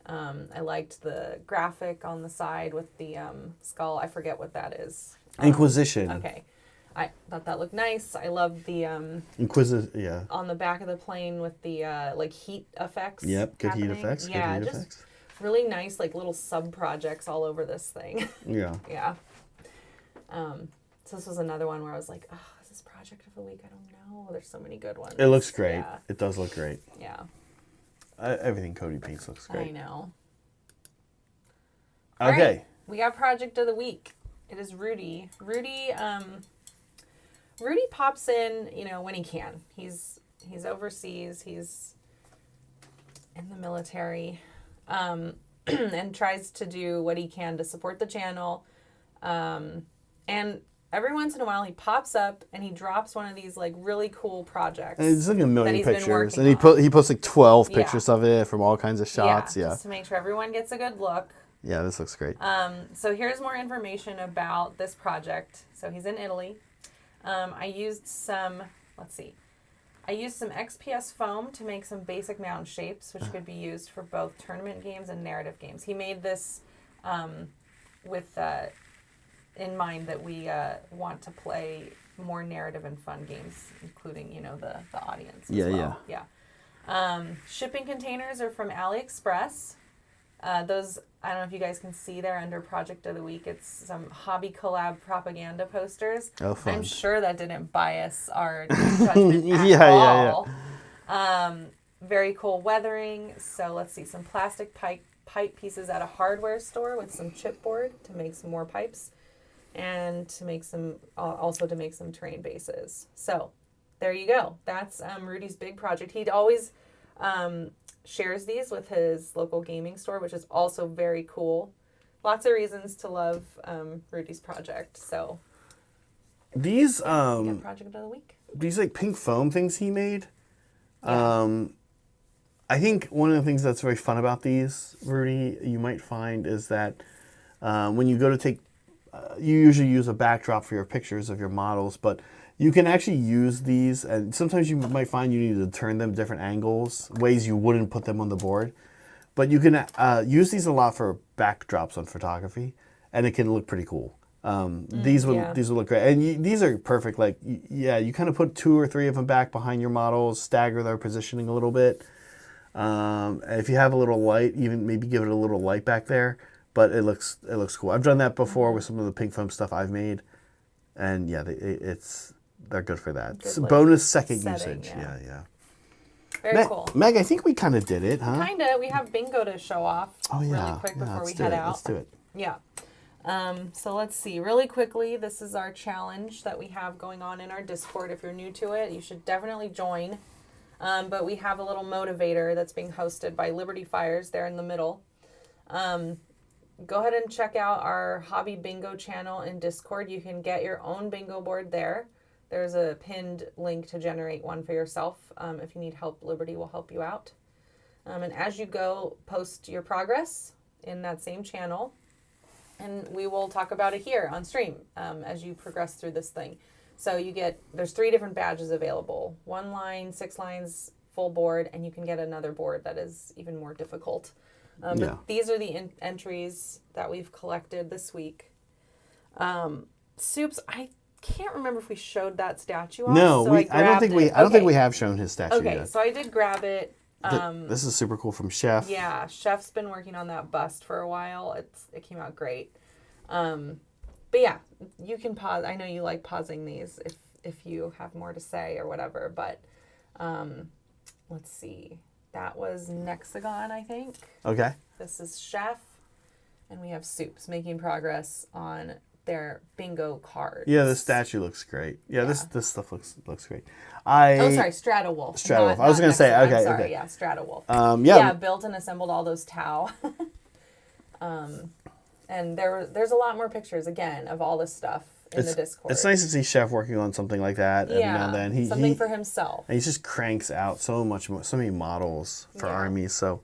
I liked the graphic on the side with the skull. I forget what that is. Inquisition. Okay. I thought that looked nice. I loved the Yeah. on the back of the plane with the like heat effects. Yep. Good heat happening. effects. Yeah, Good heat just effects. really nice like little sub projects all over this thing. Yeah. Yeah. So this was another one where I was like, oh, is this project of the week? I don't know. There's so many good ones. It looks great. Yeah. It does look great. Yeah. Everything Cody paints looks I great. know. Okay. All right, we got project of the week. It is Rudy. Rudy pops in, when he can. He's overseas. He's in the military, and tries to do what he can to support the channel. And every once in a while he pops up and he drops one of these like really cool projects. And it's like a million he's been pictures, working and he posts like 12 pictures of it from all kinds of shots. Yeah, just to make sure everyone gets a good look. Yeah, this looks great. So here's more information about this project. So he's in Italy. I used some, I used some XPS foam to make some basic mountain shapes, which could be used for both tournament games and narrative games. He made this with in mind that we want to play more narrative and fun games, including, you know, the audience as well. Yeah. Shipping containers are from AliExpress. Those, I don't know if you guys can see there under Project of the Week. It's some hobby collab propaganda posters. Oh, fun. I'm sure that didn't bias our judgment at all. Very cool weathering. So let's see, some plastic pipe pieces at a hardware store with some chipboard to make some more pipes, and to make some also to make some terrain bases. So there you go. That's Rudy's big project. He'd always shares these with his local gaming store, which is also very cool. Lots of reasons to love Rudy's project. So these project of the week. These like pink foam things he made. I think one of the things that's very fun about these, Rudy, you might find is that when you go to take, you usually use a backdrop for your pictures of your models, but you can actually use these, and sometimes you might find you need to turn them different angles, ways you wouldn't put them on the board. But you can use these a lot for backdrops on photography, and it can look pretty cool. These will look great, and these are perfect. Like, you kind of put 2 or 3 of them back behind your models, stagger their positioning a little bit. And if you have a little light, even maybe give it a little light back there. But it looks cool. I've done that before with some of the pink foam stuff I've made, and yeah, they're good for that. Good, like, bonus second setting, usage. Yeah. Very cool. Meg, I think we kind of did it, huh? Kinda. We have bingo to show off. Really quick before we head out. Let's do it. Yeah. So let's see. Really quickly, this is our challenge that we have going on in our Discord. If you're new to it, you should definitely join. But we have a little motivator that's being hosted by Liberty Fires there in the middle. Go ahead and check out our Hobby Bingo channel in Discord. You can get your own bingo board there. There's a pinned link to generate one for yourself. If you need help, Liberty will help you out. And as you go, post your progress in that same channel. And we will talk about it here on stream as you progress through this thing. So there's 3 different badges available. 1 line, 6 lines, full board, and you can get another board that is even more difficult. But these are the entries that we've collected this week. Soups, I can't remember if we showed that statue off. No, so I don't think we have shown his statue yet. Okay, so I did grab it. This is super cool from Chef. Yeah, Chef's been working on that bust for a while. It came out great. But yeah, you can pause. I know you like pausing these if you have more to say or whatever. But let's see. That was Nexagon, I think. Okay. This is Chef, and we have Soups making progress on their bingo cards. Yeah, the statue looks great. Yeah, this stuff looks great. Sorry, Stratowolf. Stratowolf. I was going to say, okay. I'm sorry, okay. Yeah, Stratowolf. Yeah, built and assembled all those Tau. And there's a lot more pictures, again, of all this stuff in the Discord. It's nice to see Chef working on something like that every now and then. Something for himself. And he just cranks out so many models for armies. So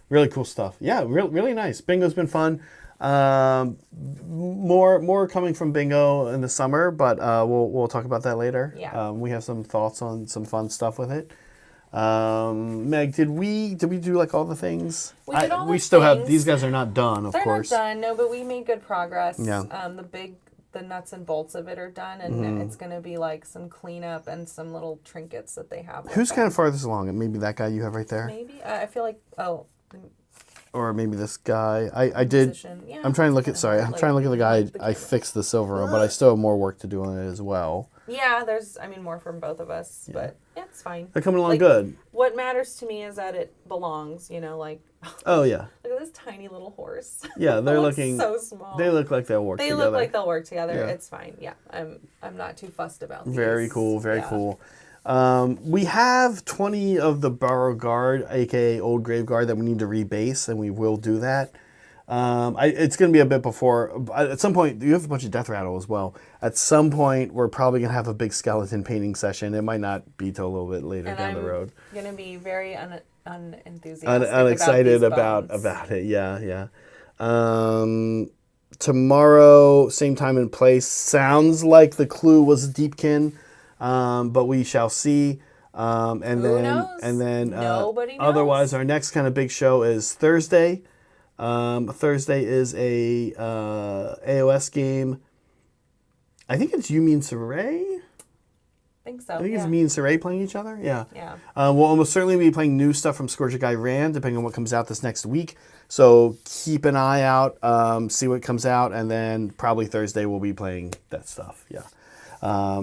really cool stuff. Yeah, really nice. Bingo's been fun. More coming from Bingo in the summer, but we'll talk about that later. Yeah. We have some thoughts on some fun stuff with it. Meg, did we do like all the things? We did all the we still things. Have these guys are not done, of course. They're not done, no, but we made good progress. Yeah. The nuts and bolts of it are done, and it's going to be like some cleanup and some little trinkets that they have. Who's kind of farthest along? Maybe that guy you have right there? Maybe. I feel like, or maybe this guy. I did. Yeah, I'm trying to look at. Sorry, I'm trying to look at the guy. I fixed the silver, but I still have more work to do on it as well. Yeah, there's. more from both of us, but it's fine. They're coming along good. What matters to me is that it belongs. Oh yeah. Look at this tiny little horse. Yeah, they're looking so small. They look like they'll work together. They look like they'll work together. Yeah. It's fine. Yeah, I'm not too fussed about these. Very cool. Very cool. We have 20 of the Barrow Guard, aka Old Grave Guard, that we need to rebase, and we will do that. It's going to be a bit before. At some point, you have a bunch of Death Rattle as well. At some point, we're probably going to have a big skeleton painting session. It might not be till a little bit later down the road. Going to be very unenthusiastic, Unexcited about it. Yeah. Tomorrow, same time and place. Sounds like the clue was Deepkin, but we shall see. And Who knows? And then Nobody knows. Otherwise, our next kind of big show is Thursday. Thursday is a AOS game. I think it's Yumi and Saray. I think so. I think it's me and Saray playing each other. Yeah. Yeah. We'll almost certainly be playing new stuff from Scourge Guy Rand, depending on what comes out this next week. So keep an eye out, see what comes out, and then probably Thursday we'll be playing that stuff. Yeah.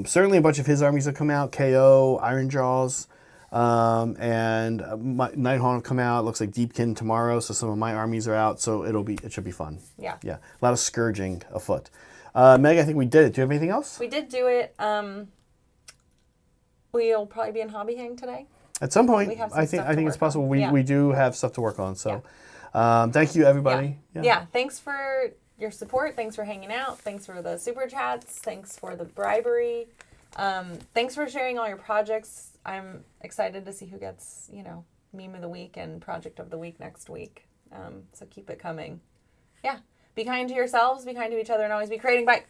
Certainly a bunch of his armies have come out. KO, Iron Jaws, and Nighthawk have come out. It looks like Deepkin tomorrow, so some of my armies are out. So it should be fun. Yeah. Yeah. A lot of scourging afoot. Meg, I think we did it. Do you have anything else? We did do it. We'll probably be in Hobby Hang today. At some point, We have some I think stuff to it's work possible. on. We do have stuff to work on. So, thank you everybody. Yeah. Thanks for your support. Thanks for hanging out. Thanks for the super chats. Thanks for the bribery. Thanks for sharing all your projects. I'm excited to see who gets, meme of the week and project of the week next week. So keep it coming. Yeah. Be kind to yourselves. Be kind to each other, and always be creating. Bye.